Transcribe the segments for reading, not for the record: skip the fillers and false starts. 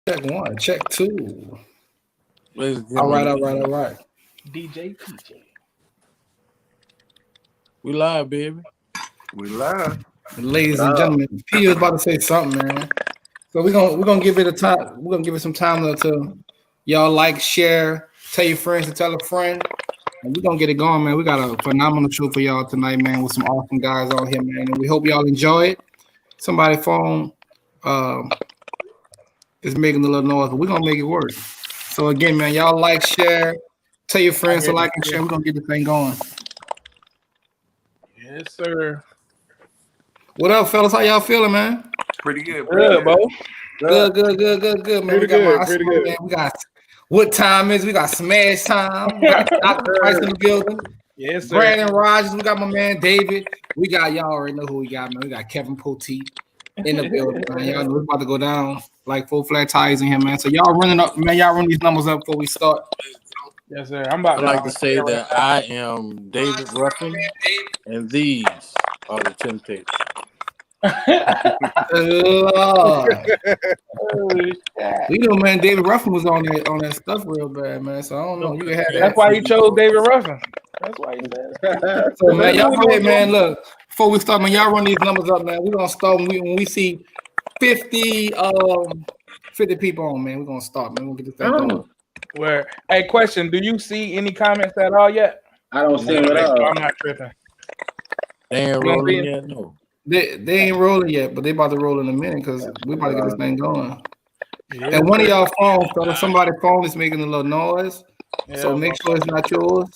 Check one, check two. Ladies and All right, gentlemen, all right, all right. DJ PJ. we live, baby. We live. Ladies and gentlemen, P was about to say something, man. So we're gonna give it a time. We're gonna give it some time to y'all like, share, tell your friends to tell a friend, and we're gonna get it going, man. We got a phenomenal show for y'all tonight, man, with some awesome guys on here, man. And we hope y'all enjoy it. Somebody phone is making a little noise, but we're gonna make it work. So again, man, y'all like, share, tell your friends to like and share. We're gonna get the thing going. Yes, sir. What up, fellas? How y'all feeling, man? Pretty good. Good, bro. Good, man. Pretty We got good, my pretty man. good. We got what time is? We got Smash Time. We got Dr. Price in the building. Yes, sir. Brandon Rogers. We got my man David. We got y'all already know who we got, man. We got Kevin Poteet in the building, man. Y'all know it's about to go down like full flat tires in here, man. So y'all running up, man. Y'all run these numbers up before we start. Yes, sir. I'm about I'd like to say that I am David Ruffin, and these are the 10 picks. Lord. We know, man. David Ruffin was on that stuff real bad, man. So I don't know. You can have that. That's why he chose David Ruffin. That's why he said that. So man, y'all go ahead, man. Look, before we start, man, y'all run these numbers up, man. We're gonna start when we see 50 people on, man. We're gonna start, man. We'll get this thing going. Where? Hey, question. Do you see any comments at all yet? I don't see them at all. I'm not tripping. They ain't rolling yet, no. They ain't rolling yet, but they about to roll in a minute because we about to get this thing going. Yeah. And one of y'all phones, so somebody's phone is making a little noise. Yeah, so make sure it's not yours.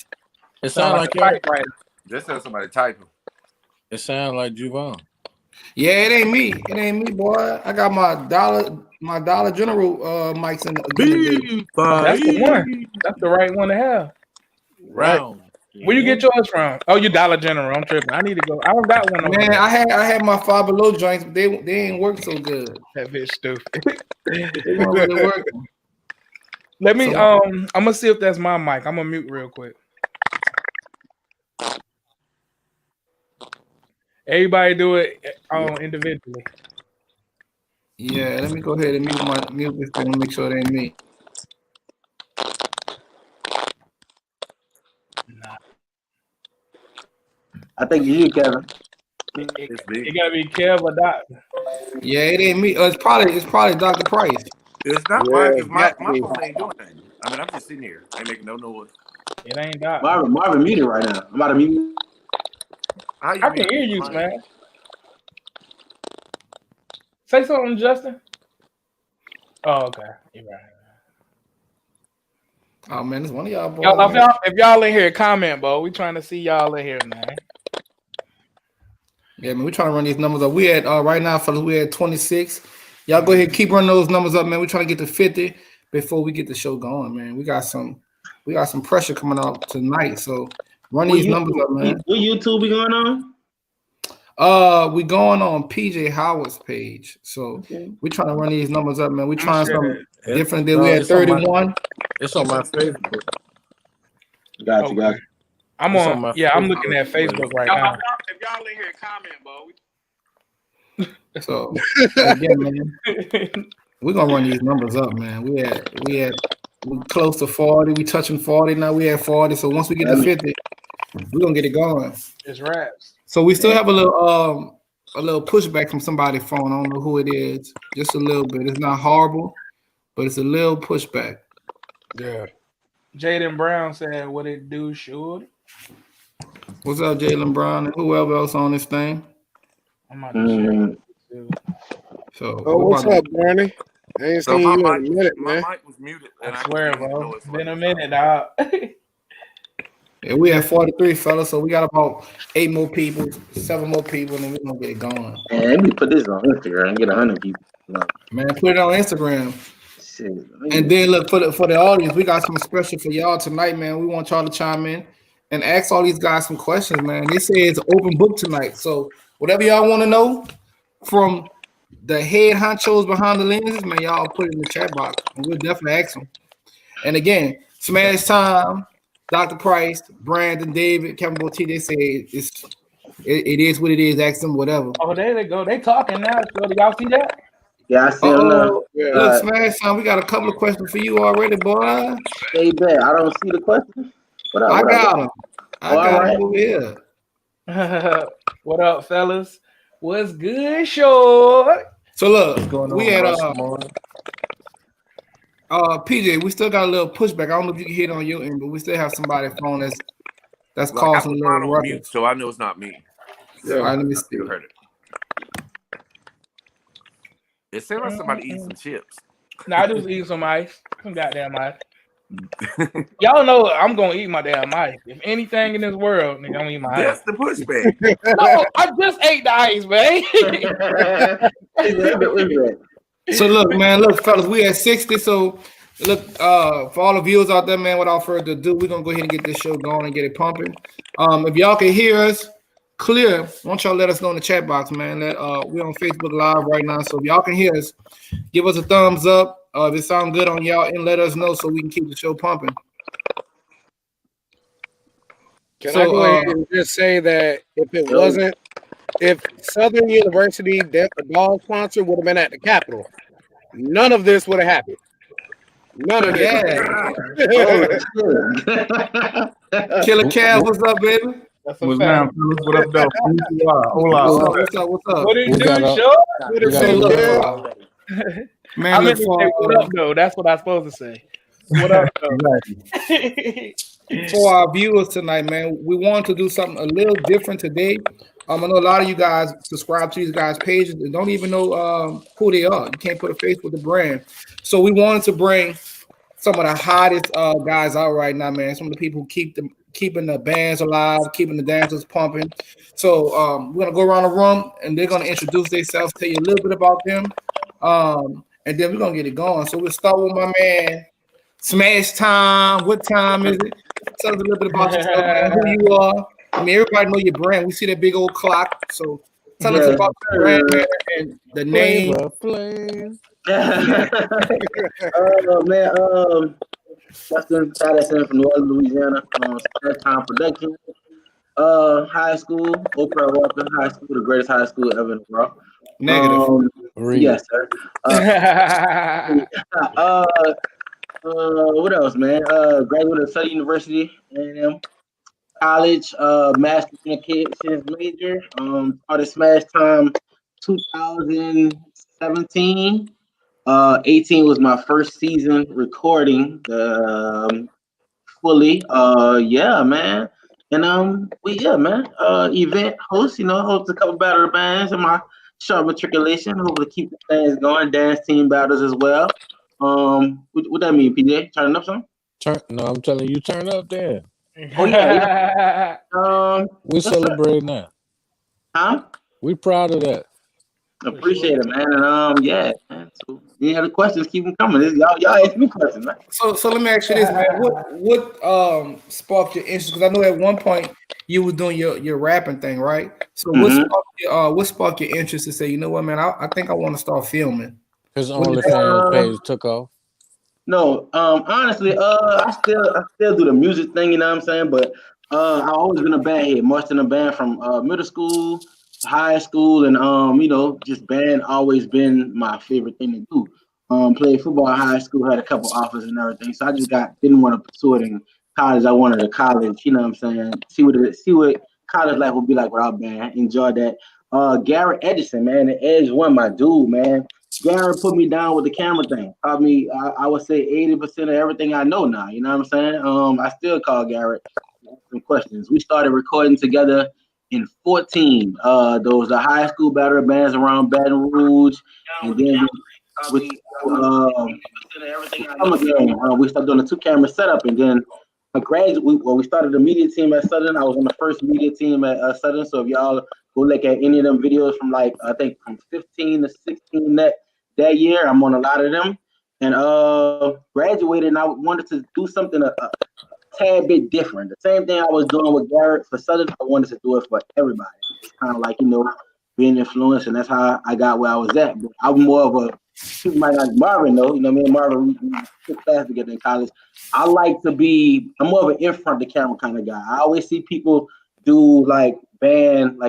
It sounds like typewriter. Just have somebody typing. It sounds like Juvon. Yeah, it ain't me. It ain't me, boy. I got my Dollar General mics in the That's the one. That's the right one to have. Round. Where you get yours from? Oh, you Dollar General. I'm tripping. I need to go. I don't got one. Man, I had my Five Below joints, but they ain't work so good. That bitch stupid. They weren't really working. Let me. I'm gonna see if that's my mic. I'm gonna mute real quick. Everybody do it individually. Yeah, let me go ahead and mute this thing and make sure it ain't me. I think you, Kevin. It gotta be Kev or Doctor. Yeah, it ain't me. It's probably Dr. Price. It's not mine because my phone ain't doing anything. I mean, I'm just sitting here. I ain't making no noise. It ain't Doctor. Marvin muted right now. I'm about to mute. I can hear you, man. Say something, Justin. Oh, okay. You're right. Oh man, it's one of y'all boys. If y'all in here, comment, bro. We trying to see y'all in here, man. Yeah, man, we trying to run these numbers up. We at right now, fellas, we at 26. Y'all go ahead and keep running those numbers up, man. We trying to get to 50 before we get the show going, man. We got some pressure coming out tonight. So run these numbers up, man. What YouTube we going on? We going on PJ Howard's page. So we trying to run these numbers up, man. We trying something different than we had 31. It's on my Facebook. Got you. I'm on. I'm looking at Facebook right now. If y'all in here, comment, bro. So again, man, we're gonna run these numbers up, man. We close to 40. We touching 40 now. We at 40. So once we get to 50, we're gonna get it going. It's raps. So we still have a little pushback from somebody's phone. I don't know who it is. Just a little bit. It's not horrible, but it's a little pushback. Yeah. Jaden Brown said, "What it do, should?" What's up, Jalen Brown, and whoever else on this thing? I'm not sure. So, what's up, Bernie? I ain't seen you in a minute, man. My mic was muted. I swear, bro. It's been a minute, dog. Yeah, we have 43 fellas, so we got about 8 more people, 7 more people, and then we're gonna get it going. Man, let me put this on Instagram and get 100 people. Man, put it on Instagram. Shit. And then look for the audience. We got something special for y'all tonight, man. We want y'all to chime in and ask all these guys some questions, man. They say it's an open book tonight. So whatever y'all want to know from the head honchos behind the lenses, man, y'all put it in the chat box, and we'll definitely ask them. And again, Smash Time, Dr. Price, Brandon, David, Kevin Botti, they say it is what it is. Ask them whatever. Oh, there they go. They talking now. So do y'all see that? Yeah, I see him now. Yeah. Look, Smash Time, we got a couple of questions for you already, boy. Stay back. I don't see the question. What up? I What up? got him. I Oh, all got right. him over here. What up, fellas? What's good, short? So look, What's going we on, had Rushmore? PJ. We still got a little pushback. I don't know if you can hear it on your end, but we still have somebody phone that's Like I causing a put little mine on mute, ruckus. so I know it's not me. All right, let me I see. still heard it. It sounds like somebody eating some chips. Nah, I just eat some ice. Some goddamn ice. Y'all know I'm gonna eat my damn ice. If anything in this world, nigga, I'm gonna eat my ice. That's the pushback. No, I just ate the ice, man. So look, man, look, fellas, we at 60. So look, for all the viewers out there, man, without further ado, we're gonna go ahead and get this show going and get it pumping. If y'all can hear us clear, why don't y'all let us know in the chat box, man? That we're on Facebook Live right now. So if y'all can hear us, give us a thumbs up. If it sounds good on y'all, and let us know so we can keep the show pumping. Can I go ahead and just say that if Southern University the ball sponsor would have been at the Capitol, none of this would have happened. None of this. Killer Cal, what's up, baby? That's a What's fact. down, fellas? What up, though? Hola. What's up? What's up? What it We do, got a- short? What it got say, a look, Cal? Man, I look meant to say, what up, for though? That's what I'm supposed to say. What up, though? for our viewers tonight, man, we wanted to do something a little different today. I know a lot of you guys subscribe to these guys' pages and don't even know who they are. You can't put a face with the brand. So we wanted to bring some of the hottest guys out right now, man. Some of the people who keeping the bands alive, keeping the dancers pumping. So we're gonna go around the room and they're gonna introduce themselves, tell you a little bit about them, and then we're gonna get it going. So we'll start with my man, Smash Time. What time is it? Tell us a little bit about yourself, man. Who you are. I mean, everybody know your brand. We see that big old clock. So tell us about your brand, man, and the name. Oh man, Justin Patterson from New Orleans, Louisiana. Spare Time Production. High school, Oprah Walker High School, the greatest high school ever in the world. Negative. Yes, sir. What else, man? Graduated of Southern University and college, mass communications major. Started Smash Time 2017. 18 was my first season recording fully. Yeah, man. And man. Event host, host a couple battle bands in my short matriculation. Hopefully keep the things going. Dance team battles as well. What that mean, PJ? Turning up something? No, I'm telling you, turn up there. Oh yeah. We celebrate now. Huh? We proud of that. Appreciate it, man. And yeah, man. So any other questions, keep them coming. Y'all ask me questions, man. So let me ask you this, man. What sparked your interest? Because I know at one point you were doing your rapping thing, right? So what sparked your interest to say, you know what, man, I think I want to start filming? His OnlyFans page took off. No, honestly, I still do the music thing, you know what I'm saying? But I've always been a bandhead, marched in a band from middle school to high school, and just band always been my favorite thing to do. Played football in high school, had a couple offers and everything, so I just didn't want to pursue it in college. I wanted a college, you know what I'm saying? See what college life would be like without band. Enjoyed that. Garrett Edison, man, the Edge one, my dude, man. Garrett put me down with the camera thing. Taught me, I would say 80% of everything I know now. You know what I'm saying? I still call Garrett some questions. We started recording together in 14. Those are high school battle bands around Baton Rouge, and then we started doing a 2-camera setup, and then we started the media team at Southern. I was on the first media team at Southern. So if y'all go look at any of them videos from I think from 15 to 16 that year, I'm on a lot of them, and graduated, and I wanted to do something a tad bit different. The same thing I was doing with Garrett for Southern, I wanted to do it for everybody. It's kind of like, being influenced, and that's how I got where I was at. But I'm more of a, people might not, Marvin though, me and Marvin, we took class together in college. I'm more of an in front of the camera kind of guy. I always see people do band,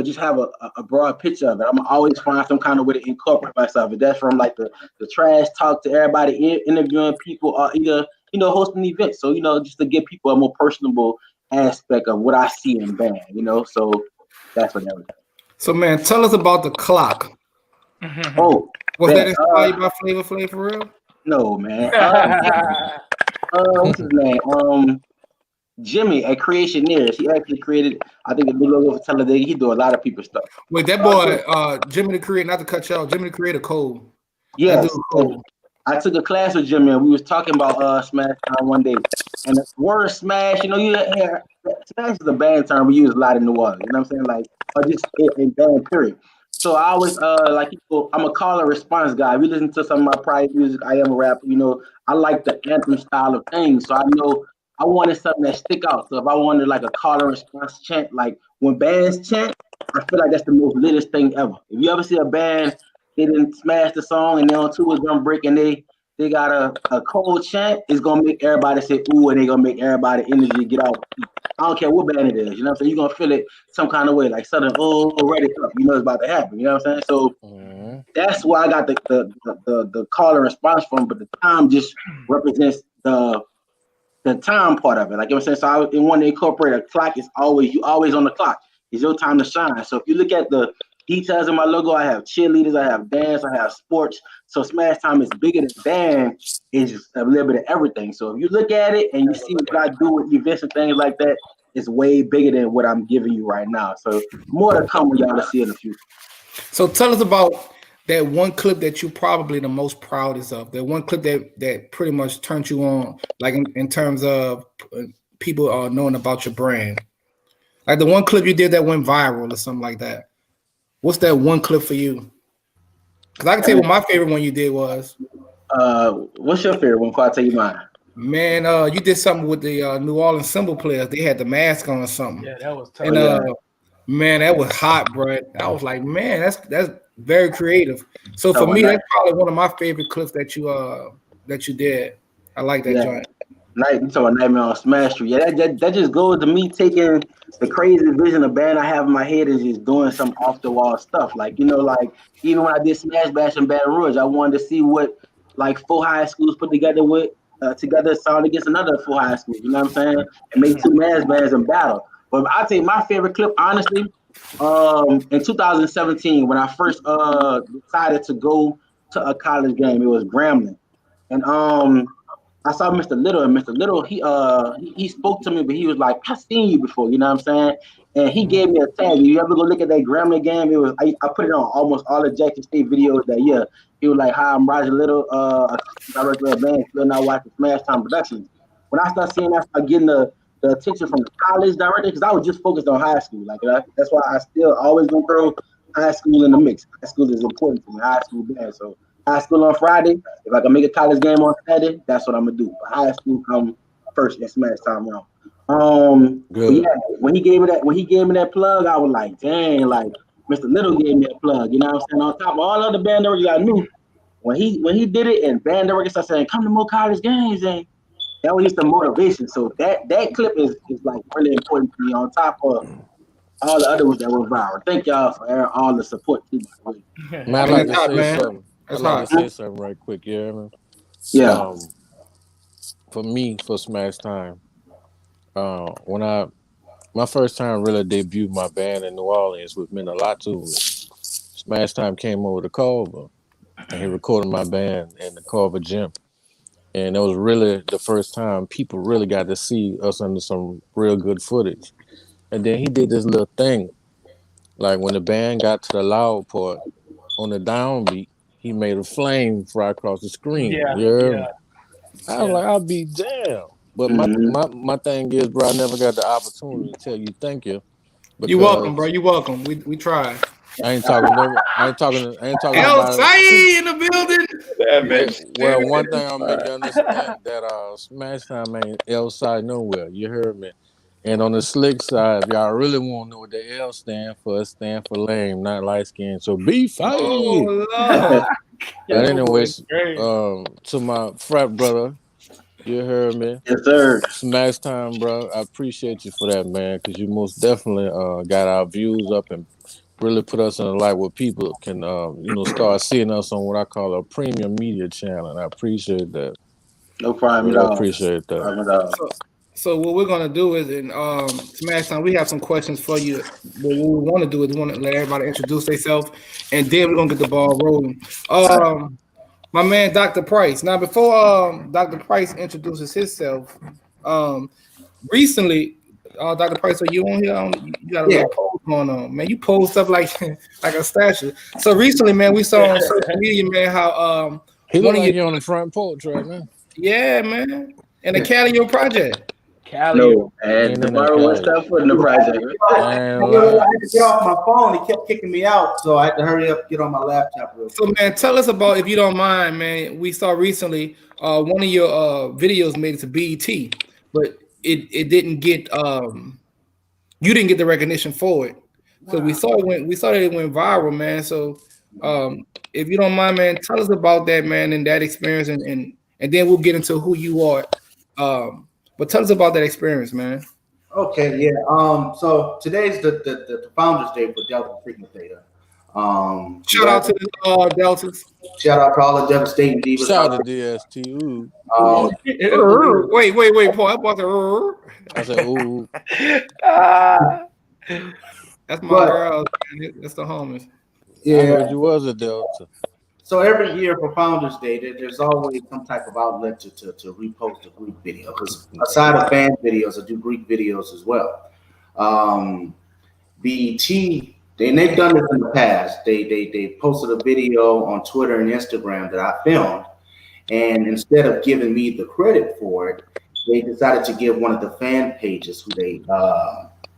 just have a broad picture of it. I'm always find some kind of way to incorporate myself. If that's from like the trash talk to everybody interviewing people, or either hosting events. So just to give people a more personable aspect of what I see in band. So that's what that was. So man, tell us about the clock. Oh, was that inspired by Flavor Flav for real? No, man. What's his name? Jimmy at Creationeers. He actually created, I think, a new logo for television. He do a lot of people's stuff. Wait, that boy, Jimmy the Creator, not to cut you out, Jimmy the Creator cold. Yes. I took a class with Jimmy and we was talking about Smash Time one day. And the word smash, smash is a band term we use a lot in New Orleans. You know what I'm saying? Like, or just in band period. So I always I'm a call and response guy. We listen to some of my private music. I am a rapper. I like the anthem style of things. So I know I wanted something that stick out. So if I wanted like a call and response chant, like when bands chant, I feel like that's the most litest thing ever. If you ever see a band, they didn't smash the song and they're on tour drum break and they got a cold chant, it's gonna make everybody say ooh, and they gonna make everybody energy get out. I don't care what band it is, you know what I'm saying? You're gonna feel it some kind of way, like sudden, ready up, it's about to happen, you know what I'm saying? So that's where I got the call and response from, but the time just represents the time part of it. Like, you know what I'm saying? So I want to incorporate a clock. You always on the clock. It's your time to shine. So if you look at the details in my logo, I have cheerleaders, I have dance, I have sports. So Smash Time is bigger than band. It's a little bit of everything. So if you look at it and you see what I do with events and things like that, it's way bigger than what I'm giving you right now. So more to come with y'all to see in the future. So tell us about that one clip that you're probably the most proudest of. That one clip that pretty much turned you on, like in terms of people knowing about your brand. Like the one clip you did that went viral or something like that. What's that one clip for you? Because I can tell you what my favorite one you did was. What's your favorite one? Before I tell you mine. Man, you did something with the New Orleans cymbal players. They had the mask on or something. Yeah, that was tough. And man, that was hot, bro. I was like, man, that's very creative. So for me, that's probably one of my favorite clips that you did. I like that joint. You talking about Nightmare on Smash Street. Yeah, that just goes to me taking the crazy vision of band I have in my head is just doing some off the wall stuff. Like, like even when I did Smash Bash in Baton Rouge, I wanted to see what like 4 high schools put together sound against another 4 high schools. You know what I'm saying? And make 2 mass bands in battle. But I think my favorite clip, honestly, in 2017 when I first decided to go to a college game, it was Grambling, and I saw Mr. Little, and Mr. Little, he spoke to me, but he was like, I've seen you before, you know what I'm saying? And he gave me a tag. You ever go look at that Grambling game? It was I put it on almost all the Jackson State videos that year. He was like, hi, I'm Roger Little, director of band, still now watching Smash Time Productions. When I started seeing that, I started getting the attention from the college director, because I was just focused on high school. Like that's why I still always gonna throw high school in the mix. High school is important to me, high school band. So high school on Friday. If I can make a college game on Saturday, that's what I'm gonna do. But high school come first in Smash Time round. But yeah, when he gave me that plug, I was like, dang, like Mr. Little gave me a plug. You know what I'm saying? On top of all other band directors I knew, when he did it, and band directors started saying, come to more college games, and that was just the motivation. So that clip is like really important to me. On top of all the other ones that were viral. Thank y'all for all the support too. Man, I'd like to say something. I'd like to say something right quick, man. Yeah. For me, for Smash Time, when my first time really debuted my band in New Orleans, which meant a lot to me. Smash Time came over to Culver, and he recorded my band in the Culver gym. And it was really the first time people really got to see us under some real good footage. And then he did this little thing. Like when the band got to the loud part, on the downbeat, he made a flame fly across the screen. I was like, I'll be damned. But my thing is, bro, I never got the opportunity to tell you thank you. You're welcome, bro. You're welcome. We tried. I ain't talking about in the building. Well, one thing I'll make you understand that Smash Time ain't L side nowhere. You heard me. And on the slick side, if y'all really want to know what the L stand for, it stand for lame, not light skin. So be fighting. Oh, but anyways, to my frat brother, you heard me. Yes, sir. Smash Time, bro. I appreciate you for that, man, because you most definitely got our views up and really put us in a light where people can, start seeing us on what I call a premium media channel. And I appreciate that. No problem at Really all. appreciate that. Problem at all. So what we're gonna do is in Smash Time, we have some questions for you. But what we want to do is we want to let everybody introduce themselves, and then we're gonna get the ball rolling. My man, Dr. Price. Now, before Dr. Price introduces himself, recently, Dr. Price, are you on here? You got a little pose going on, man. You pose stuff like a statue. So recently, man, we saw on social media, man, how he look like you on the front porch right now. Yeah, man, and the Calio project. No, and tomorrow was tough for the project. I had to get off my phone. He kept kicking me out, so I had to hurry up, get on my laptop. So, man, tell us about, if you don't mind, man. We saw recently one of your videos made it to BET, but it didn't get you didn't get the recognition for it. So we saw that it went viral, man. So if you don't mind, man, tell us about that, man, and that experience, and then we'll get into who you are. But tell us about that experience, man. Okay, yeah. So today's the Founders Day for Delta Sigma Theta. Shout out to the Deltas. Shout out to all the devastating divas. Shout out to DST. Ooh. Wait, Paul. I bought the. I said, ooh. That's my girl. That's the homies. Yeah, I heard you was a Delta. So every year for Founders Day, there's always some type of outlet to repost a Greek video. Because aside of fan videos, I do Greek videos as well. BET, they've done this in the past. They posted a video on Twitter and Instagram that I filmed, and instead of giving me the credit for it, they decided to give one of the fan pages who they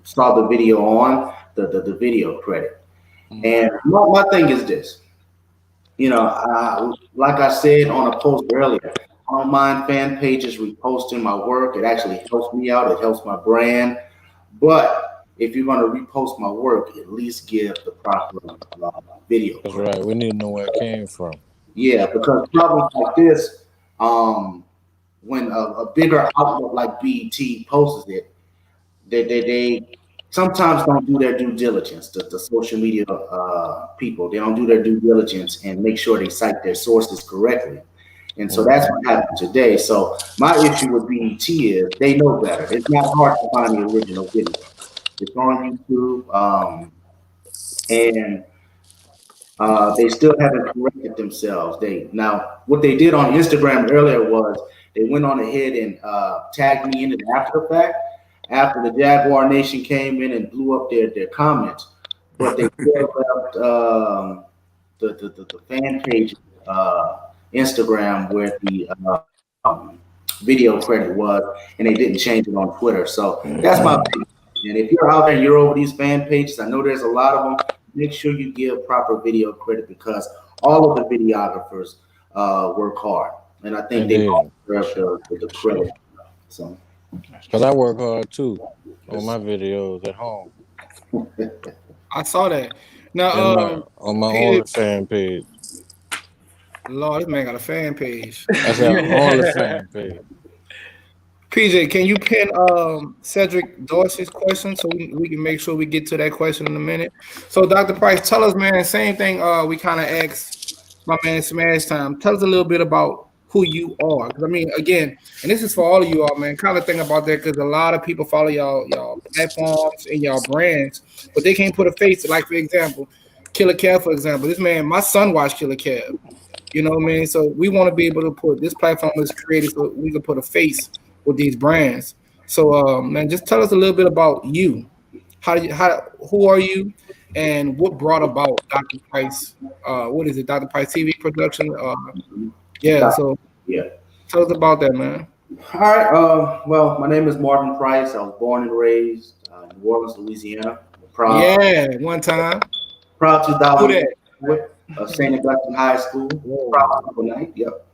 saw the video on the video credit. And my thing is this. Like I said on a post earlier, I don't mind fan pages reposting my work. It actually helps me out. It helps my brand. But if you're going to repost my work, at least give the proper video. That's right. We need to know where it came from. Yeah, because problems like this, when a bigger outlet like BET posts it, they sometimes don't do their due diligence. The social media people, they don't do their due diligence and make sure they cite their sources correctly. And so that's what happened today. So my issue with BET is they know better. It's not hard to find the original video. It's on YouTube, and they still haven't corrected themselves. What they did on Instagram earlier was they went on ahead and tagged me in it after the fact. After the Jaguar Nation came in and blew up their comments, but they still left the fan page Instagram where the video credit was, and they didn't change it on Twitter. So that's my opinion. And if you're out there and you're over these fan pages, I know there's a lot of them. Make sure you give proper video credit because all of the videographers work hard, and I think they all deserve the credit. So. Because I work hard too on my videos at home. I saw that. Now, on my own fan page. Lord, this man got a fan page. I said on the fan page. PJ, can you pin Cedric Dorsey's question so we can make sure we get to that question in a minute? So, Dr. Price, tell us, man, same thing we kind of asked my man Smash Time. Tell us a little bit about who you are. Because, I mean, again, and this is for all of you all, man, kind of think about that because a lot of people follow y'all platforms and y'all brands, but they can't put a face. Like, for example, Killer Kev, for example. This man, my son watched Killer Kev. You know what I mean? So we want to be able to put this platform is created so we can put a face with these brands. So, man, just tell us a little bit about you. Who are you, and what brought about Dr. Price? What is it, Dr. Price TV production? So tell us about that, man. All right. Well, my name is Marvin Price. I was born and raised in New Orleans, Louisiana. One time. Proud 2000 of St. Augustine High School. Proud overnight. Yep.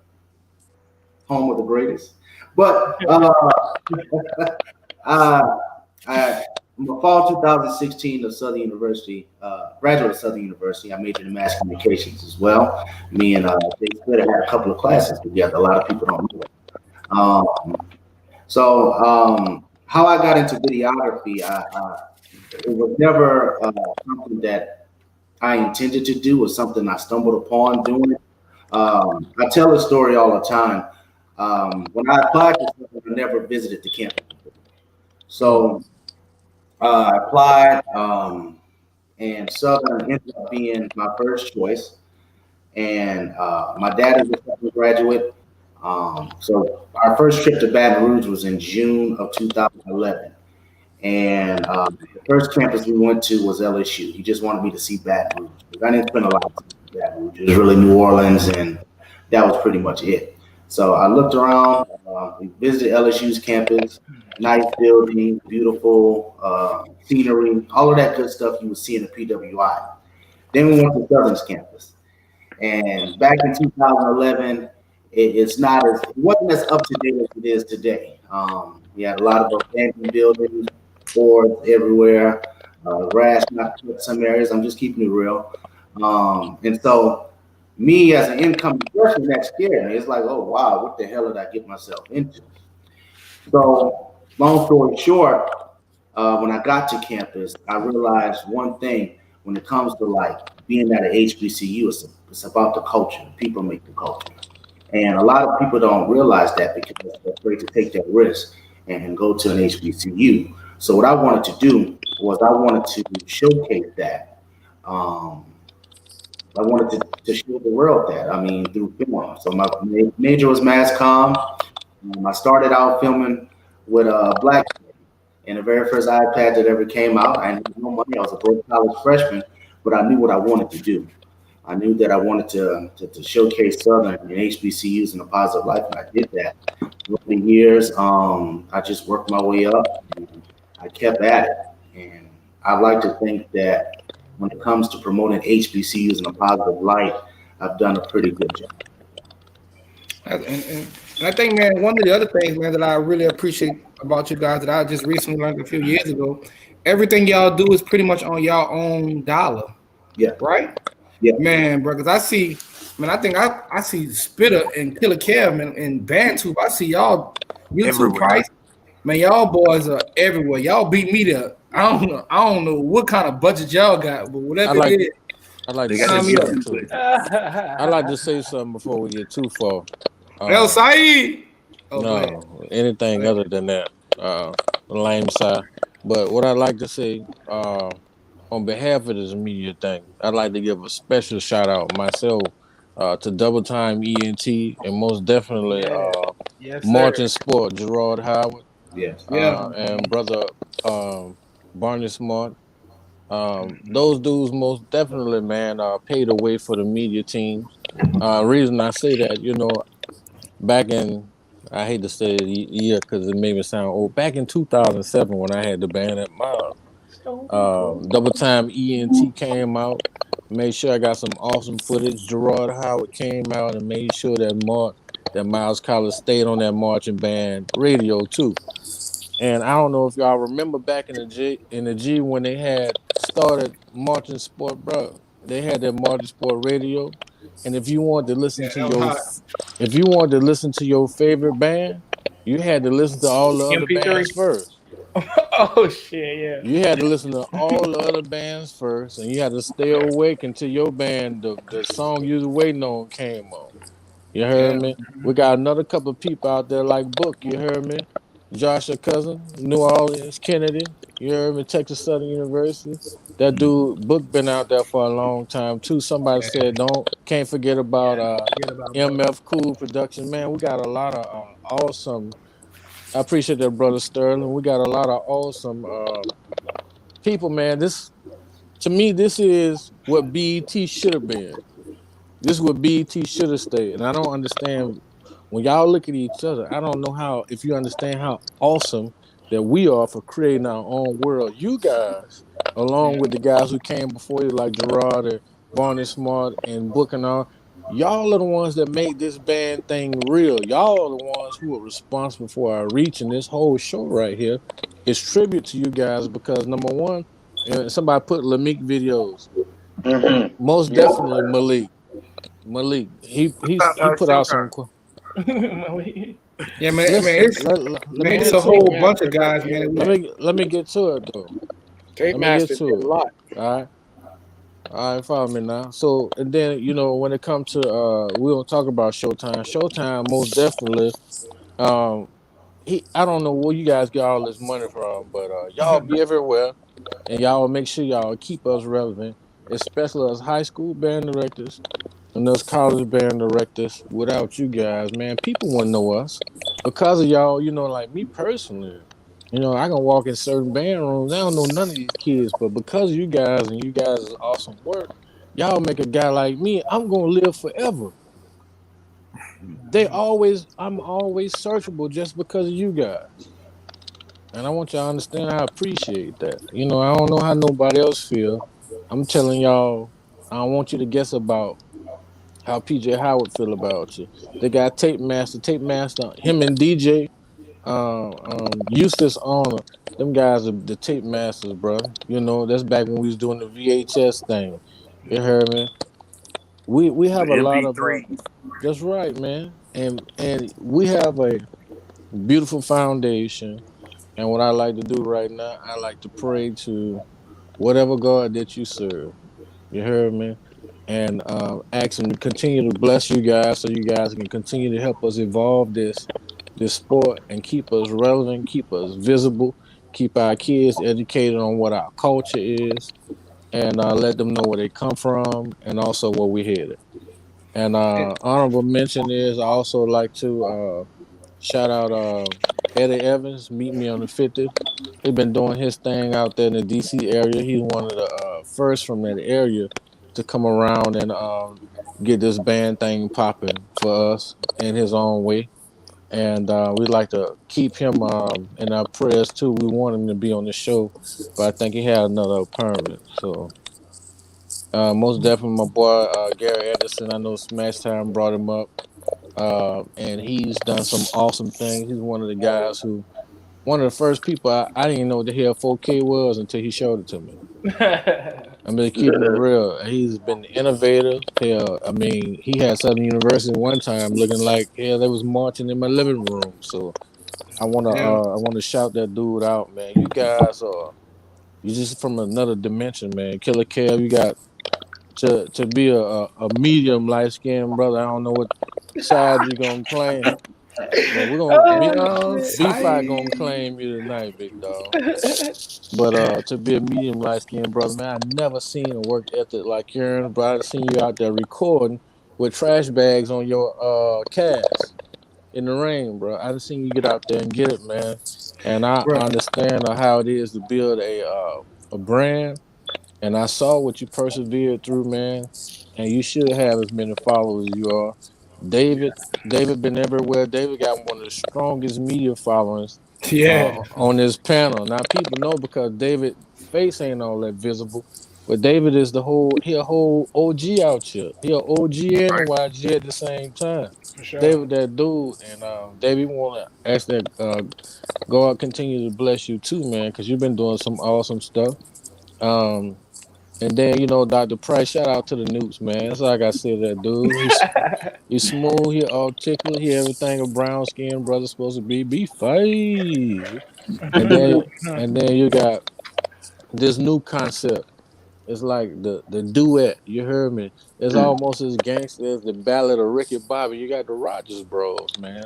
Home of the greatest. But I'm a fall 2016 of Southern University, graduate of Southern University. I majored in mass communications as well. Me and Jay Splitter had a couple of classes together. A lot of people don't know. How I got into videography, it was never something that I intended to do. It was something I stumbled upon doing it. I tell this story all the time. When I applied for something, I never visited the campus. So I applied, and Southern ended up being my first choice. And my dad is a Southern graduate. So our first trip to Baton Rouge was in June of 2011. And the first campus we went to was LSU. He just wanted me to see Baton Rouge. I didn't spend a lot of time in Baton Rouge. It was really New Orleans, and that was pretty much it. So I looked around. We visited LSU's campus. Nice building, beautiful scenery, all of that good stuff you would see in the PWI. Then we went to Southern's campus. And back in 2011, it wasn't as up to date as it is today. We had a lot of abandoned buildings, boards everywhere, grass not cut some areas. I'm just keeping it real. And so, me as an incoming freshman, that scared me. It's like, oh wow, what the hell did I get myself into? So, long story short, when I got to campus, I realized one thing when it comes to like being at an HBCU, it's about the culture. People make the culture. And a lot of people don't realize that because they're afraid to take that risk and go to an HBCU. So what I wanted to do was I wanted to showcase that. I wanted to show the world that. I mean, through film. So my major was mass comm. I started out filming with a black, and the very first iPad that ever came out. I had no money. I was a broke college freshman, but I knew what I wanted to do. I knew that I wanted to showcase Southern and HBCUs in a positive life, and I did that. Over the years, I just worked my way up, and I kept at it. And I like to think that when it comes to promoting HBCUs in a positive light, I've done a pretty good job. And I think, man, one of the other things, man, that I really appreciate about you guys that I just recently learned a few years ago, everything y'all do is pretty much on y'all own dollar. Yeah. Right? Yeah. Man, bro, because I see, man, I think I see Spitter and Killer Kev and Bantube. I see y'all YouTube Everywhere. price. Man, y'all boys are everywhere. Y'all beat me there. I don't know what kind of budget y'all got, but whatever it is. I'd like They to got say that something YouTube. too. I'd like to say something before we get too far. El Saeed. Oh, No, anything other than that, lame side. But what I'd like to say, on behalf of this media thing, I'd like to give a special shout out myself to Double Time ENT and most definitely Yes, Martin Sport, Gerard Howard, Yes. Yeah. and brother Barney Smart. Those dudes most definitely, man, paid the way for the media teams. Reason I say that, back in, I hate to say the year because it made me sound old. Back in 2007, when I had the band at Miles, Double Time ENT came out, made sure I got some awesome footage. Gerard Howard came out and made sure that Miles College stayed on that marching band radio too. And I don't know if y'all remember back in the G when they had started Marching Sport, bro. They had that Marching Sport radio, and if you wanted to listen to That was hot. if you wanted to listen to your favorite band, you had to listen to all the other MP3. bands first. Oh shit, yeah. You had to listen to all the other bands first, and you had to stay awake until your band, the song you was waiting on, came on. You heard me? We got another couple of people out there like Book. You heard me? Josh, your cousin, New Orleans, Kennedy. You heard me? Texas Southern University. That dude, Book, been out there for a long time too. Somebody said, can't forget about MF Cool Production. Man, we got a lot of awesome. I appreciate that, brother Sterling. We got a lot of awesome people, man. To me, this is what BET should have been. This is what BET should have stayed. And I don't understand when y'all look at each other. I don't know if you understand how awesome that we are for creating our own world. You guys, along with the guys who came before you, like Gerard and Barney Smart and Book and all, y'all are the ones that made this band thing real. Y'all are the ones who are responsible for our reach. And this whole show right here is tribute to you guys because, number one, somebody put Lamique videos. Most definitely Malik, he put out some. Yeah, man. Listen, It's a whole bunch of guys, man. Let me get to it though. Tape Let me get Master to did it. a lot. All right. All right, follow me now. So, and then when it comes to we don't talk about Showtime. Showtime most definitely. Um, I don't know where you guys get all this money from, but y'all be everywhere, and y'all make sure y'all keep us relevant, especially as high school band directors and us college band directors. Without you guys, man, people wouldn't know us because of y'all. Like me personally, I can walk in certain band rooms. I don't know none of these kids, but because of you guys and you guys' awesome work, y'all make a guy like me. I'm gonna live forever. I'm always searchable just because of you guys. And I want y'all to understand I appreciate that. I don't know how nobody else feel. I'm telling y'all, I don't want you to guess about how PJ Howard feel about you. They got Tape Master, him and DJ, Eustace Honor. Them guys are the Tape Masters, bro. That's back when we was doing the VHS thing. You heard me? We The have a lot of MP3s. that's right, man. And we have a beautiful foundation. And what I like to do right now, I like to pray to whatever God that you serve. You heard me? And ask him to continue to bless you guys so you guys can continue to help us evolve this sport and keep us relevant, keep us visible, keep our kids educated on what our culture is, and let them know where they come from and also where we headed. And honorable mention is I also like to shout out Eddie Evans, Meet Me on the 50th. He's been doing his thing out there in the DC area. He's one of the first from that area to come around and get this band thing popping for us in his own way. And we'd like to keep him in our prayers too. We want him to be on the show, but I think he had another appointment. So most definitely my boy Gary Edison. I know Smash Time brought him up. And he's done some awesome things. He's one of the guys who, one of the first people I didn't even know what the hell 4K was until he showed it to me. I'm just keeping it real. He's been innovative. Hell, I mean, he had Southern University one time looking like hell they was marching in my living room. So I wanna shout that dude out, man. You guys are you just from another dimension, man. Killer Kev, you got to be a medium light skinned brother. I don't know what side you gonna claim. But we're gonna Oh, B Fight shit. gonna claim you tonight, big dog. But to be a medium light skinned brother, man, I never seen a work ethic like yours, but I seen you out there recording with trash bags on your cast in the rain, bro. I just seen you get out there and get it, man. And I Bro. understand how it is to build a brand. And I saw what you persevered through, man. And you should have as many followers as you are. David, David been everywhere. David got one of the strongest media followings Yeah. on this panel. Now people know because David face ain't all that visible, but David is he a whole OG out here. He a OG and a YG at the same time. For sure. David, that dude, and David want to ask that God continue to bless you too, man, because you've been doing some awesome stuff. Um, and then Dr. Price, shout out to the Newts, man. That's all I got to say to that dude. He's smooth, he articulate, he everything a brown skinned brother supposed to be. Be five. And then and then you got this new concept. It's like the duet. You heard me. It's almost as gangster as the Ballad of Ricky Bobby. You got the Rogers Bros, man.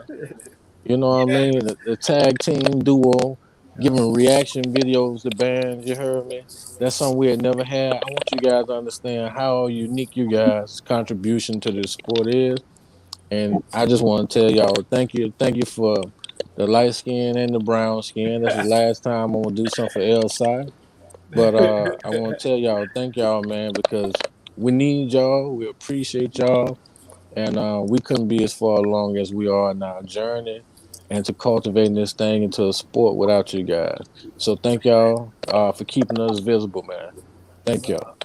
You know what I mean? The tag team duo giving reaction videos to bands. You heard me? That's something we had never had. I want you guys to understand how unique you guys' contribution to this sport is. And I just want to tell y'all, thank you for the light skin and the brown skin. That's the last time I'm gonna do something for Elside. But I want to tell y'all, thank y'all, man, because we need y'all. We appreciate y'all, and we couldn't be as far along as we are in our journey, and to cultivating this thing into a sport without you guys. So thank y'all for keeping us visible, man. Thank y'all.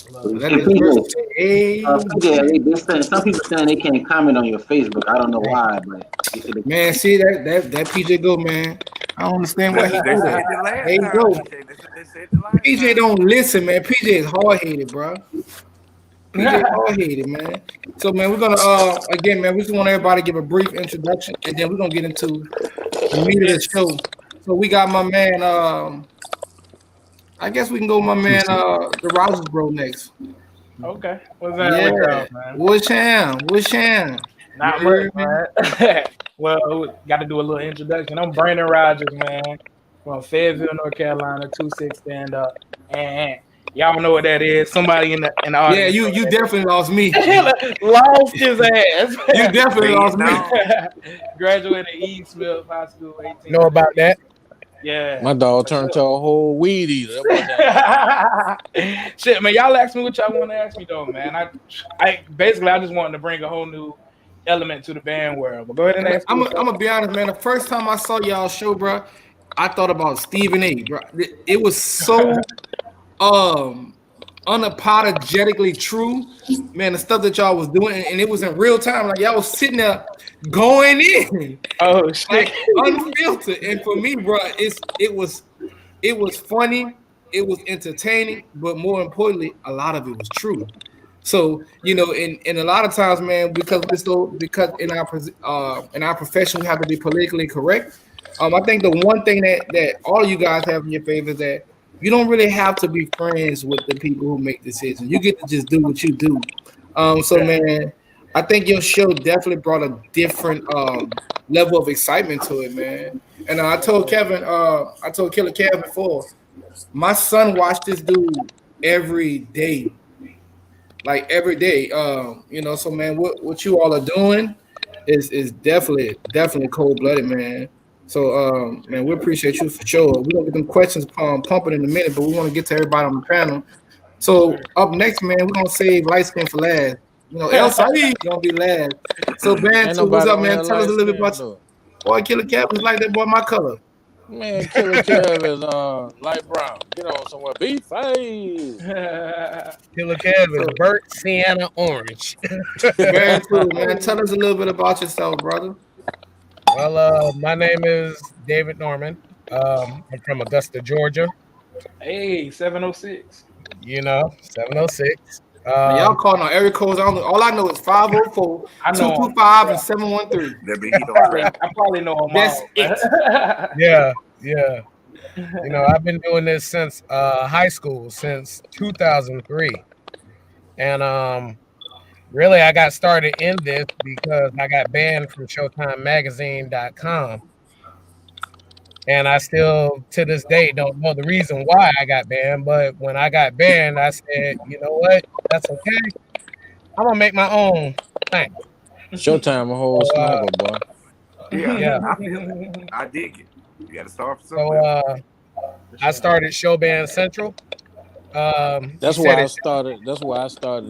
Let Hey, this person PJ, say, PJ, some people saying they can't comment on your Facebook. I don't know why, but they said they man, see that PJ go, man. I don't understand why he They do said that. the There last you time, go. PJ. They said the last PJ time. don't listen, man. PJ is hard headed, bro. PJ hard headed, man. So, man, we're gonna again, man. We just want everybody to give a brief introduction, and then we're gonna get into the meat of the show. So we got my man I guess we can go with my man, the Rogers bro next. Okay. What's that with y'all, man? What's Sham? Not much, man. Well, got to do a little introduction. I'm Brandon Rogers, man, from Fayetteville, North Carolina, 2-6 stand up. And y'all know what that is. Somebody in the audience. Yeah, you definitely lost me. Lost his ass. You definitely lost me. Graduated East Smith High School, 18. Know about that? Yeah. My dog turned to a whole weed eater. Shit, man, y'all ask me what y'all want to ask me though, man. I basically I just wanted to bring a whole new element to the band world. But go ahead and ask. I'm gonna be honest, man. The first time I saw y'all show, bro, I thought about Stephen A. Bro, it was so unapologetically true, man. The stuff that y'all was doing, and it was in real time. Like y'all was sitting there going in, oh shit, like, unfiltered. And for me, bro, it was funny, it was entertaining, but more importantly, a lot of it was true. So and a lot of times, man, because in our profession we have to be politically correct. I think the one thing that all of you guys have in your favor is that you don't really have to be friends with the people who make decisions. You get to just do what you do. So man, I think your show definitely brought a different level of excitement to it, man. And I told Killer Kev before, my son watched this dude every day. Like every day. So man, what you all are doing is definitely cold-blooded, man. So, man, we appreciate you for sure. We're going to get them questions pumping in a minute, but we want to get to everybody on the panel. So, up next, man, we're going to save light skin for last. El Saeed going to be last. So, Bantu, what's up, man? Tell us a little bit about you. Boy, Killer Kev is like that boy, my color. Man, Killer Kev is light brown. Get on somewhere. Be face. Killer Kev is burnt sienna orange. Very true, man. Tell us a little bit about yourself, brother. Well, my name is David Norman. I'm from Augusta, Georgia. Hey, 706. 706. Y'all calling on area codes. All I know is 504, 225, and 713. I probably know them That's all. it. Yeah. I've been doing this since high school, since 2003. And really, I got started in this because I got banned from ShowtimeMagazine.com. And I still, to this day, don't know the reason why I got banned. But when I got banned, I said, you know what? That's okay. I'm going to make my own thing. Showtime a whole sniper, boy. Yeah. I dig it. You got to start from somewhere. So I started Showband Central. That's why I started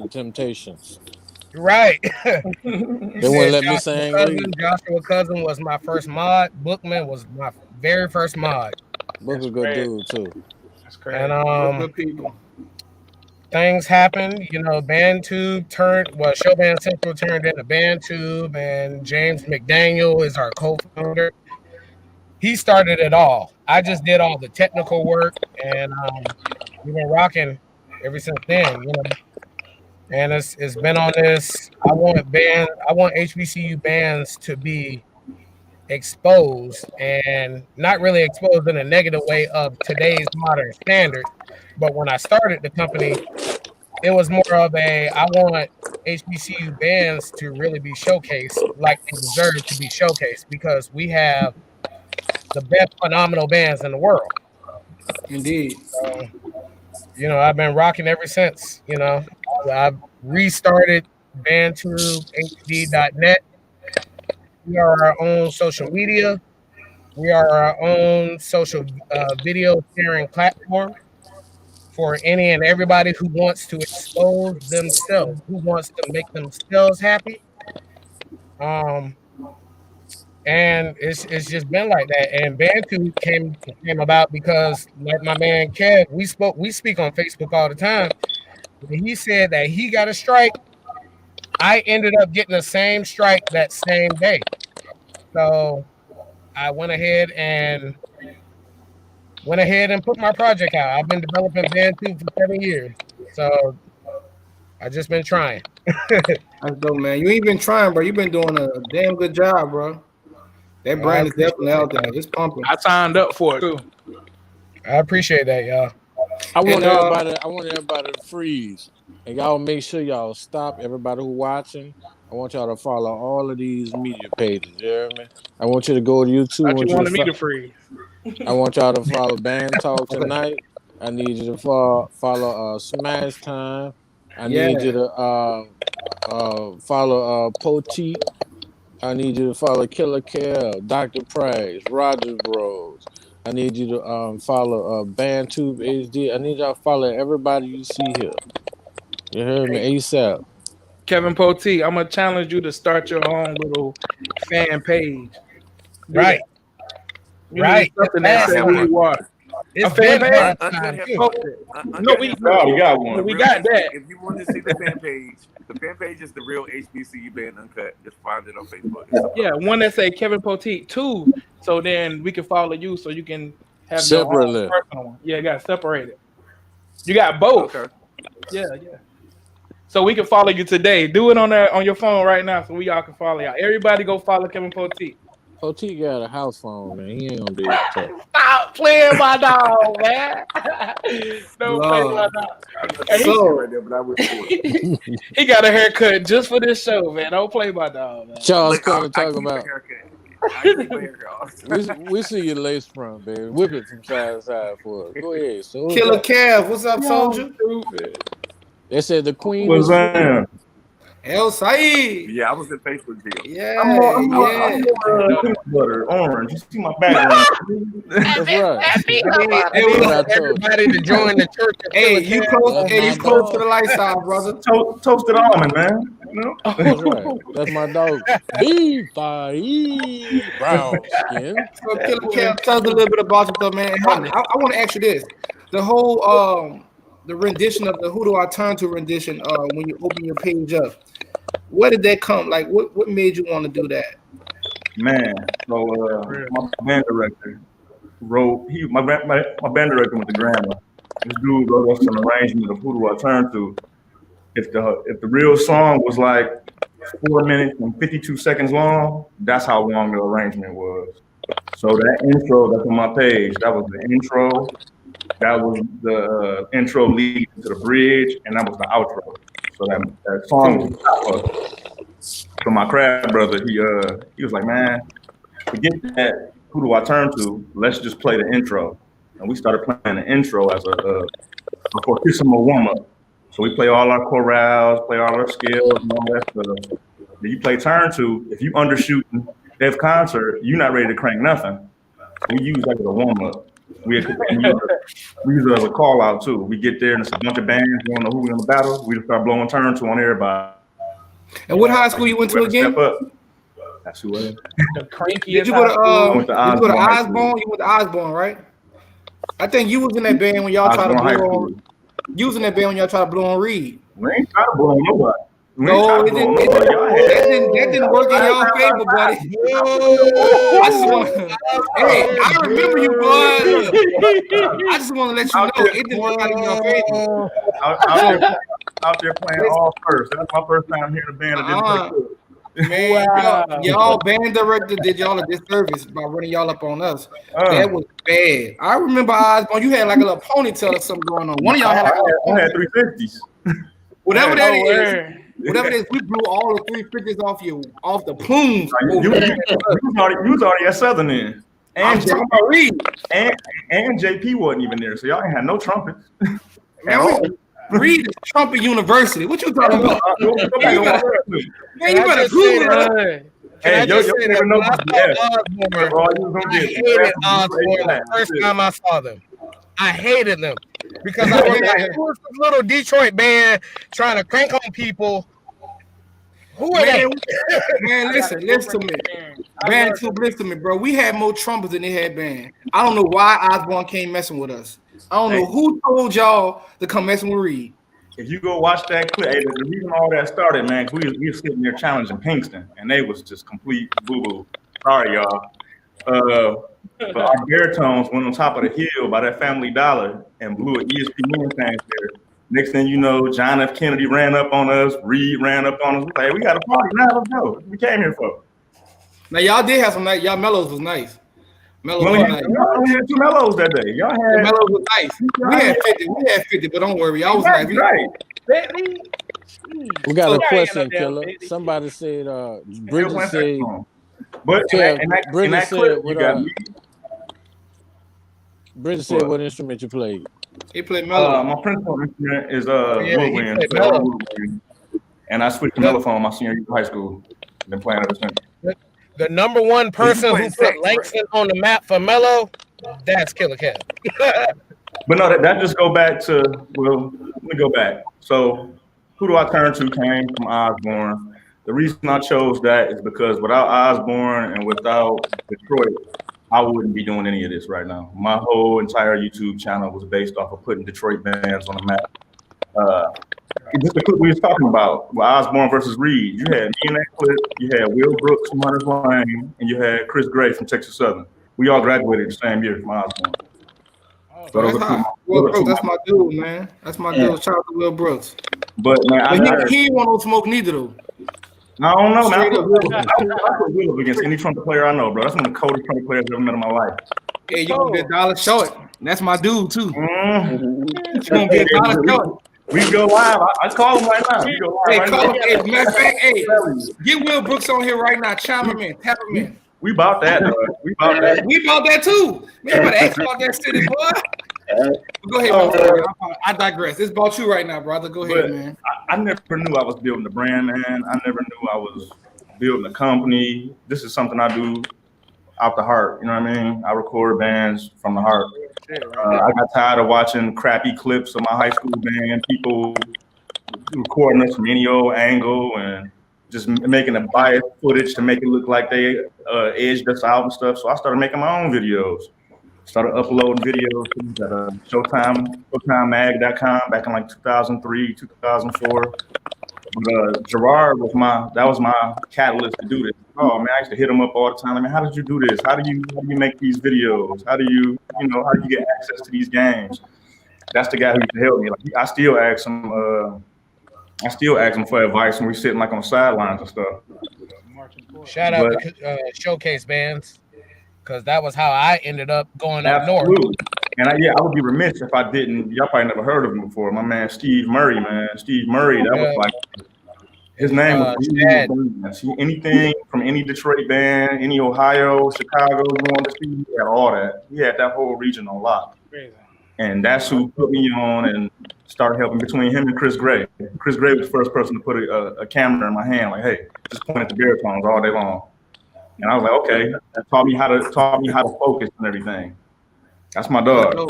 the Temptations. Right. They wouldn't let me sing. Joshua Cousin was my first mod. Bookman was my very first mod. Book's a good dude too. That's crazy. And good people. Things happened. BandTube Showband Central turned into BandTube, and James McDaniel is our co-founder. He started it all. I just did all the technical work, and we've been rocking ever since then. And it's been on this. I want HBCU bands to be exposed, and not really exposed in a negative way of today's modern standards. But when I started the company, it was more of I want HBCU bands to really be showcased like they deserve to be showcased, because we have the best phenomenal bands in the world. Indeed. So, I've been rocking ever since. I've restarted BandTubeHD.net. We are our own social media. We are our own social video sharing platform for any and everybody who wants to expose themselves, who wants to make themselves happy. And it's just been like that. And BandTube came about because, like my man Kev, we speak on Facebook all the time. When he said that he got a strike, I ended up getting the same strike that same day. So I went ahead and put my project out. I've been developing BandTube for 7 years. So I just been trying. That's dope, man. You ain't been trying, bro. You've been doing a damn good job, bro. That brand is definitely out there. It's pumping. I signed up for it too. I appreciate that, y'all. I want And everybody to freeze. And y'all make sure y'all stop. Everybody who watching, I want y'all to follow all of these media pages. You hear me? I want you to go to YouTube. Thought you wanted me to freeze. I want y'all to follow Band Talk Tonight. I need you to follow Smash Time. I need you to follow Poteet. I need you to follow Killer Kell, Dr. Price, Rogers Bros. I need you to follow BandTube HD. I need y'all to follow everybody you see here. You heard me? ASAP. Kevin Poteet, I'm gonna challenge you to start your own little fan page. Right. You need something that says who you are. It's A fan been page? No, we got one. we got that. If you want to see the fan page is the real HBCU Band Uncut. Just find it on Facebook. Yeah, one that say Kevin Poteet 2. So then we can follow you, so you can have Separately. your own personal one. Yeah, got separated. You got both. Okay. Yeah. So we can follow you today. Do it on your phone right now, so we all can follow y'all. Everybody go follow Kevin Poteet. Poteet got a house phone, man. He ain't gonna be able to talk. Stop playing my dog, man. Don't play my dog. So, He got a haircut just for this show, man. Don't play my dog, man. Charles Carter talking about. I We see your lace front, baby. Whip it from side to side for us. Go ahead. So Killer Kev, what's up, soldier? they said the queen What's is that? El Saeed. Yeah, I was in Facebook jail. Yeah, I'm yeah. peanut butter, orange. You see my background? That's right. They want everybody to join the church. Hey, you close to the light side, brother. Toasted almond, man. You know? That's right. That's my dog. B-Five brown skin. So, Killer Kev, tell us a little bit about yourself, man. I want to ask you this: the whole the rendition of the "Who Do I Turn To" rendition, when you open your page up, where did that come? Like, what made you want to do that? Man, so my band director wrote. My band director went to Grandma. This dude wrote us an arrangement of "Who Do I Turn To." If the real song was like 4 minutes and 52 seconds long, that's how long the arrangement was. So that intro that's on my page, that was the intro. That was the intro leading to the bridge, and that was the outro. So that song was the top of. So my crab brother, he was like, man, forget that. Who do I turn to? Let's just play the intro. And we started playing the intro as a fortissimo warm up. So we play all our chorales, play all our skills, and all that stuff. Then you play turn to. If you undershooting Def concert, you're not ready to crank nothing. We use that as a warm up. We use it as a call out too. We get there and it's a bunch of bands. We don't know who we're in the battle. We just start blowing turn to on everybody. And what high school you went to again? Step up. That's who it is. Did you go to Osborne? You went to Osborne, right? I think you was in that band when y'all tried to blow on. You was in that band when y'all tried to blow on Reed. We ain't trying to blow on nobody. No, that didn't work in y'all favor, buddy. I remember you, bud. I just want to let you know it didn't work out in your favor. Out there playing all first. That's my first time hearing a band that didn't play good. Man, y'all band director did y'all a disservice by running y'all up on us. That was bad. I remember Osborne, you had like a little ponytail or something going on. One of y'all had I had 350s. Whatever that is. Whatever it is, we blew all the 350s off the plumes. You was already at Southern then. And JP wasn't even there, so y'all ain't had no trumpets. Reed is Trumpet University. What you talking about? You better Google it. Hey, yo, never know. I hated Osborne the first time I saw them. I hated them because I was like, who is this little Detroit band trying to crank on people? Who are they? Man, listen to me. Listen to me, bro. We had more trumpets than they had band. I don't know why Osborne came messing with us. I don't know who told y'all to come messing with Reed. If you go watch that clip, the reason all that started, man, because we were sitting there challenging Kingston, and they was just complete boo-boo. Sorry, y'all. But our baritones went on top of the hill by that Family Dollar and blew an ESPN tank there. Next thing you know, John F. Kennedy ran up on us. Reed ran up on us. We're like, we got a party now. Let's go. We came here for. Now y'all did have some night. Y'all mellows was nice. Mello We was only nice. had 2 Mellows that day. Y'all had Mello was nice. We had 50, but don't worry, y'all was nice. right. We got a So- question, Damn, Killer. baby. Somebody said, It was Bridget my said, song. But Kev, in Bridget that said, clip, you what, got me. Bridget said, what instrument you played? He played Mello. My principal instrument is yeah, he woodwind. played So mellow. woodwind. And I switched to mellophone my senior year of high school. Been playing ever since. The number one person play who sax, put Langston on the map for Mello, that's Killer Kev. But no, that just go back to, well, let me go back. So who do I turn to came from Osborne. The reason I chose that is because without Osborne and without Detroit, I wouldn't be doing any of this right now. My whole entire YouTube channel was based off of putting Detroit bands on the map. Just the clip we was talking about, with Osborne versus Reed. You had me in that clip, you had Will Brooks from Hunter's Lane, and you had Chris Gray from Texas Southern. We all graduated the same year from Osborne. So That's those are two. hot. Will Brooks, that's my dude, man. That's my dude. Shout out to Will Brooks. But man, But he ain't want no smoke neither though. I don't know, man. Straight up. I put Will up against any trumpet player I know, bro. That's one of the coldest trumpet players I've ever met in my life. Yeah, you gonna be a dollar short. That's my dude too. Mm. You gonna be a dollar short. We can go live. I call him right now. We go live Hey, right call now. him. Hey, matter of fact, hey, get Will Brooks on here right now. Chime him in. Tap him in. We about that, dog. We about that. We about that too. Man, you better ask about that city, boy. Go ahead, man. I digress. It's about you right now, brother. Go ahead, man. I never knew I was building a brand, man. I never knew I was building a company. This is something I do out the heart. You know what I mean? I record bands from the heart. I got tired of watching crappy clips of my high school band, people recording us from any old angle and just making a biased footage to make it look like they edged us out and stuff. So I started making my own videos. Started uploading videos at ShowtimeMag.com back in like 2003, 2004. But Gerard was my catalyst to do this. Oh man, I used to hit him up all the time. I mean, how did you do this? How do you make these videos? How do you get access to these games? That's the guy who used to help me. Like I still ask him for advice when we're sitting like on the sidelines and stuff. Shout out to Showcase bands, because that was how I ended up going up north. And I would be remiss if I didn't. Y'all probably never heard of him before. My man Steve Murray, man. Steve Murray, that was like his name was anything from any Detroit band, any Ohio, Chicago, you want to see, he had all that. He had that whole region on lock. And that's who put me on and started helping between him and Chris Gray. Chris Gray was the first person to put a camera in my hand, like, hey, just point at the baritones all day long. And I was like, okay, that taught me how to focus and everything. That's my dog.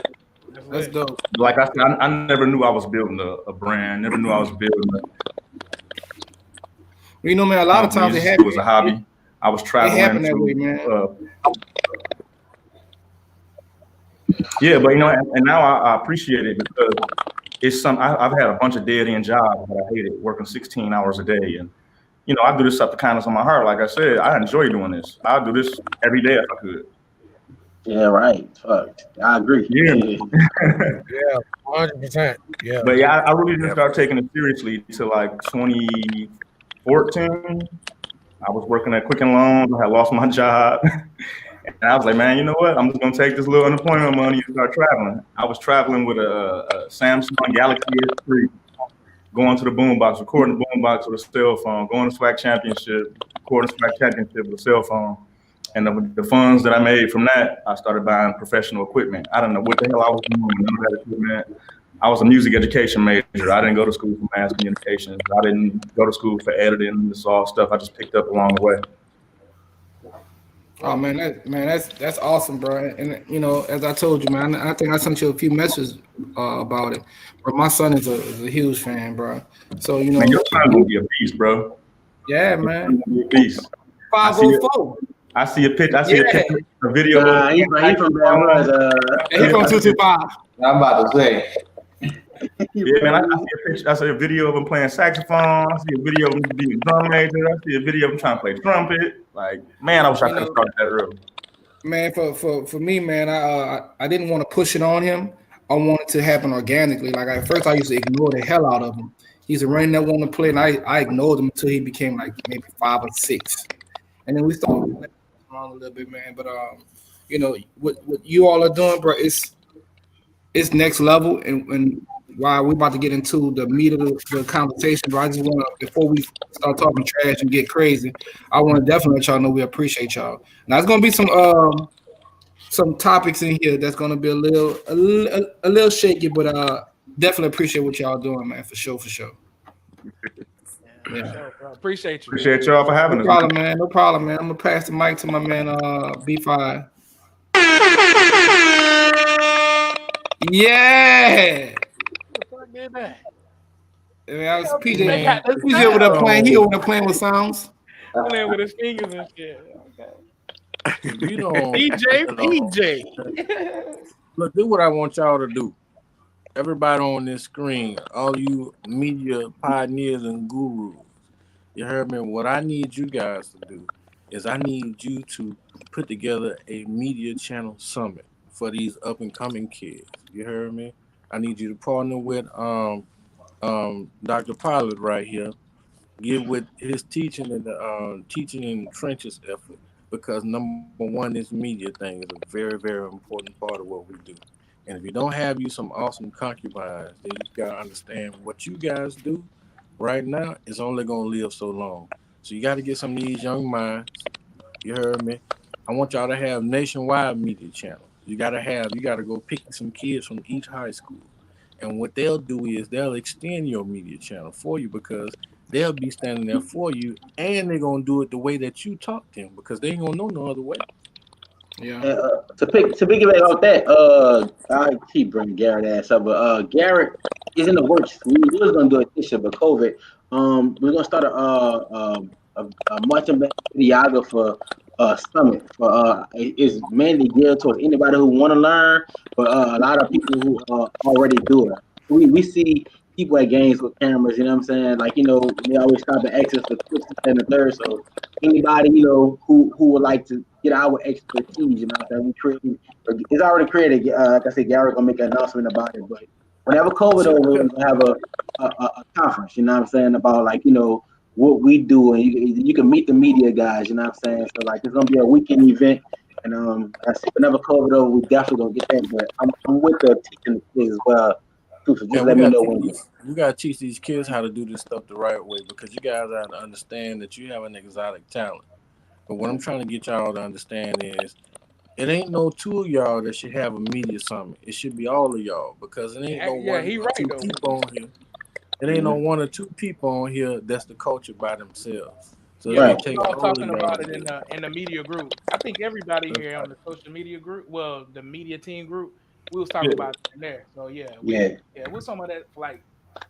That's dope. Like I said, I never knew I was building a brand. Never knew I was building You know, man, a lot of times it was a hobby. I was traveling. It happened that way, man. Yeah, but and now I appreciate it because it's I've had a bunch of dead end jobs that I hated, working 16 hours a day, and I do this stuff to kindness on my heart. Like I said, I enjoy doing this. I'll do this every day if I could. Yeah, right. Fuck, I agree. Yeah, Yeah, 100%. Yeah, but yeah, I really didn't start taking it seriously till like 2014. I was working at Quicken Loans. I had lost my job. And I was like, man, you know what? I'm just gonna take this little unemployment money and start traveling. I was traveling with a Samsung Galaxy S3, going to the boombox, recording the boombox with a cell phone, going to SWAC championship, recording SWAC championship with a cell phone. And the funds that I made from that, I started buying professional equipment. I don't know what the hell I was doing with none of that equipment. I was a music education major. I didn't go to school for mass communications. I didn't go to school for editing. This all stuff I just picked up along the way. Oh man, that's awesome, bro. And as I told you, man, I think I sent you a few messages about it. But my son is a huge fan, bro. So man, your son will be a beast, bro. Yeah, man. Be a beast. 504. I see a picture. A video. He from Baton He's from 225. I'm about to say. Yeah, man, I see a picture. I see a video of him playing saxophone. I see a video of him being a drum major. I see a video of him trying to play trumpet. Like, man, I wish I could have started that early. Man, for me, man, I didn't want to push it on him. I wanted it to happen organically. Like at first, I used to ignore the hell out of him. He's a running that want to play, and I ignored him until he became like maybe 5 or 6, and then we started around a little bit, man. But you know what you all are doing, bro. It's next level, and while we're about to get into the meat of the conversation, bro, I just want to, before we start talking trash and get crazy, I want to definitely let y'all know we appreciate y'all. Now, it's gonna be some topics in here that's gonna be a little shaky, but definitely appreciate what y'all doing, man, for sure, for sure. Yeah, for sure, bro. Appreciate you. Appreciate y'all for having No us. problem, man. No problem, man. I'm gonna pass the mic to my man, B5. Yeah. Who the fuck did that? I mean, I was They got the PJ over there playing. He sound. over there playing with sounds. Playing with his fingers and shit. Okay. If you don't, PJ. look, do what I want y'all to do. Everybody on this screen, all you media pioneers and gurus, you heard me. What I need you guys to do is I need you to put together a media channel summit for these up and coming kids. You heard me. I need you to partner with Dr. Pilot right here. Get with his teaching and the teaching in the trenches effort, because number one, this media thing is a very, very important part of what we do. And if you don't have you some awesome concubines, then you gotta understand what you guys do right now is only gonna live so long. So you got to get some of these young minds. You heard me. I want y'all to have nationwide media channels. You got to go pick some kids from each high school. And what they'll do is they'll extend your media channel for you, because they'll be standing there for you, and they're going to do it the way that you talk to them, because they ain't going to know no other way. Yeah. To piggyback off that, I keep bringing Garrett ass up, but Garrett is in the works. We was gonna do it this year, but COVID. We're gonna start a marching band videographer summit for is mainly geared towards anybody who want to learn, but a lot of people who already do it. We see people at games with cameras, you know what I'm saying? Like, they always stop and access the quick and the third. So anybody, who would like to get our expertise, you know what I'm saying? It's already created. Like I said, Gary gonna make an announcement about it. But whenever COVID over, we're gonna have a conference, you know what I'm saying, about what we do, and you can meet the media guys, you know what I'm saying? So like it's gonna be a weekend event. And I said whenever COVID over, we definitely gonna get that. But I'm with the teaching the kids as well. So just let me know when. We gotta teach these kids how to do this stuff the right way, because you guys have to understand that you have an exotic talent. But what I'm trying to get y'all to understand is it ain't no two of y'all that should have a media summit. It should be all of y'all, because it ain't no one or two people on here. It ain't no one or two people on here that's the culture by themselves. So yeah, it take we all all talking of y'all about it in the media group. I think everybody here on the social media group, well, the media team group, we was talking about it in there. So we're some of that for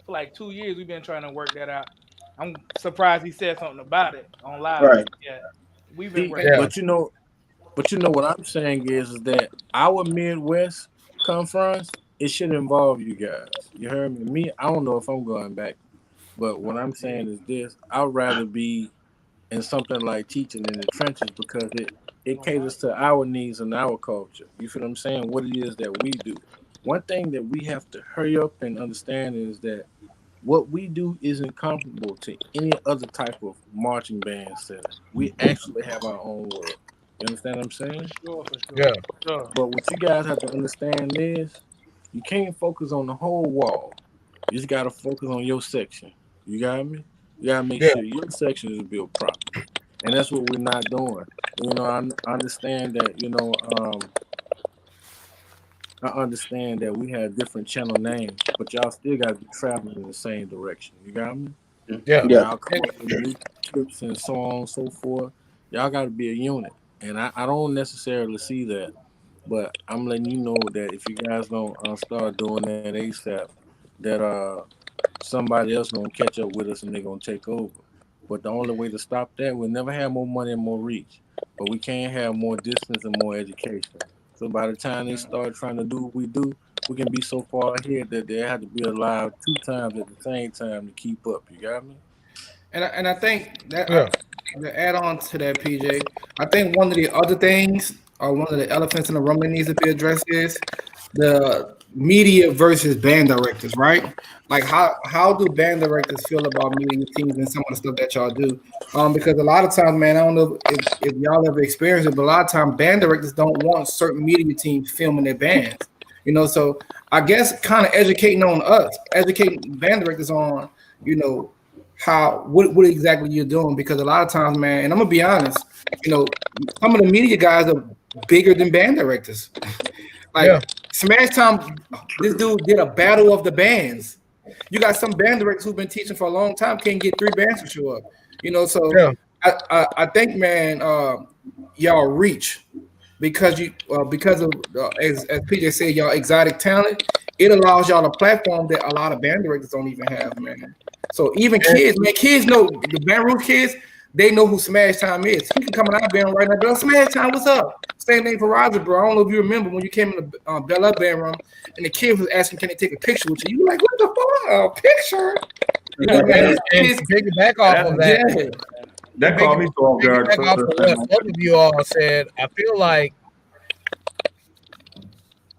like 2 years. We've been trying to work that out. I'm surprised he said something about it on live. Right. Yeah, we've been working. But you know what I'm saying is that our Midwest conference, it should involve you guys. You heard me? Me, I don't know if I'm going back, but what I'm saying is this: I'd rather be in something like teaching in the trenches, because it caters to our needs and our culture. You feel what I'm saying? What it is that we do. One thing that we have to hurry up and understand is that what we do isn't comparable to any other type of marching band setting. We actually have our own world. You understand what I'm saying? For sure. Yeah. Sure. But what you guys have to understand is you can't focus on the whole wall. You just gotta focus on your section. You got me? You gotta make sure your section is built properly. And that's what we're not doing. I understand that, I understand that we have different channel names, but y'all still gotta be traveling in the same direction. You got me? Yeah. When y'all come up with new tips and so on and so forth, y'all gotta be a unit. And I don't necessarily see that. But I'm letting you know that if you guys don't start doing that ASAP, that somebody else gonna catch up with us and they're gonna take over. But the only way to stop that, we'll never have more money and more reach, but we can't have more distance and more education. So by the time they start trying to do what we do, we can be so far ahead that they have to be alive 2 times at the same time to keep up. You got me? And I think that to add on to that, PJ, I think one of the other things, or one of the elephants in the room that needs to be addressed is the media versus band directors, right? Like how do band directors feel about media teams and some of the stuff that y'all do? Because a lot of times, man, I don't know if y'all ever experienced it, but a lot of times band directors don't want certain media teams filming their bands. You know, so I guess kind of educating on us, educating band directors on, you know, what exactly you're doing, because a lot of times, man, and I'm gonna be honest, you know, some of the media guys are bigger than band directors. Like Smash Time, this dude did a battle of the bands. You got some band directors who've been teaching for a long time, can't get 3 bands to show up. You know, so I think, man, y'all reach because of as PJ said, y'all exotic talent. It allows y'all a platform that a lot of band directors don't even have, man. So even kids, man, kids know the band room kids. They know who Smash Time is. He can come in our band right now, girl. Smash Time, what's up? Same thing for Roger, bro. I don't know if you remember when you came in the Bel Air band room and the kid was asking, "Can they take a picture with you?" You were like, "What the fuck? A picture?" You know, man, and piggyback off of that. Yeah. That caught me so off guard. Piggyback off of what both of you all said. I feel like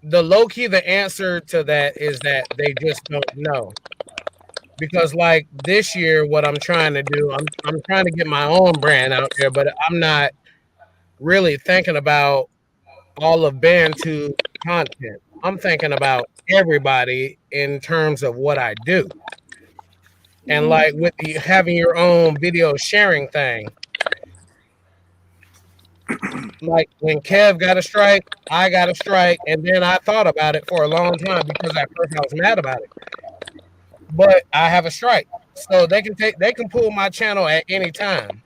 the low key, the answer to that is that they just don't know. Because like this year, what I'm trying to do, I'm trying to get my own brand out there, but I'm not really thinking about all of Bantu content. I'm thinking about everybody in terms of what I do. And like with having your own video sharing thing, like when Kev got a strike, I got a strike, and then I thought about it for a long time because at first I was mad about it. But I have a strike, so they can pull my channel at any time.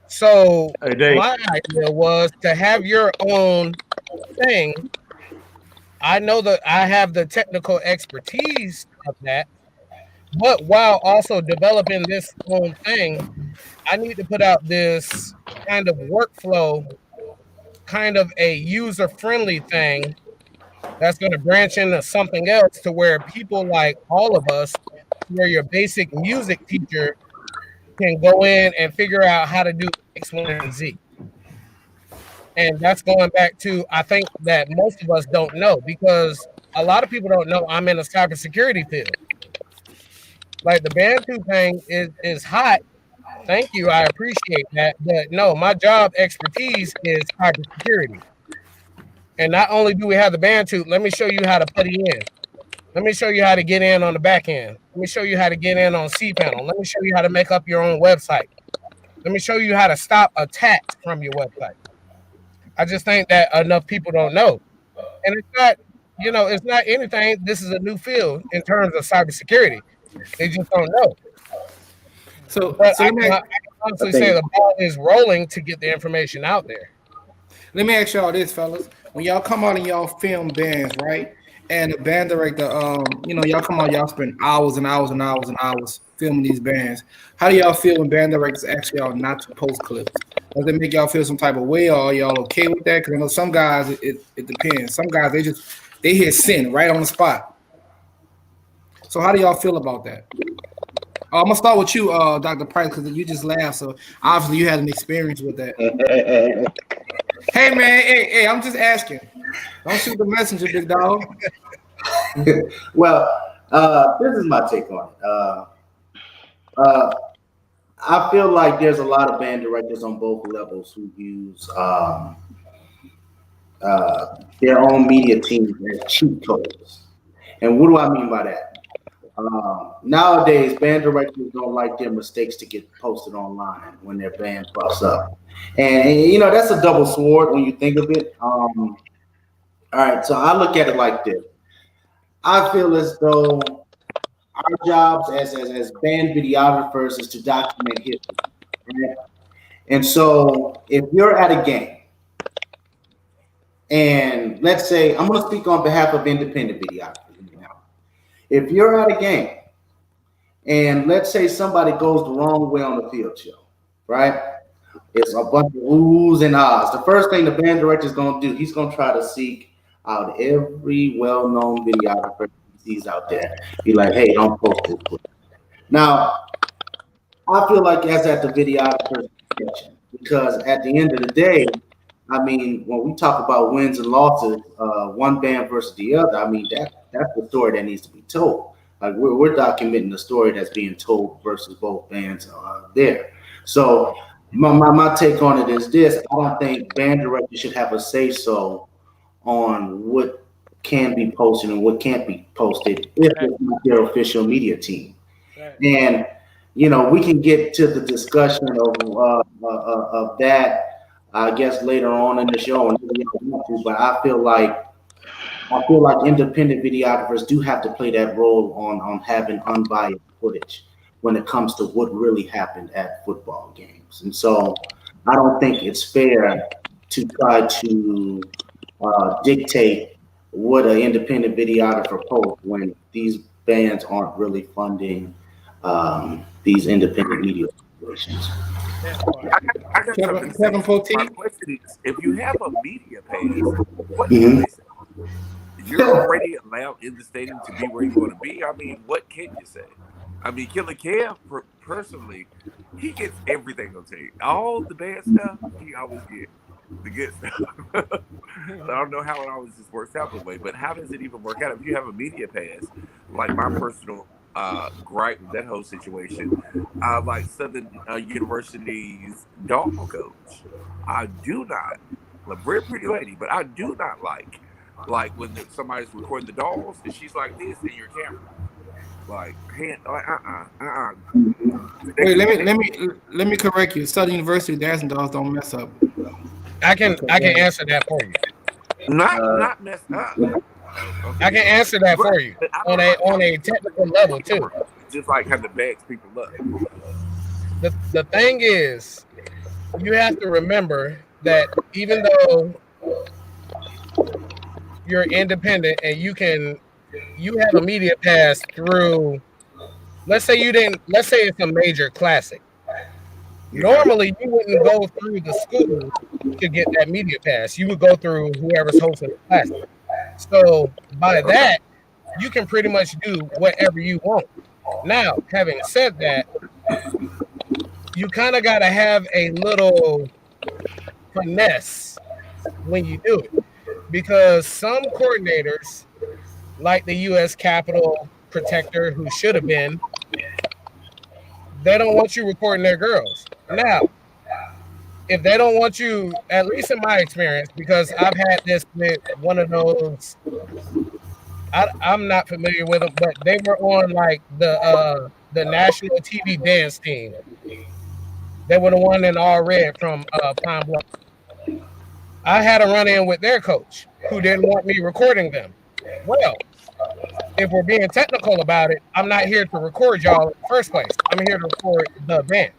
So my idea was to have your own thing. I know that I have the technical expertise of that, but while also developing this own thing, I need to put out this kind of workflow, kind of a user-friendly thing that's going to branch into something else to where people like all of us, where your basic music teacher can go in and figure out how to do X, Y, and Z. And that's going back to, I think that most of us don't know, because a lot of people don't know I'm in a cybersecurity field. Like the Bantu thing is hot. Thank you. I appreciate that. But no, my job expertise is cybersecurity. And not only do we have the Bantu, let me show you how to put it in. Let me show you how to get in on the back end. Let me show you how to get in on cPanel. Let me show you how to make up your own website. Let me show you how to stop attacks from your website. I just think that enough people don't know. And it's not, it's not anything. This is a new field in terms of cybersecurity. They just don't know. But I can honestly say the ball is rolling to get the information out there. Let me ask y'all this, fellas. When y'all come out and y'all film bands, right? And the band director, y'all come out, y'all spend hours and hours and hours and hours filming these bands. How do y'all feel when band directors ask y'all not to post clips? Does it make y'all feel some type of way, or are y'all okay with that? Because I know some guys, it depends. Some guys, they hit send right on the spot. So how do y'all feel about that? I'm gonna start with you, Dr. Price, because you just laughed. So obviously you had an experience with that. Hey man, hey, I'm just asking. Don't shoot the messenger, big dog. Well, this is my take on it. I feel like there's a lot of band directors on both levels who use their own media teams as cheat codes. And what do I mean by that? Nowadays, band directors don't like their mistakes to get posted online when their band pops up. And that's a double sword when you think of it. All right, so I look at it like this. I feel as though our jobs as band videographers is to document history. Right? And so if you're at a game, and let's say, I'm going to speak on behalf of independent videographers now. If you're at a game, and let's say somebody goes the wrong way on the field show, right? It's a bunch of oohs and ahs. The first thing the band director is going to do, he's going to try to seek out every well-known videographer he sees out there. Be like, hey, don't post this. Now, I feel like that's at the videographer's discretion, because at the end of the day, I mean, when we talk about wins and losses, one band versus the other, I mean that's the story that needs to be told. Like we're documenting the story that's being told versus both bands there. So my take on it is this: I don't think band directors should have a say so on what can be posted and what can't be posted if it's not their official media team. And we can get to the discussion of that, I guess, later on in the show, and maybe I want to, but I feel like independent videographers do have to play that role on having unbiased footage when it comes to what really happened at football games. And so I don't think it's fair to try to dictate what an independent videographer posts when these bands aren't really funding these independent media situations. I got something to say. Kevin Poteet? My question is, if you have a media pass, what can they say? You're already allowed in the stadium to be where you want to be. I mean, what can you say? I mean, Killer Kev, personally, he gets everything on tape. All the bad stuff, he always gets the good stuff. So I don't know how it always just works out that way, but how does it even work out if you have a media pass? Like my personal gripe with that whole situation, like Southern University's dog coach, I do not, a very pretty lady, but I do not like when somebody's recording the dogs and she's like this in your camera, like Wait, let me correct you. Southern University dancing dolls don't mess up. I can answer that for you. Not messed up. Okay. I can answer that for you on a technical level too. Just like how the bags people up. The thing is, you have to remember that even though you're independent and you have a media pass through, let's say it's a major classic. Normally, you wouldn't go through the school to get that media pass. You would go through whoever's hosting the classic. So by that, you can pretty much do whatever you want. Now, having said that, you kind of got to have a little finesse when you do it, because some coordinators, like the U.S. Capitol protector, who should have been, they don't want you recording their girls. Now, if they don't want you, at least in my experience, because I've had this with one of those, I'm not familiar with them, but they were on like the national TV dance team. They were the one in all red from Pine Bluff. I had a run-in with their coach who didn't want me recording them. Well, if we're being technical about it, I'm not here to record y'all in the first place. I'm here to record the band.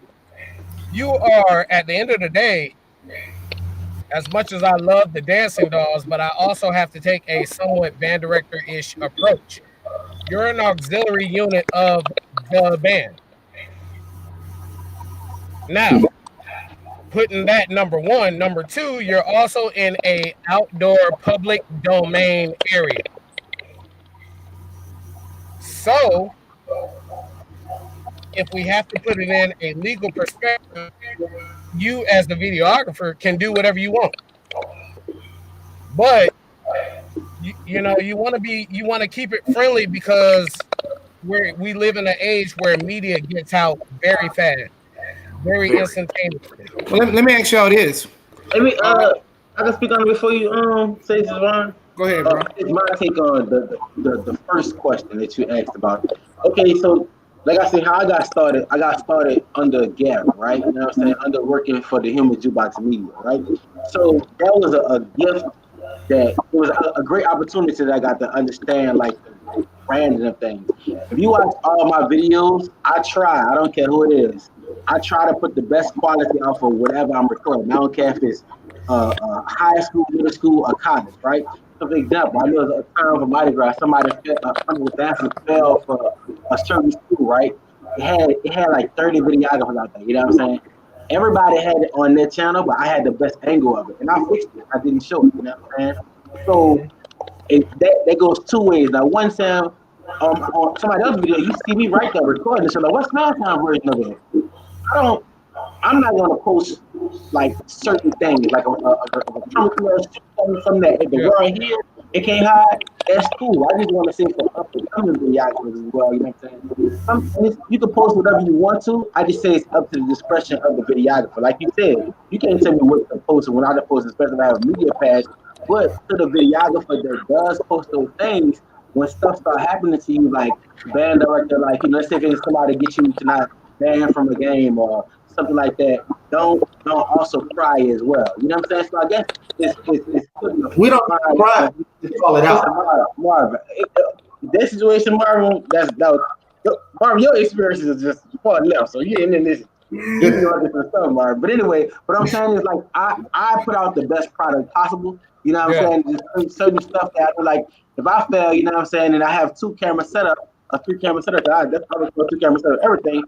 You are, at the end of the day, as much as I love the dancing dolls, but I also have to take a somewhat band director-ish approach. You're an auxiliary unit of the band. Now, putting that number one. Number two, you're also in a outdoor public domain area. So, if we have to put it in a legal perspective, you as the videographer can do whatever you want. But you want to keep it friendly, because we live in an age where media gets out very fast, very instantaneously. Well, let me ask y'all this. I can speak on it before you say this, Ron. Go ahead, bro. It's my take on the first question that you asked about. Okay, so like I said, how I got started under Gary, right? You know what I'm saying? Under working for the Human Jukebox Media, right? So that was a gift, that it was a great opportunity that I got to understand, like, the branding of things. If you watch all my videos, I don't care who it is, I try to put the best quality out for whatever I'm recording. I don't care if it's high school, middle school, or college, right? So for example, I know there's a time for Mardi Gras, somebody fell for a certain school, right? It had like 30 videographers out there, you know what I'm saying? Everybody had it on their channel, but I had the best angle of it, and I fixed it. I didn't show it, you know what I'm saying? So that goes two ways. Now, one time, on somebody else's video, you see me right there recording, so like, what's my time version of it? I'm not gonna post like certain things, like a Trump something that if the world here it can't hide. That's cool. I just want to say for up and coming videographers as well. You know what I'm saying? You can post whatever you want to. I just say it's up to the discretion of the videographer. Like you said, you can't tell me what to post and when not to post, especially if I have a media pass. But to the videographer that does post those things, when stuff start happening to you, like band director, like let's say if somebody get you to not banned from a game or something like that, don't also cry as well. You know what I'm saying? So I guess it's we don't cry. Just call it out. Marvin, that situation, Marvin, Marvin, your experiences is just far left. So you ain't in this. You know different stuff, Marvin. But anyway, what I'm saying is like I put out the best product possible. You know what I'm saying? Just certain stuff that I feel like if I fail, you know what I'm saying, and I have 2 camera setup, a 3 camera setup, that's probably 2 camera setup, everything.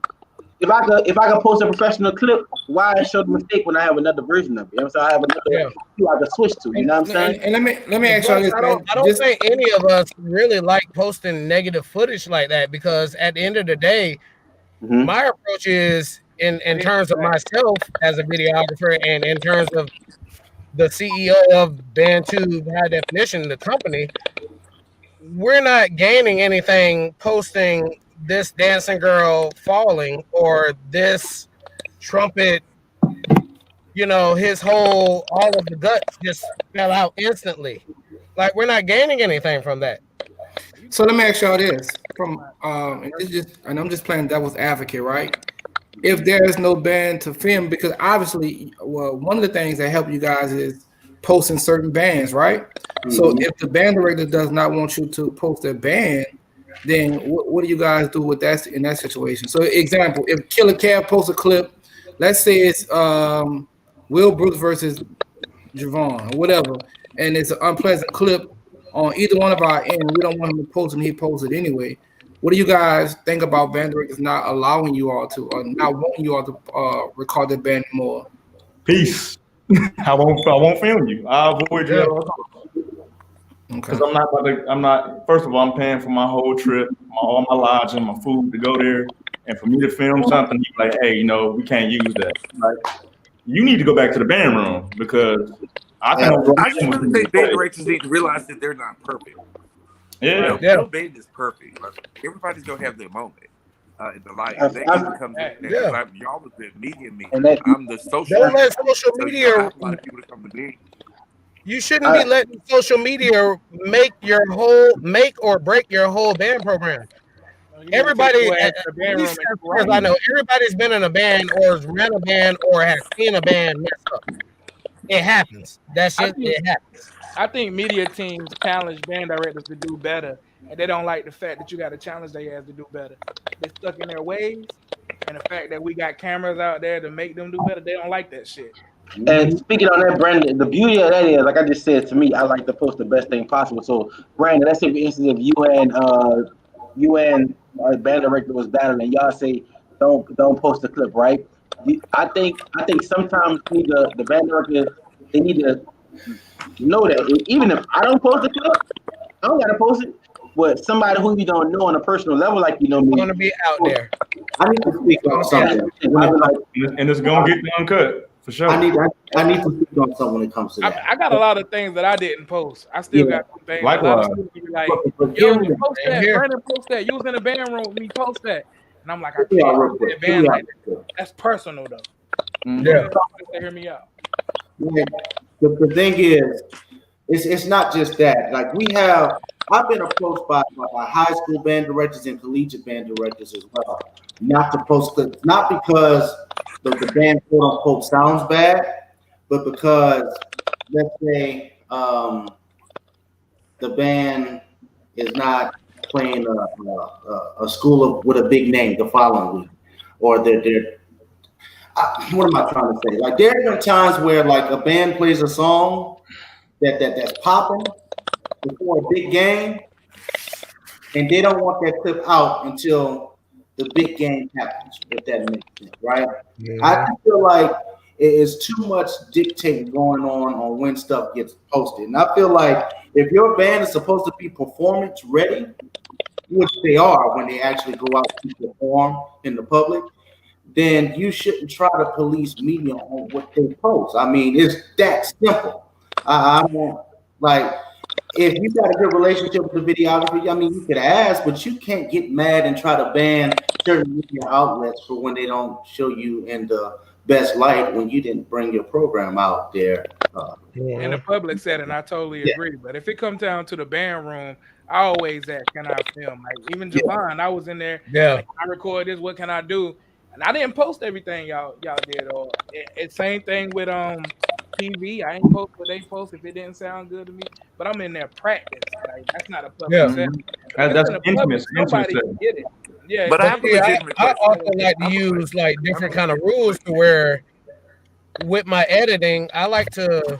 If I could post a professional clip, why show the mistake when I have another version of it? You know what I'm saying? I have another I can switch to. You know what I'm saying? And let me ask you this, man. I don't think any of us really like posting negative footage like that because at the end of the day, my approach is in terms of myself as a videographer and in terms of the CEO of Band2 High Definition, the company, we're not gaining anything posting this dancing girl falling or this trumpet, all of the guts just fell out instantly. Like we're not gaining anything from that. So let me ask y'all this: and I'm just playing devil's advocate, right? If there is no ban to film, because obviously, one of the things that help you guys is posting certain bands, right? Mm-hmm. So if the band director does not want you to post a band, then what do you guys do with that in that situation? So, example, if Killer Kev posts a clip, let's say it's Will Brooks versus Javon or whatever, and it's an unpleasant clip on either one of our end, we don't want him to post, and he posts it anyway. What do you guys think about band directors not allowing you all to, or not wanting you all to record the band anymore? Peace. I won't film you. I'll avoid you at all times. Because I'm not. First of all, I'm paying for my whole trip, all my lodging, my food to go there, and for me to film something, he's like, hey, we can't use that. Like, you need to go back to the band room because I just really think band directors need to realize that they're not perfect. No band is perfect. Like, everybody's gonna have their moment. In the light, y'all was the media me. I'm the social. Don't let social media. A lot of people to come to me. You shouldn't be letting social media make or break your whole band program. Everybody, as far as I know, everybody's been in a band or has ran a band or has seen a band mess up. It happens. It happens. I think media teams challenge band directors to do better, and they don't like the fact that you got to challenge their ass to do better. They're stuck in their ways, and the fact that we got cameras out there to make them do better, they don't like that shit. And speaking on that, Brandon, the beauty of that is, like I just said, to me, I like to post the best thing possible. So, Brandon, let's say for instance, if you and a band director was battling, y'all say don't post the clip, right? I think sometimes the band director, they need to know that even if I don't post the clip, I don't gotta post it. But somebody who you don't know on a personal level, like me, gonna be out there. I need to speak on something, and it's gonna get uncut for sure. I need to speak on something when it comes to that. I got a lot of things that I didn't post. I still got some things. Likewise. Like, yo, you post that. Brandon, post that. You was in the band room with me. Post that. And I'm like, I can't post that band like that. That's personal though. Yeah. Hear me out. Yeah. The thing is, it's not just that. Like I've been approached by high school band directors and collegiate band directors as well, not to post clips, not because the band quote unquote sounds bad, but because let's say the band is not playing a school with a big name the following week, or what am I trying to say? Like there have been times where like a band plays a song that's popping before a big game, and they don't want that clip out until the big game happens, if that makes sense, right? Yeah. I feel like it is too much dictating going on when stuff gets posted. And I feel like if your band is supposed to be performance ready, which they are when they actually go out to perform in the public, then you shouldn't try to police media on what they post. I mean, it's that simple. I don't like if you got a good relationship with the videographer. I mean, you could ask, but you can't get mad and try to ban certain media outlets for when they don't show you in the best light when you didn't bring your program out there. In the public setting, I totally agree. But if it comes down to the band room, I always ask, can I film? Like even Javon, I was in there. Like, can I record this? What can I do? And I didn't post everything y'all did. Or it's same thing with TV. I ain't post what they post if it didn't sound good to me. But I'm in there practice. Like that's not a public setting. That's intimate. Nobody can get it. Yeah, but I also like to use like different kind of rules to where with my editing, I like to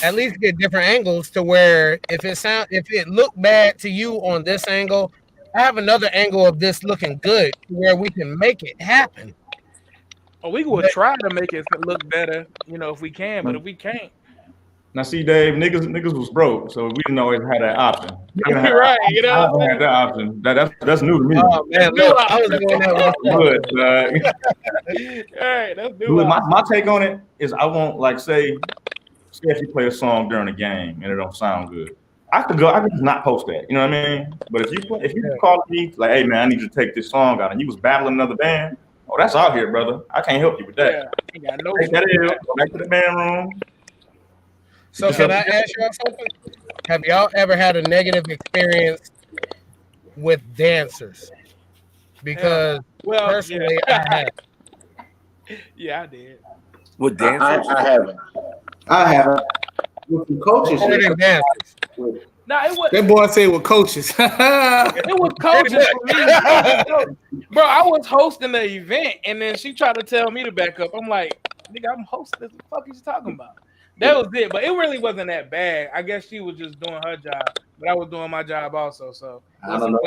at least get different angles to where if it looked bad to you on this angle, I have another angle of this looking good where we can make it happen. We will try to make it look better, if we can, but if we can't. Now, see, Dave, niggas was broke, so we didn't always have that option. Right, I don't have that option. That's new to me. Oh man, look, I was doing that All right, that's new. Look, my take on it is I won't like say if you play a song during a game and it don't sound good. I could just not post that. You know what I mean? But if you call me like, hey man, I need you to take this song out, and you was battling another band, oh, that's out here, brother. I can't help you with that. Yeah, go back to the band room. So can I ask y'all something? Have y'all ever had a negative experience with dancers? Because personally, I have. Yeah, I did. With dancers? I haven't. With some coaches. Nah, it was. That boy say with coaches. It was coaches for me. Bro, I was hosting the event, and then she tried to tell me to back up. I'm like, nigga, I'm hosting this. What the fuck are you talking about? That was it, but it really wasn't that bad. I guess she was just doing her job, but I was doing my job also. So I don't know.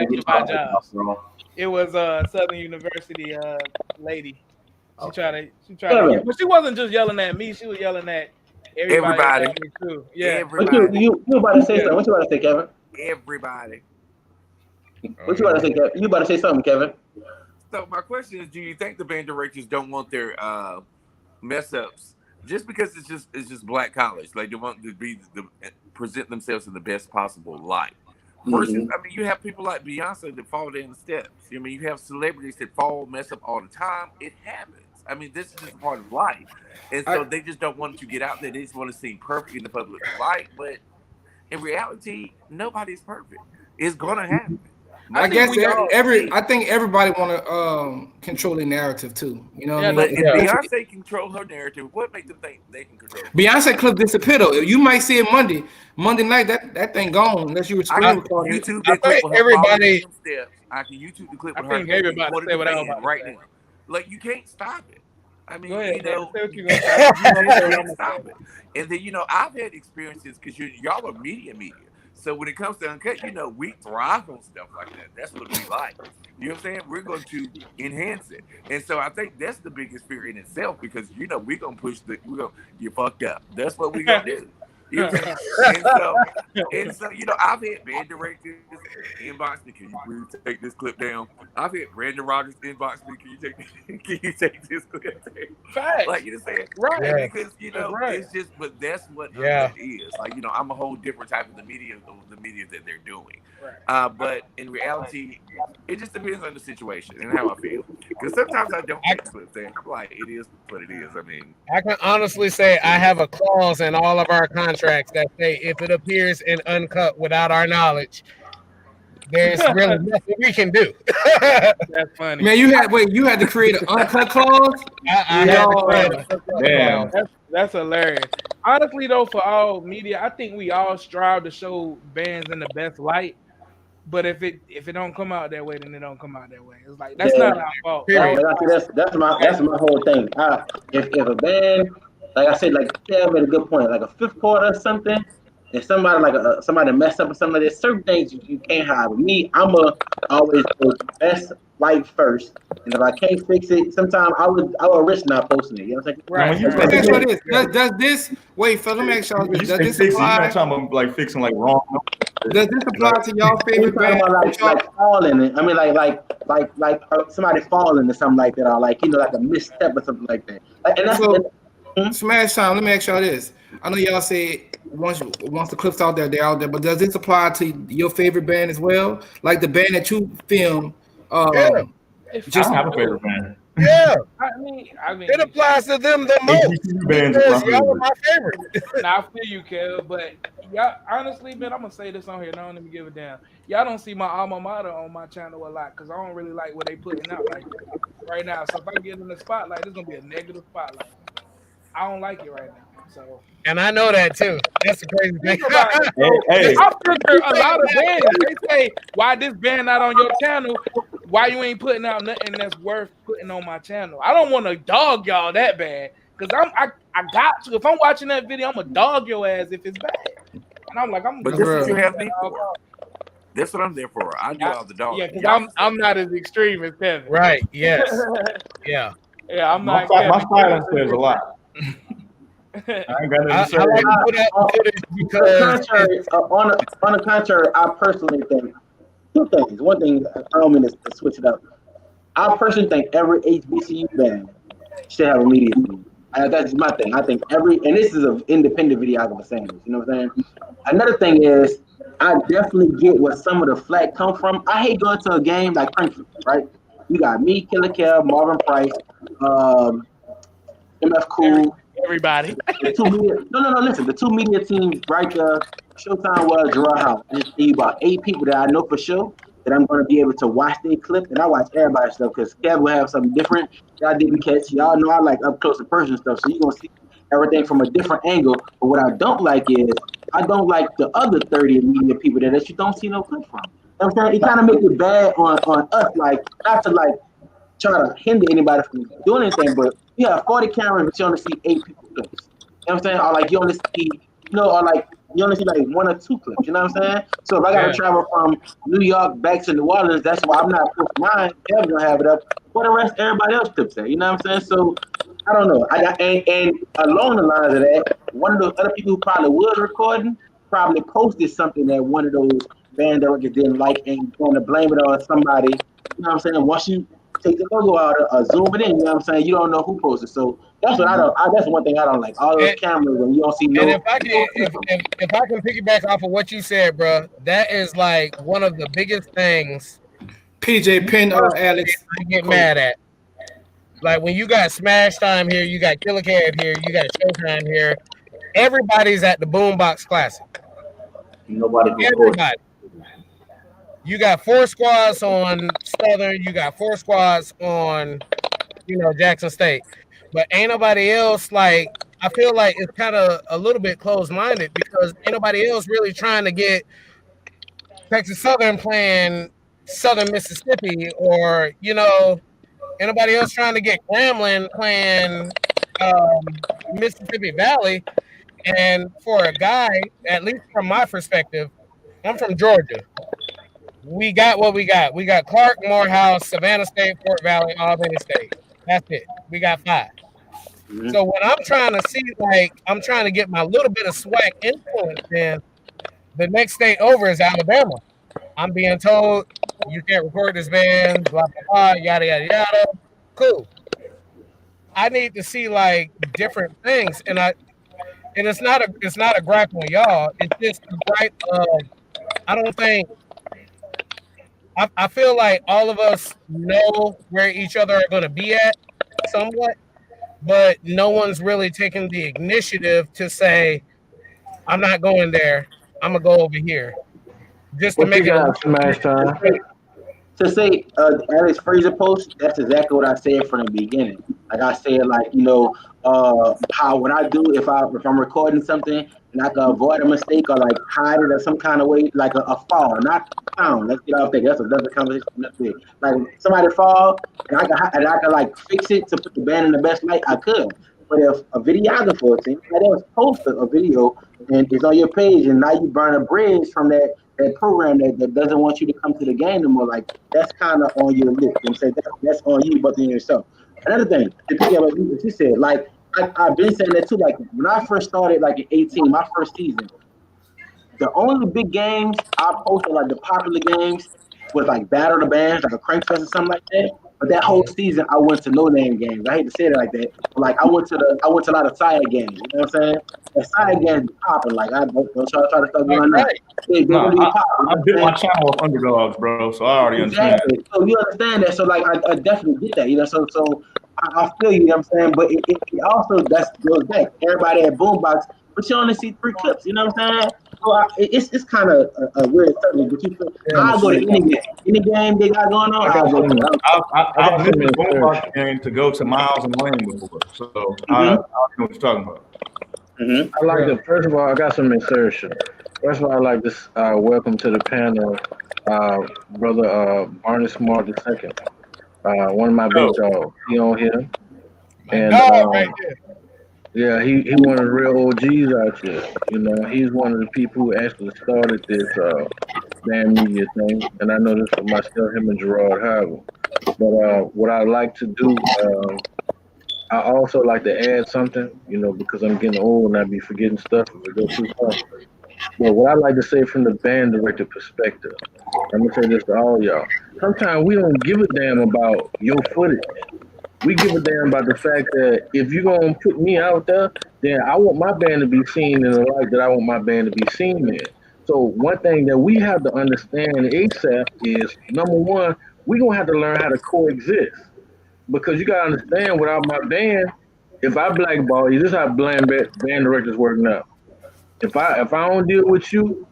It was Southern University lady. She tried to, but she wasn't just yelling at me. She was yelling at everybody. Too. Yeah. Everybody. You about to say something? What you about to say, Kevin? Everybody. What you about to say, Kevin? You about to say something, Kevin? So my question is, do you think the band directors don't want their mess ups just because it's just black college? Like they want to present themselves in the best possible light. Versus, I mean, you have people like Beyonce that fall down the steps. I mean, you have celebrities that mess up all the time. It happens. I mean, this is just part of life. And so they just don't want to get out there. They just want to seem perfect in the public light. But in reality, nobody's perfect. It's gonna happen. I guess I think everybody want to control their narrative too. You know what I mean? But if Beyonce control her narrative, what makes them think they can control it? Beyonce clip disappeared though. You might see it Monday night. That thing gone unless you YouTube the clip with her everybody. I can YouTube the clip with her. I think everybody say what I'm about right now. Like you can't stop it. I mean, you can't stop it. And then I've had experiences because y'all are media. So when it comes to uncut, we thrive on stuff like that. That's what we like. You know what I'm saying? We're going to enhance it. And so I think that's the biggest fear in itself because, we're going to push you fucked up. That's what we're going to do. You know what I'm saying? And so, I've had band directors inbox me, can you please take this clip down? I've had Brandon Rogers inbox me, can you take this clip down? Facts. Like, you know what I'm saying? Right. And because, it's just, but that's what it is. Like, I'm a whole different type of the media that they're doing. Right. But in reality, it just depends on the situation and how I feel. Because sometimes I don't take clips down. I'm like, it is what it is. I mean, I can honestly say I have a clause in all of our contracts that say if it appears in uncut without our knowledge, there's really nothing we can do. That's funny. Man, you had to create an uncut clause? I had to create an uncut clause. That's hilarious. Honestly, though, for all media, I think we all strive to show bands in the best light. But if it don't come out that way, then it don't come out that way. It's like that's not our fault. Right? That's my whole thing. If a band, like I said, like Kev made a good point, like a fifth quarter or something, and somebody messed up or something, there's certain things you can't hide. With me, I'm always go best light first, and if I can't fix it, sometimes I would risk not posting it. You know what I'm saying? Right. That's what it is. Does this? Wait, Phil. Let me ask y'all. Does this apply? Talking about like fixing like wrong. Does this apply to y'all We favorite talking band? about What y'all- like falling. I mean, like somebody falling or something like that, or like like a misstep or something like that. Like, and that's So and, Smash Time. Let me ask y'all this. I know y'all say once the clips out there, they're out there. But does this apply to your favorite band as well? Like the band that you film, Yeah, If I just don't have a favorite band. yeah. I mean, It applies to them the most HBCU bands is my because y'all are favorite. my favorite. Now I feel you, Kev, but y'all honestly, man, I'm gonna say this on here. No, let me give it down. Y'all don't see my alma mater on my channel a lot because I don't really like what they putting out like that right now. So if I get in the spotlight, it's gonna be a negative spotlight. I don't like it right now. So And I know that too. That's the crazy thing. think about it. Hey, I figure a lot of bands they say, "Why this band not on your channel? Why you ain't putting out nothing that's worth putting on my channel?" I don't want to dog y'all that bad because I got to. If I'm watching that video, I'm gonna dog your ass if it's bad. And I'm like, I'm. But That's this is what real. you have me for. That's what I'm there for. I do all the dogs. Yeah, because I'm not as extreme as Kevin. Right. Yes. Yeah. Yeah, I'm my, not si- my Kevin. silence says a lot. I ain't got nothing to say. I like to put out the footage because on the contrary, I personally think two things. One thing, I don't mean to switch it up. I personally think every HBCU band should have a media team. That's my thing. I think and this is an independent videographer saying this. You know what I'm saying? Another thing is, I definitely get where some of the flack come from. I hate going to a game like Frankfurt, right? You got me, Killer Kev, Marvin Price, MF Cool. Everybody. The two media, no, listen. The two media teams right there. Showtime was Gerard House. And it's about 8 people that I know for sure that I'm going to be able to watch their clip, and I watch everybody's stuff because Kev will have something different that I didn't catch. Y'all know I like up close and personal stuff, so you're gonna see everything from a different angle. But what I don't like is I don't like the other 30 media people that you don't see no clip from. You know what I'm saying? It kind of makes it bad on us, like not to like try to hinder anybody from doing anything, but you have 40 cameras, but you only see 8 people clips. You know what I'm saying? Or like you only see, or like you only see like 1 or 2 clips. You know what I'm saying? So if I got to travel from New York back to New Orleans, that's why I'm not putting mine. Kevin's gonna have it up. For the rest, everybody else clips there. You know what I'm saying? So I don't know. I got and along the lines of that, one of those other people who probably was recording probably posted something that one of those band directors didn't like and going to blame it on somebody. You know what I'm saying? Once you take the logo out or zoom it in, you know what I'm saying? You don't know who posted. So that's what that's one thing I don't like. All those cameras and you don't see no. And if I can piggyback off of what you said, bro, that is like one of the biggest things PJ Penn, Alex. I get mad at. Like when you got Smash Time here, you got Killer Cab here, you got Showtime here. Everybody's at the Boombox Classic. Everybody. You got 4 squads on Southern. You got 4 squads on, Jackson State. But ain't nobody else like. I feel like it's kind of a little bit closed-minded because ain't nobody else really trying to get Texas Southern playing Southern Mississippi or anybody else trying to get Grambling playing Mississippi Valley. And for a guy, at least from my perspective, I'm from Georgia. We got what we got. We got Clark, Morehouse, Savannah State, Fort Valley, Albany State. That's it. We got 5. Mm-hmm. So when I'm trying to see, I'm trying to get my little bit of swag influence in, the next state over is Alabama. I'm being told you can't record this band, blah, blah, blah, yada, yada, yada. Cool. I need to see different things. And it's not a gripe on y'all. It's just a gripe of I don't think I feel like all of us know where each other are gonna be at somewhat, but no one's really taking the initiative to say, I'm not going there, I'm gonna go over here. Just to make it Smash Time. To say Alex Fraser post, that's exactly what I said from the beginning. Like I said, how what I do if I'm recording something and I can avoid a mistake or hide it or some kind of way, like a fall, not found. Let's get off there. That's another conversation. Like somebody fall and I can fix it to put the band in the best light, I could. But if a videographer or somebody else posts a video and it's on your page and now you burn a bridge from that program that doesn't want you to come to the game no more, that's kind of on your list. And say that's on you, but then yourself. Another thing, to pick up what you said, I've been saying that too. When I first started, in 18, my first season, the only big games I posted, like the popular games, was like Battle of the Bands, like a Crankfest or something like that. But that whole season, I went to no name games. I hate to say it like that, but like I went to a lot of side games. You know what I'm saying? The side games be popping. Like I don't try to start doing that. They No, really be popping. I built my channel off underdogs, bro. So I already understand. Exactly. So you understand that. So like I definitely get that. You know. So I feel you. You know what I'm saying. But it also goes back. Everybody at Boombox, but you only see 3 clips. You know what I'm saying? So it's kind of a weird subject. But you feel I go to any game they got going on. I go to it. I've missed the Boombox game to go to Miles and Lane before, so I know what you're talking about. I like to, first of all, I got some insertion. First of all, I like this. Welcome to the panel, brother Barney Smart II. One of my big dogs. He on here, and right there. yeah, he one of the real OGs out here. You know, he's one of the people who actually started this band media thing, and I know this for myself, him and Gerard Howard. But what I like to do, I also like to add something, you know, because I'm getting old and I be forgetting stuff if it goes too far. But what I like to say from the band director perspective, I'm gonna say this to all y'all. Sometimes we don't give a damn about your footage. We give a damn about the fact that if you're gonna put me out there, then I want my band to be seen in the light that I want my band to be seen in. So one thing that we have to understand ASAP is, number one, we're gonna have to learn how to coexist. Because you gotta understand, without my band, if I blackball you, this is how band directors work now. If I don't deal with you,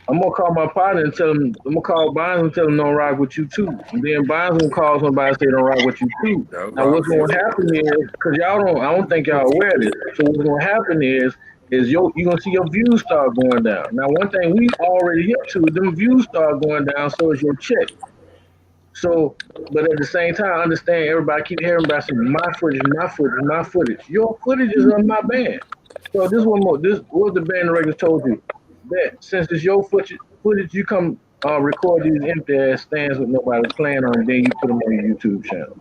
I'm gonna call my partner and tell him. I'm gonna call Bonds and tell him don't rock with you too. And then Bonds gonna call somebody and say don't rock with you too. Now what's gonna happen is, because I don't think y'all aware of this. So what's gonna happen is you're gonna see your views start going down. Now one thing we already hit to, them views start going down, so is your check. So, but at the same time, understand everybody keep hearing about saying my footage, my footage, my footage. Your footage is on my band. So this one more. This what the band director told you. That since it's your footage, you come record these empty ass stands with nobody playing on, and then you put them on your YouTube channel.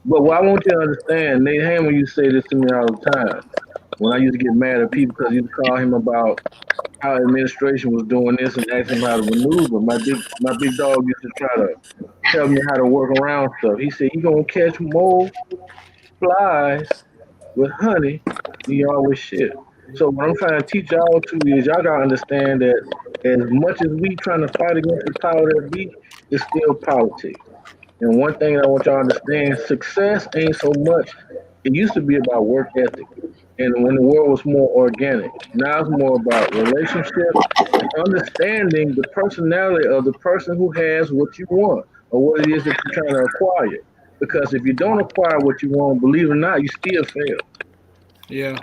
But what I want you to understand, Nate Hammer used to say this to me all the time. When I used to get mad at people because he used to call him about how administration was doing this and ask him how to maneuver. My big dog used to try to tell me how to work around stuff. He said, "You gonna catch more flies with honey than y'all with shit." So what I'm trying to teach y'all to is y'all gotta understand that as much as we trying to fight against the power that be, it's still politics. And one thing I want y'all to understand, success ain't so much. It used to be about work ethic. And when the world was more organic, now it's more about relationship and understanding the personality of the person who has what you want or what it is that you're trying to acquire. Because if you don't acquire what you want, believe it or not, you still fail. Yeah.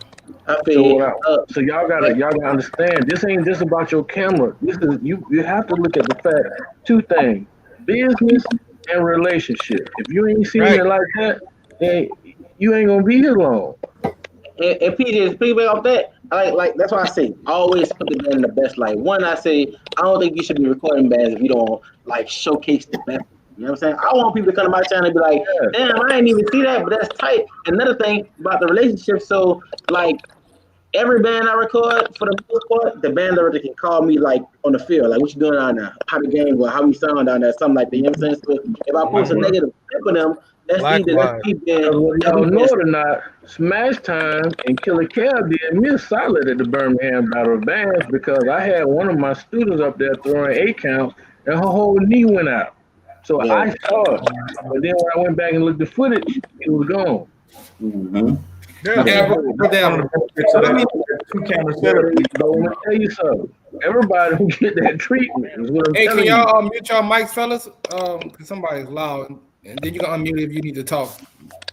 So y'all gotta understand, this ain't just about your camera. This is you have to look at the fact, 2 things: business and relationship. If you ain't seeing it like that, then you ain't gonna be here long. And PJ, piggyback off that, like that's why I say always put the band in the best light. One, I say I don't think you should be recording bands if you don't like showcase the best. You know what I'm saying? I want people to come to my channel and be like, damn, I didn't even see that, but that's tight. Another thing about the relationship, so like every band I record, for the most part, the band director can call me like on the field, like what you doing down there, how the game go, how we sound down there, something like that. You know what I'm saying? So if I post a negative clip of them, that's either y'all know it or not, Smash Time and Killer Cal did me a solid at the Birmingham Battle of Bands because I had one of my students up there throwing 8 counts and her whole knee went out. So I saw it, but then when I went back and looked at the footage, it was gone. Let me tell you something. Everybody who get that treatment is what I'm telling can you. y'all mute y'all mics, fellas? Because somebody's loud, and then you can unmute if you need to talk.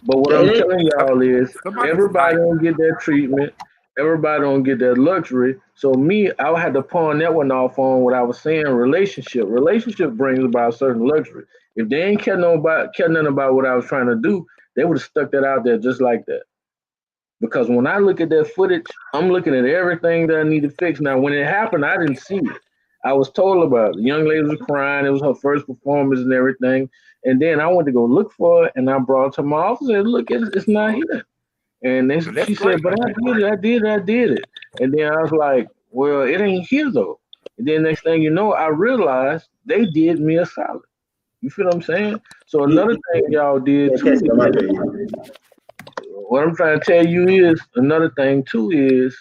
But what I'm telling y'all is, everybody don't get that treatment. Everybody don't get that luxury. So me, I had to pawn that one off on what I was saying. Relationship brings about a certain luxury. If they ain't care nothing about what I was trying to do, they would have stuck that out there just like that. Because when I look at that footage, I'm looking at everything that I need to fix. Now, when it happened, I didn't see it. I was told about it. The young lady was crying. It was her first performance and everything. And then I went to go look for it, and I brought it to my office and look, it's not here. And she said, but I did it. And then I was like, Well, it ain't here though. And then next thing you know, I realized they did me a solid. You feel what I'm saying? So another thing y'all did too. What I'm trying to tell you is another thing too is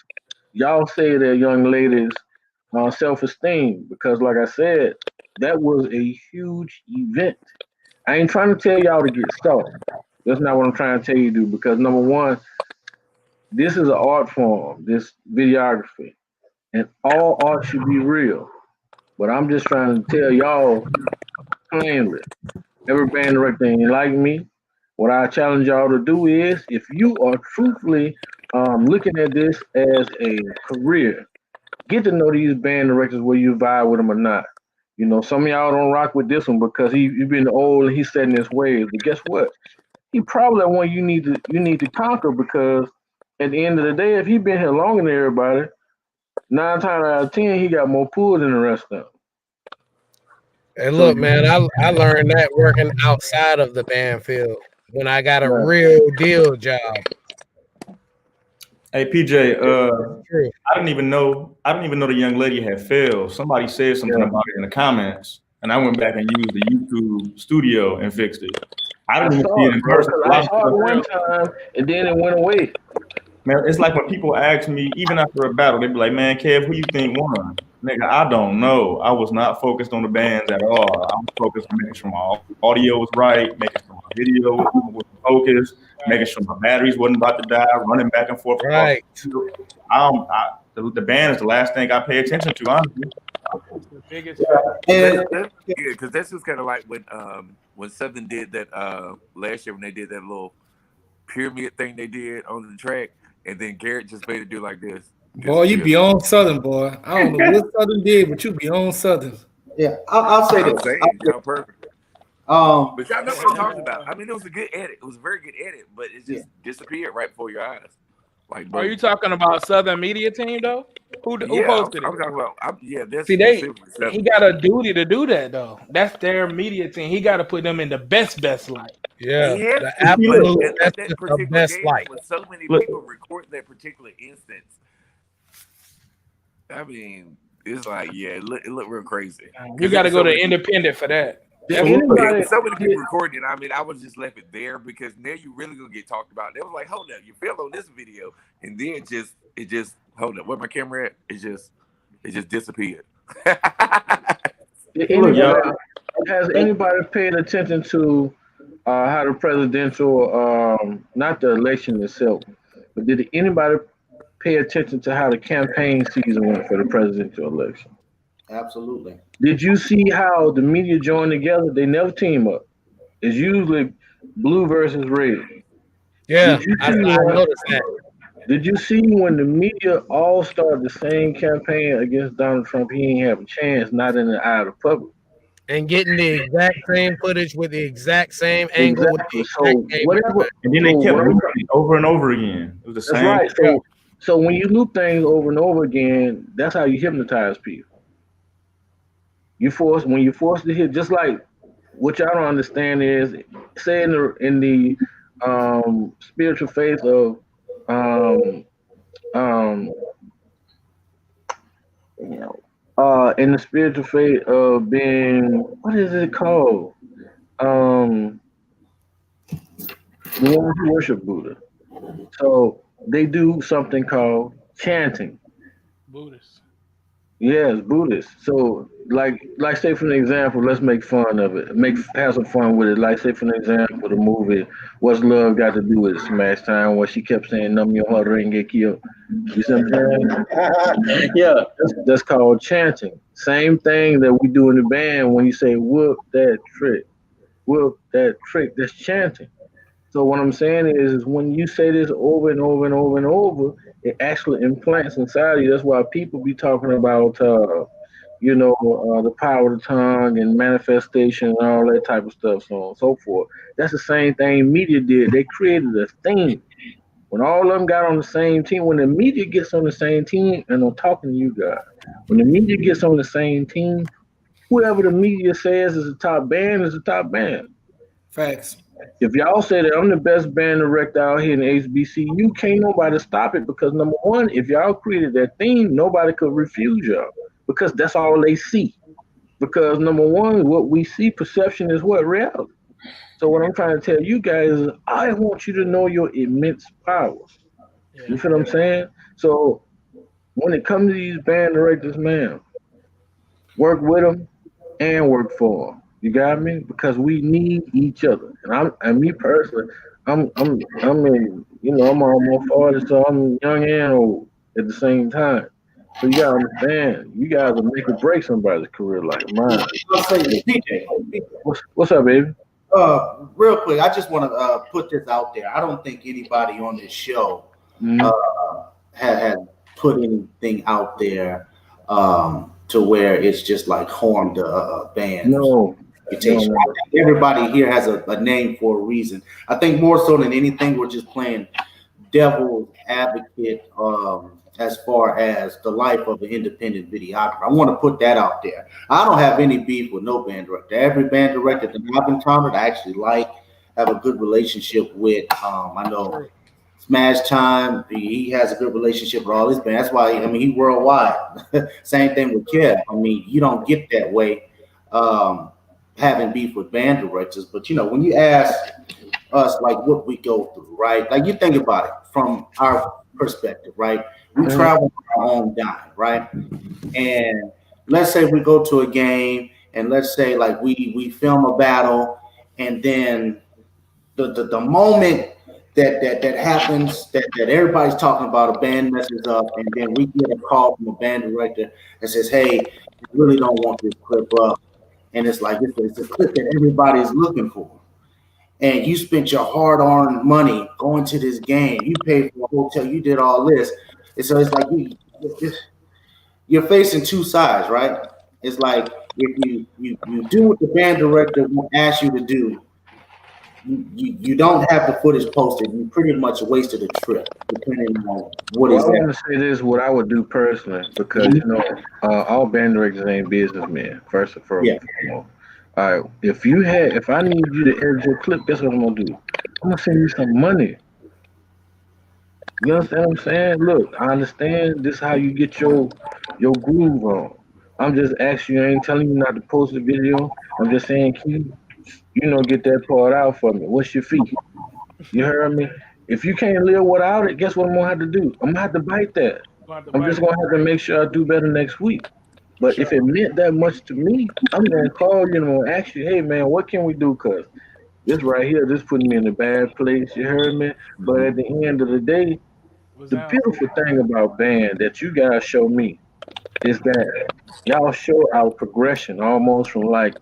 y'all say that young ladies self-esteem because, like I said, that was a huge event. I ain't trying to tell y'all to get soft. That's not what I'm trying to tell you to do because number one, this is an art form, this videography, and all art should be real. But I'm just trying to tell y'all plainly, every band director ain't like me. What I challenge y'all to do is, if you are truthfully looking at this as a career, get to know these band directors whether you vibe with them or not. You know, some of y'all don't rock with this one because he been old and he's set in his ways. But guess what? He probably the one you need to conquer because at the end of the day, if he been here longer than everybody, 9 times out of 10, he got more pull than the rest of them. Hey, So look, man, I learned that working outside of the band field when I got a right. real deal job. Hey PJ, True. I didn't even know the young lady had failed. Somebody said something Yeah. about it in the comments, and I went back and used the YouTube studio and fixed it. I I didn't even see saw it it, in bro, person. because A I lot of saw it stuff. one time and then it went away. Man, it's like when people ask me, even after a battle, they be like, "Man, Kev, who you think won?" Nigga, I don't know. I was not focused on the bands at all. I was focused on making sure my audio was right, making sure my video was focused, making sure my batteries wasn't about to die, running back and forth across Right. the field. The band is the last thing I pay attention to, honestly. It's the biggest fact. And Because that's just kind of like when Southern did that last year when they did that little pyramid thing they did on the track, and then Garrett just made it do like this. Boy, you Disappear. be on Southern, boy. I don't know what Southern did, but you be on Southern. yeah, I'll say I'm this. saying, y'all perfect. Um, But y'all know what I'm talking about. I mean, it was a good edit. It was a very good edit, but it yeah. just disappeared right before your eyes. Like, Are you boom. talking about Southern Media Team though? Who Yeah, posted I'm it? talking about. That's See, specifically he Southern. got a duty to do that though. That's their media team. He got to put them in the best light. Yeah. He has The to, but absolute at best that of the particular best game light. with so many Look, people recording that particular instance, I mean, it's like, yeah, it looked real crazy. You got to go to independent for that. Did That's anybody With so many people recording it, I mean, I would just left it there because now you really gonna get talked about. They was like, hold up, you failed on this video, and then it just hold up, where my camera at? It just disappeared. did look, y'all. anybody has anybody paid attention to how the presidential not the election itself, but did anybody pay attention to how the campaign season went for the presidential election? Absolutely. Did you see how the media joined together? They never team up. It's usually blue versus red. Yeah, Did you I see when noticed that. Did you see when the media all started the same campaign against Donald Trump? He ain't have a chance, not in the eye of the public. And getting the exact same footage with the exact same angle with the Exactly. exact So same whatever. And then So they kept whatever. looping it over and over again. It was the That's same. right. Yeah. So when you loop things over and over again, that's how you hypnotize people. When you force to hit, just like what y'all don't understand is, say in the spiritual faith of um um you know in the spiritual faith of being, what is it called? Um the ones who worship Buddha. So they do something called chanting. Buddhist. Yes, Buddhist. So like say for an example, let's make fun of it. Have some fun with it. Like say for an example, the movie What's Love Got to Do with It, Smash Time, where she kept saying numb your heart or and get killed. You see what I'm saying? Yeah, that's called chanting. Same thing that we do in the band when you say whoop that trick, that's chanting. So what I'm saying is when you say this over and over and over and over, it actually implants inside of you. That's why people be talking about, the power of the tongue and manifestation and all that type of stuff, so on and so forth. That's the same thing media did. They created a theme. When all of them got on the same team, when the media gets on the same team, and I'm talking to you guys, when the media gets on the same team, whoever the media says is the top band is the top band. Facts. If y'all say that I'm the best band director out here in HBCU, can't nobody stop it because number one, if y'all created that theme, nobody could refuse y'all because that's all they see. Because number one, what we see, perception is what reality. So what I'm trying to tell you guys is I want you to know your immense power. You feel what I'm saying? So when it comes to these band directors, man, work with them and work for them. You got me? Because we need each other. And me personally, I'm in, I'm almost 40, so I'm young and old at the same time. So you gotta understand, you guys will make or break somebody's career like mine. I'll say this, PJ. What's up, baby? Real quick, I just want to put this out there. I don't think anybody on this show has put anything out there to where it's just like harmed a band. No. Reputation. I think everybody here has a name for a reason. I think more so than anything, we're just playing devil's advocate as far as the life of an independent videographer. I want to put that out there. I don't have any beef with no band director. Every band director that I've encountered, I actually have a good relationship with. I know Smash Time, he has a good relationship with all his bands. That's why, he's worldwide. Same thing with Kev. You don't get that way having beef with band directors. But, when you ask us, like, what we go through, right? Like, you think about it from our perspective, right? We travel on our own dime, right? And let's say we go to a game and let's say, like, we film a battle and then the moment that happens that everybody's talking about, a band messes up, and then we get a call from a band director that says, hey, I really don't want this clip up. And it's like, it's a clip that everybody's looking for. And you spent your hard-earned money going to this game. You paid for a hotel. You did all this. And so it's like you're facing two sides, right? It's like if you do what the band director will ask you to do, you don't have the footage posted. You pretty much wasted a trip, depending on what is. I want to say this: what I would do personally, because all band directors ain't businessmen. First and foremost. All right, if I need you to edit your clip, guess what I'm gonna do? I'm gonna send you some money. You understand what I'm saying? Look, I understand this is how you get your groove on. I'm just asking you, I ain't telling you not to post the video. I'm just saying, can you, get that part out for me? What's your fee? You heard me? If you can't live without it, guess what I'm gonna have to do? I'm gonna have to bite that. I'm just gonna have to make sure I do better next week. But if it meant that much to me, I'm gonna call you and I'm gonna ask you, hey man, what can we do? Cause this right here, this putting me in a bad place. You heard me? But at the end of the day, the beautiful thing about band that you guys show me is that y'all show our progression almost from like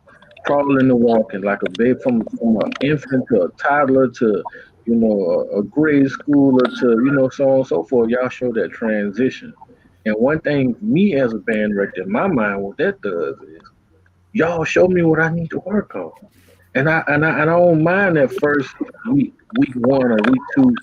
crawling to walking, like a baby from an infant to a toddler to a grade schooler to so on and so forth. Y'all show that transition. And one thing, me as a band director, in my mind, what that does is y'all show me what I need to work on. And I don't mind that first week 1 or week 2.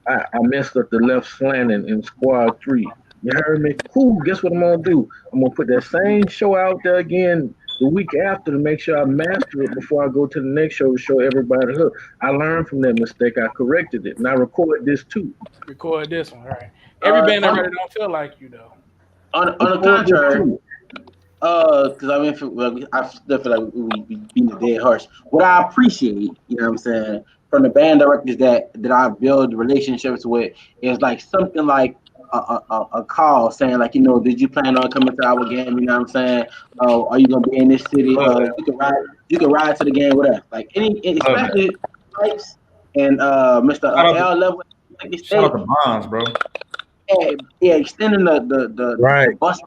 I messed up the left slant in squad 3. You heard me? Cool. Guess what I'm gonna do? I'm gonna put that same show out there again the week after to make sure I master it before I go to the next show to show everybody the hook. I learned from that mistake. I corrected it, and I record this too. Record this one, right? Every band that really don't feel like you though. On the contrary, because I still feel like we beat the dead horse. What I appreciate, you know what I'm saying, from the band directors that I build relationships with is like something like a call saying like, did you plan on coming to our game? You know what I'm saying? Are you gonna be in this city? You can ride to the game with us. Like especially Pipes and Mr. L Level. Like shout out to Bonds, bro. Yeah, extending the bus.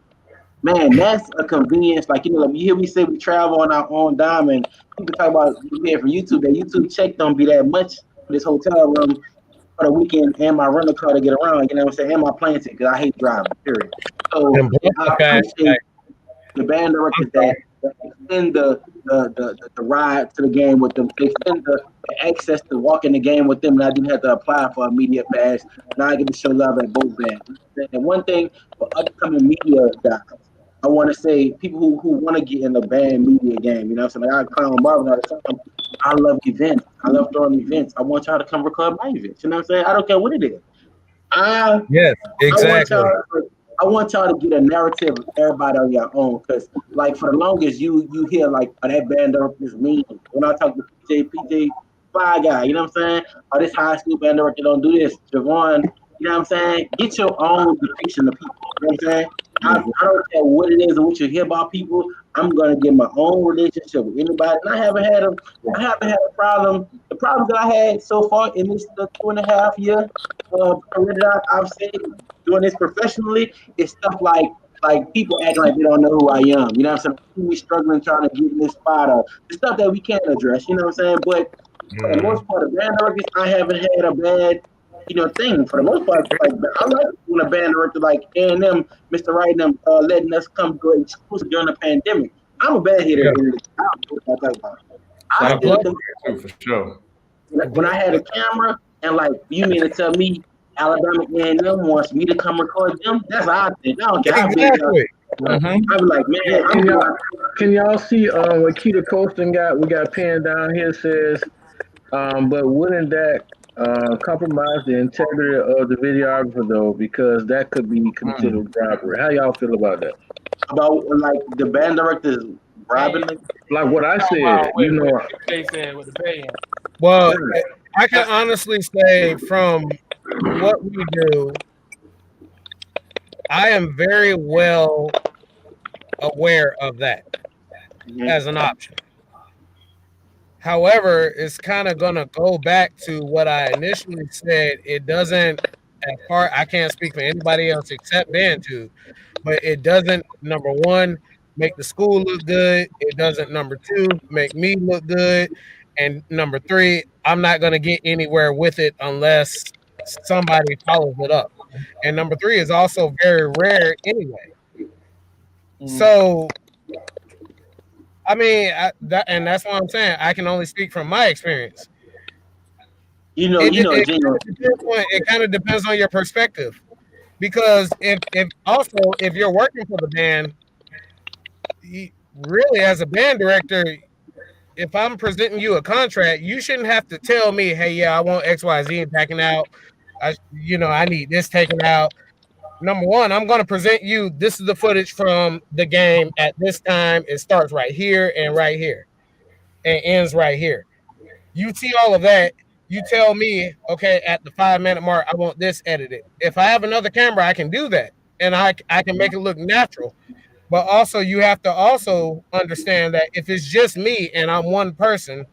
Man, that's a convenience. Like, you hear me say we travel on our own dime, and people talk about paying for YouTube. That YouTube check don't be that much for this hotel room for the weekend and my rental car to get around. You know what I'm saying? And my plane ticket because I hate driving. Period. So I appreciate the band directors that extend the ride to the game with them, extend the access to walk in the game with them, and I didn't have to apply for a media pass. Now I get to show love at both bands. And one thing for upcoming media guys, I want to say people who want to get in the band media game. You know what I'm saying? Like I clown Marvin all the time. I love events. I love throwing events. I want y'all to come record my events. You know what I'm saying? I don't care what it is. Yes, exactly. I want y'all to get a narrative of everybody on your own, because like for the longest you hear like, oh, that band director is mean. When I talk to PJ Fly guy, you know what I'm saying? Oh, this high school band director don't do this. Javon, you know what I'm saying? Get your own depiction of people. You know what I'm saying? I don't care what it is and what you hear about people. I'm gonna get my own relationship with anybody. And I haven't had a problem. The problems that I had so far in this 2.5 year career that I've seen doing this professionally is stuff like people acting like they don't know who I am. You know what I'm saying? We struggling trying to get in this spot, or the stuff that we can't address. You know what I'm saying? But for the most part, the band directors, I haven't had a bad thing. For the most part, like I like when a band director like A&M, Mr. Wright, and them letting us come to exclusive during the pandemic. I'm a bad hitter. I still think for sure. when I had a camera and like you mean to tell me Alabama A&M wants me to come record them, that's how I think. I don't care how big. I be like, man, can y'all see what Keita Colston got? We got pinned down here says, but wouldn't that compromise the integrity of the videographer though? Because that could be considered bribery. How y'all feel about that? About like the band directors bribing? Like what I said, you know. What they said with the paying. Well, I can honestly say from what we do, I am very well aware of that as an option. However, it's kind of going to go back to what I initially said. It doesn't, I can't speak for anybody else except Bantu, but it doesn't, number one, make the school look good. It doesn't, number two, make me look good. And number three, I'm not going to get anywhere with it unless somebody follows it up. And number three is also very rare anyway. So, I mean, that's what I'm saying. I can only speak from my experience. It kind of depends on your perspective, because if you're working for the band, really as a band director, if I'm presenting you a contract, you shouldn't have to tell me, hey, yeah, I want XYZ backing out. I need this taken out. Number one, I'm going to present you, this is the footage from the game at this time. It starts right here and ends right here. You see all of that. You tell me, okay, at the 5-minute mark, I want this edited. If I have another camera, I can do that. And I can make it look natural. But also, you have to also understand that if it's just me and I'm one person,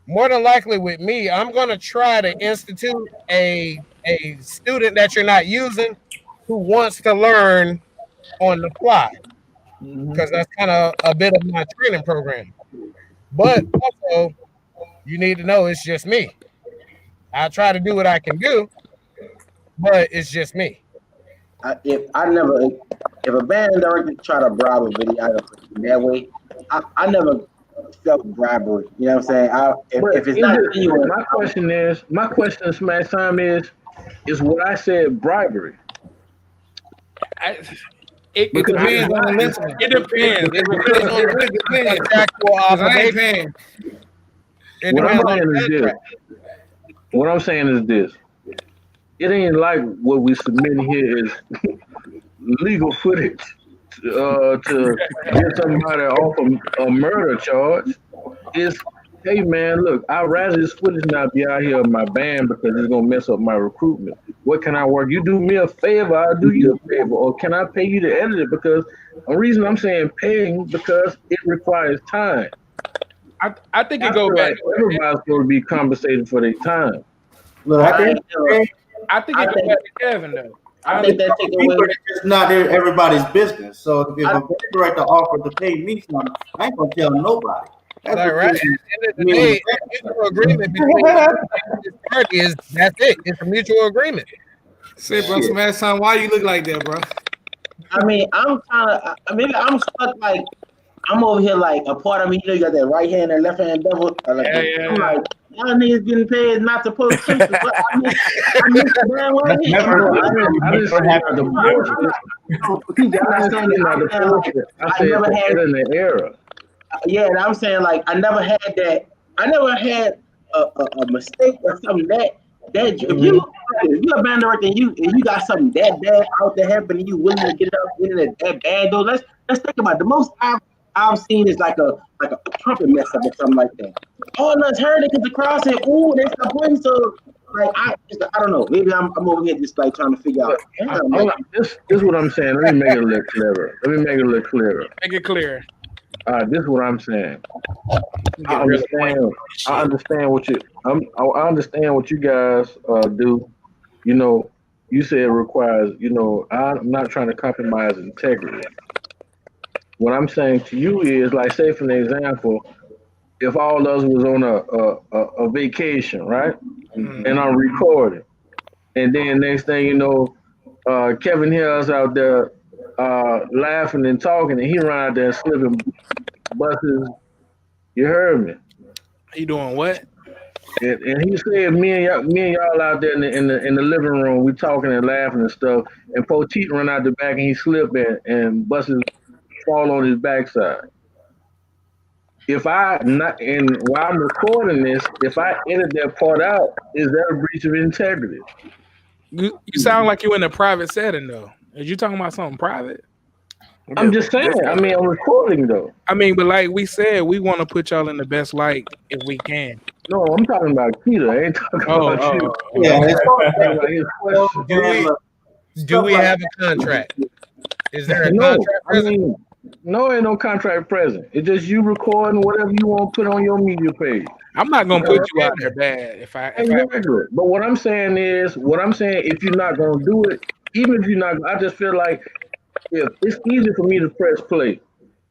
more than likely with me, I'm going to try to institute a student that you're not using who wants to learn on the fly, because that's kind of a bit of my training program. But also, you need to know it's just me. I try to do what I can do, but it's just me. If a band director try to bribe a videographer that way, I never felt bribery. You know what I'm saying? If it's not genuine, my question, Smash Time, is what I said bribery? It depends on the listener. It depends. It depends. Contractual obligation. What I'm saying is this. It ain't like what we submit here is legal footage to get somebody off a murder charge. It's, hey man, look, I'd rather this footage not be out here of my band because it's gonna mess up my recruitment. What can I work? You do me a favor, I'll do you a favor. Or can I pay you to edit it? Because the reason I'm saying paying, because it requires time. I think it goes back. Everybody's supposed to be compensated for their time. Look, I think it goes back to Kevin though. I think that take away. It's not everybody's business. So if a director offered to pay me something, I ain't gonna tell nobody. That's right. At the end of the day, a mutual agreement between this party is that's it. It's a mutual agreement. Say, bro, Smash Time, why you look like that, bro? I mean, I'm stuck like. I'm over here like a part of me, you got that right hand and left hand devil. I'm like, y'all niggas getting paid not to post clips. But I missed the damn way. I never had in the era. Yeah, and I'm saying like I never had that. I never had a mistake or something that if you're a band director and you got something that bad out there happening, you willing to get up in it that bad though. Let's think about it. The most I've seen is like a trumpet mess up or something like that. All of us heard it because the crowd said, "Ooh, they start playing." So like I don't know. Maybe I'm over here just like trying to figure out. This is what I'm saying. Let me make it a little clearer. Make it clear. This is what I'm saying. I understand what you guys do. You know, you say it requires. You know, I'm not trying to compromise integrity. What I'm saying to you is, like, say for an example, if all of us was on a vacation, right, and I'm recording, and then next thing you know, Kevin Hill's out there laughing and talking, and he run out there slipping buses. You heard me. He doing what? And he said, me and y'all out there in the living room, we talking and laughing and stuff. And Poteet run out the back and he slip and buses fall on his backside. While I'm recording this, if I edit that part out, is that a breach of integrity? You sound like you in a private setting though. Are you talking about something private? I'm just saying. I mean, I'm recording though. I mean, but like we said, we want to put y'all in the best light if we can. No, I'm talking about Keita. I ain't talking about you. Do we have a contract? Is there a contract present? No, ain't no contract present. It's just you recording whatever you want to put on your media page. I'm not gonna put you out there bad if I. But what I'm saying is, if you're not gonna do it, even if you're not, I just feel like if it's easy for me to press play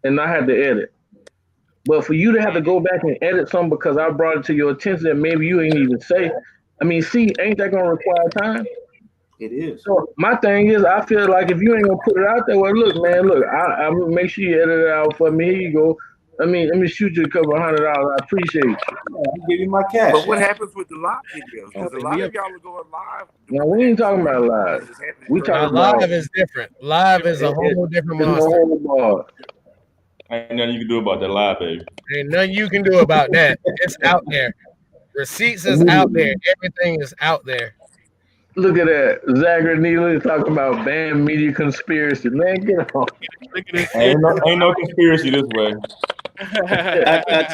and I had to edit. But for you to have to go back and edit something because I brought it to your attention that maybe you ain't even say, I mean, see, ain't that gonna require time? It is. So my thing is, I feel like if you ain't gonna put it out there, well, look, man, I'm gonna make sure you edit it out for me. Here you go. Let me shoot you a couple $100. I appreciate you. I'll give you my cash. But what happens with the live videos? Because a lot of y'all are going live. No, we ain't talking about live. We talking live about is different. Live is a whole different monster. Ain't nothing you can do about that live, baby. Ain't nothing you can do about that. It's out there. Receipts is out there. Everything is out there. Look at that. Zachary Neely talking about banned media conspiracy. Man, get on. Ain't no conspiracy this way. I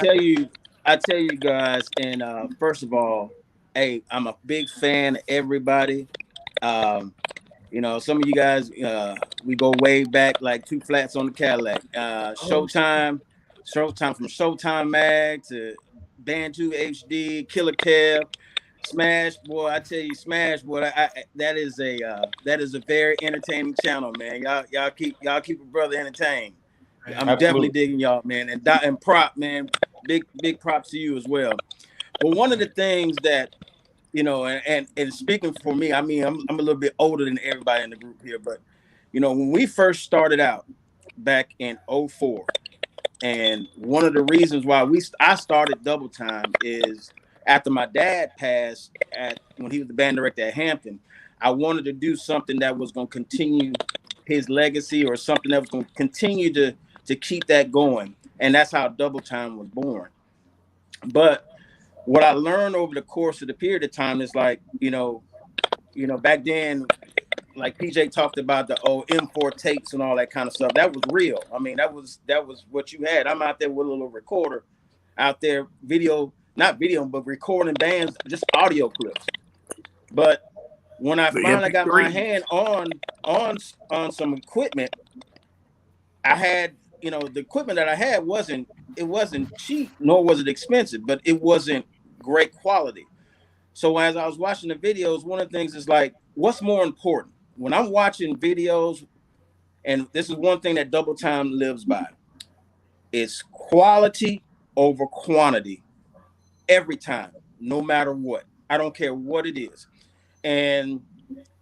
tell you guys, and first of all, hey, I'm a big fan of everybody. You know, some of you guys, we go way back, like Two Flats on the Cadillac. Showtime from Showtime Mag to Band 2 HD, Killer Kev, Smash Boy. I tell you, Smash Boy, that is a very entertaining channel, man. Y'all keep a brother entertained. I'm definitely digging y'all, man. And prop, man, big props to you as well. But one of the things that, you know, and speaking for me, I mean, I'm a little bit older than everybody in the group here, but you know, when we first started out back in 2004, and one of the reasons why I started Double Time is after my dad passed when he was the band director at Hampton, I wanted to do something that was going to continue his legacy or something that was going to continue to keep that going, and that's how Double Time was born. But what I learned over the course of the period of time is like, you know, back then, like PJ talked about the M4 tapes and all that kind of stuff. That was real. I mean, that was what you had. I'm out there with a little recorder out there, not video, but recording bands, just audio clips. But when I finally got my hand on some equipment, I had, you know, the equipment that I had wasn't cheap, nor was it expensive, but it wasn't great quality. So as I was watching the videos, one of the things is like, what's more important? When I'm watching videos, and this is one thing that Double Time lives by, it's quality over quantity every time, no matter what. I don't care what it is. And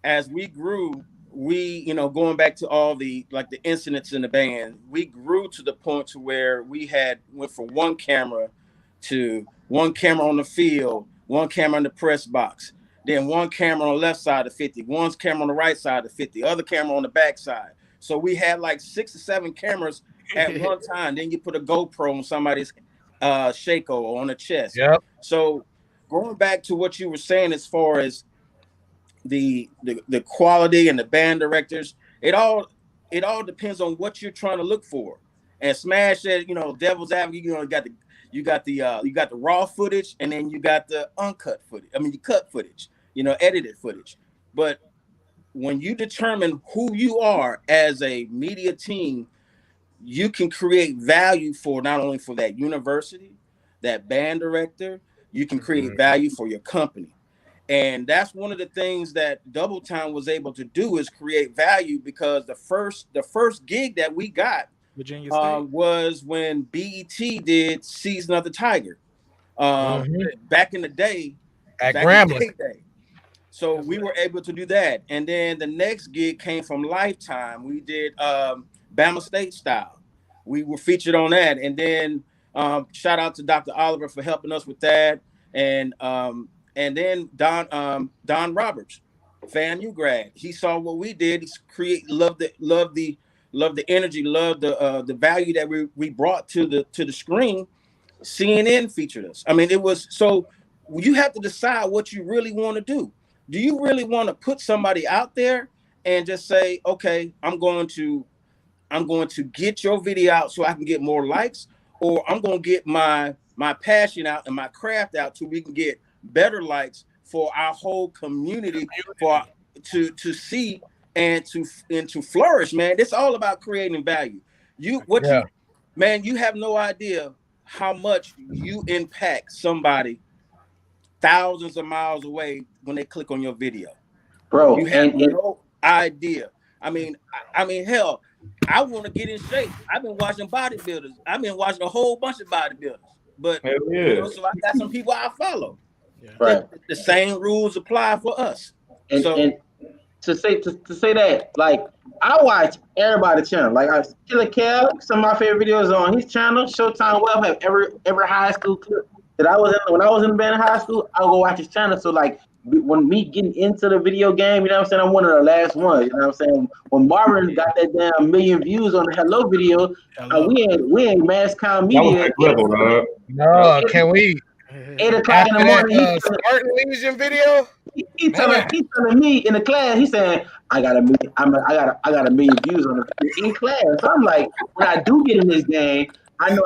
as we grew, you know, going back to all the incidents in the band, we grew to the point to where we went from one camera to one camera on the field, one camera in the press box, then one camera on the left side of 50, one camera on the right side of 50, other camera on the back side. So we had like 6 or 7 cameras at one time. Then you put a GoPro on somebody's Shaco or on the chest. Yep. So going back to what you were saying as far as the quality and the band directors, it all depends on what you're trying to look for. And Smash said, devil's advocate, you got the raw footage, and then you got the uncut footage. I mean, the cut footage, edited footage. But when you determine who you are as a media team, you can create value for not only for that university, that band director, you can create value for your company. And that's one of the things that Double Time was able to do, is create value, because the first gig that we got Virginia State was when BET did Season of the Tiger. Back in the day, at Grambling. So we were able to do that. And then the next gig came from Lifetime. We did Bama State Style. We were featured on that. And then shout out to Dr. Oliver for helping us with that. And then Don Roberts, FAMU grad. He saw what we did. He loved the energy, loved the value that we brought to the screen. CNN featured us. I mean, it was so. You have to decide what you really want to do. Do you really want to put somebody out there and just say, okay, I'm going to get your video out so I can get more likes, or I'm going to get my passion out and my craft out so we can get better likes for our whole community to see and to flourish, man. It's all about creating value. You have no idea how much you impact somebody thousands of miles away when they click on your video. Bro, you have no idea. I mean, hell, I want to get in shape. I've been watching bodybuilders. I've been watching a whole bunch of bodybuilders. But so I got some people I follow. Yeah. Right. The same rules apply for us. And to say that, like, I watch everybody's channel. Like, Killer Kev, some of my favorite videos on his channel. Showtime Web have every high school clip that I was in. When I was in the band in high school, I would go watch his channel. So, like, when me getting into the video game, you know what I'm saying, I'm one of the last ones. You know what I'm saying? When Marvin got that damn million views on the Hello video, we ain't mass com media. No, can we? 8 o'clock in the morning. Spartan Legion video. He telling me in the class. He saying, I got a million views on the video in class. So I'm like, when I do get in this game, I know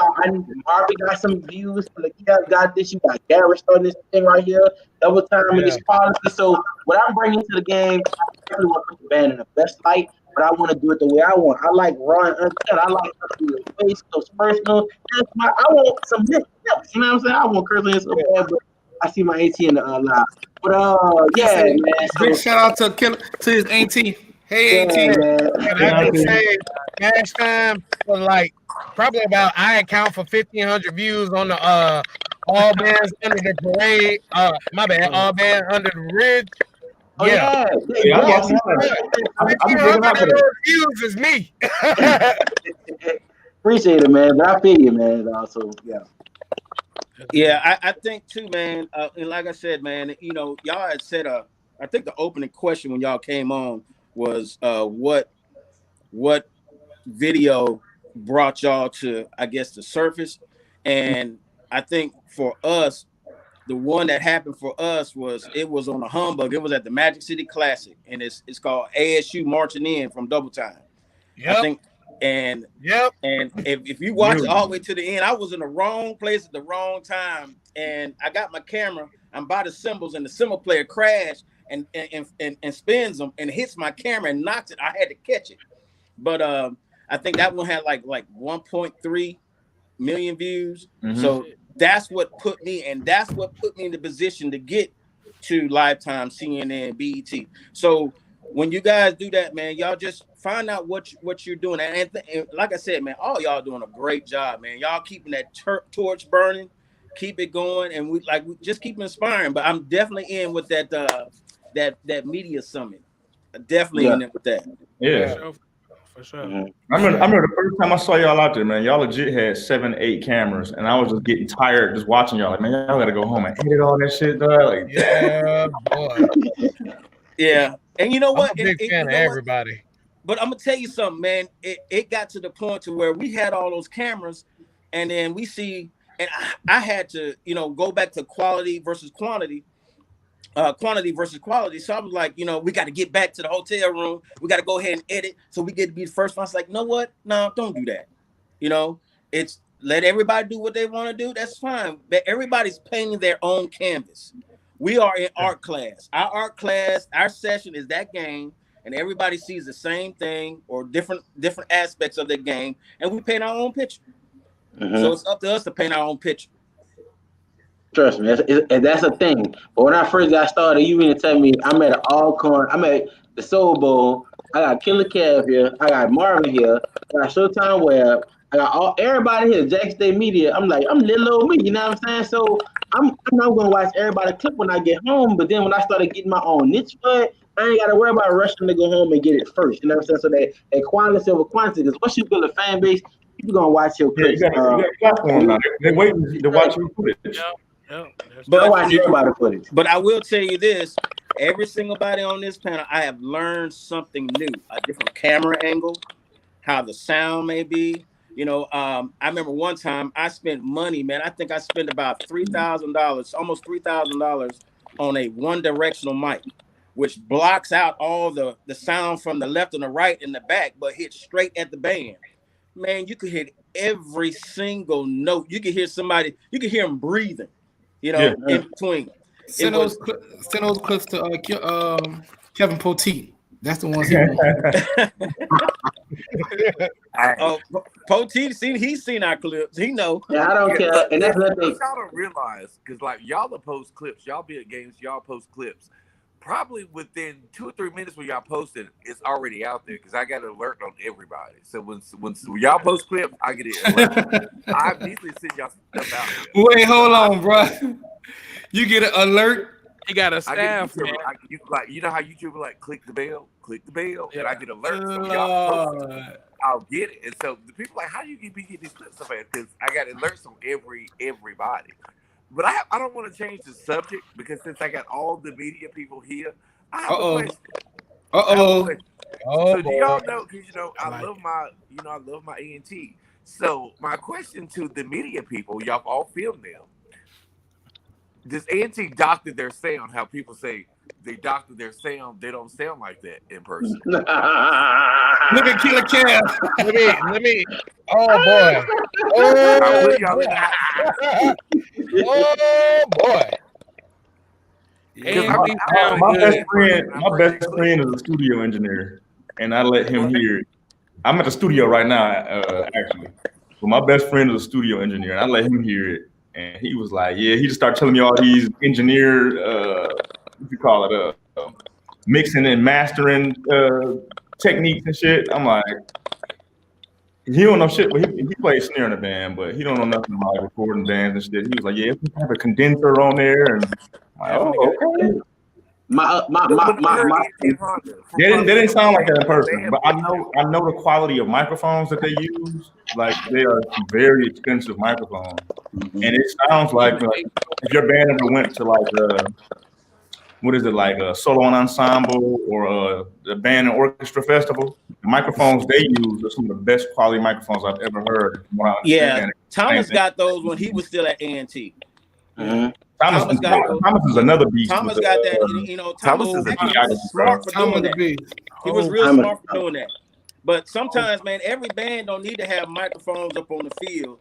Marvin got some views. Like, got this. You got Garrett starting this thing right here. Double Time in this policy. So what I'm bringing to the game, I definitely want to put the band in the best light, but I want to do it the way I want. I like raw and uncut. I like to do it face, goes personal. I want some mixed steps. You know what I'm saying? I want cursing so bad, but I see my AT in the live. But yeah, man. Big shout out to his AT. Hey, AT. And I can say last time for like probably about, I account for 1,500 views on the All Bands Under the Parade. My bad, All Band Under the Ridge. Yeah. 1,500 of those views is me. Appreciate it, man. But I feel you, man. Also, Yeah, I think too, man. And like I said, man, y'all had said I think the opening question when y'all came on was what video brought y'all to, I guess, the surface. And I think for us, the one that happened for us was on a humbug. It was at the Magic City Classic, and it's called ASU Marching In from Double Time. Yep. I think, and if you watch it all the way to the end, I was in the wrong place at the wrong time, and I got my camera. I'm by the cymbals, and the cymbal player crashed and spins them and hits my camera and knocks it. I had to catch it, but I think that one had like 1.3 million views. Mm-hmm. So that's what put me in the position to get to Lifetime, CNN, BET. So when you guys do that, man, y'all just find out what you're doing. And like I said, man, all y'all doing a great job, man. Y'all keeping that torch burning, keep it going, and we just keep inspiring. But I'm definitely in with that media summit. Definitely in it with that. Yeah. For sure. I remember the first time I saw y'all out there, man. Y'all legit had 7, 8 cameras, and I was just getting tired just watching y'all. Like, man, y'all gotta go home and edit all that shit, dog. Like, Yeah, boy. Yeah, and you know what? I'm a big fan of everybody. But I'm gonna tell you something, man. It got to the point to where we had all those cameras, and then we see, and I had to, go back to quality versus quantity. Quantity versus quality. So I was like, we got to get back to the hotel room. We got to go ahead and edit so we get to be the first one. I was like, you know what? No, don't do that. It's let everybody do what they want to do. That's fine. But everybody's painting their own canvas. We are in art class. Our art class, our session is that game, and everybody sees the same thing or different aspects of the game, and we paint our own picture. So it's up to us to paint our own picture. Trust me, that's a thing. But when I first got started, you mean to tell me I'm at an Alcorn, I'm at the Soul Bowl, I got Killer Kev here, I got Marvin here, I got Showtime Web, I got everybody here, Jack State Media. I'm like, I'm little old me, you know what I'm saying? So I'm not gonna watch everybody clip when I get home, but then when I started getting my own niche for it, I ain't gotta worry about rushing to go home and get it first. You know what I'm saying? So that quality over quantity, because once you build a fan base, people gonna watch your clips. You got a platform now. They're waiting to watch your footage. But I will tell you this: every single body on this panel, I have learned something new, a different camera angle, how the sound may be. I remember one time I spent money, man. I think I spent about $3,000, almost $3,000 on a one-directional mic, which blocks out all the sound from the left and the right and the back, but hits straight at the band. Man, you could hit every single note. You could hear somebody, you could hear them breathing, in between. Send those clips to Kevin Poteet. That's the ones he Poteet, he's seen our clips. He know. Yeah, I don't care. And that's nothing. Y'all don't realize, because like y'all will post clips, y'all be at games, y'all post clips. Probably within 2 or 3 minutes when y'all post it, it's already out there because I got an alert on everybody. So when y'all post clips, I get it alert. I immediately send y'all stuff out there. Wait, hold on, bro. You get an alert. You got a staff, man. You know how YouTube will click the bell, and I get alerts. So y'all post it, I'll get it. And so the people like, how do you be getting these clips so fast? Because I got alerts on everybody. But I don't want to change the subject because since I got all the media people here, I have a question. So do y'all know? Because I love my ENT. So my question to the media people, y'all all film them. Does ENT doctor their sound? How people say they doctor their sound, they don't sound like that in person. Look at Killer Cam. Let me. Oh boy. Oh boy. My best friend is a studio engineer, and I let him hear it. I'm at the studio right now, actually. But my best friend is a studio engineer, and I let him hear it. And he was like, yeah, he just started telling me all these engineer, what you call it, mixing and mastering techniques and shit. I'm like, he don't know shit, but he plays snare in a band, but he don't know nothing about recording bands and shit. He was like, yeah, if we have a condenser on there, and I'm like, oh, okay. They didn't sound like that in person, but I know the quality of microphones that they use. Like they are very expensive microphones, and it sounds like if your band ever went to a solo and ensemble or the band and orchestra festival, the microphones they use are some of the best quality microphones I've ever heard. Yeah, Thomas got those when he was still at A&T. Mm-hmm. Thomas is another beast. Thomas got that. Thomas is smart for doing that. He was real smart for doing that. But sometimes, man, every band don't need to have microphones up on the field.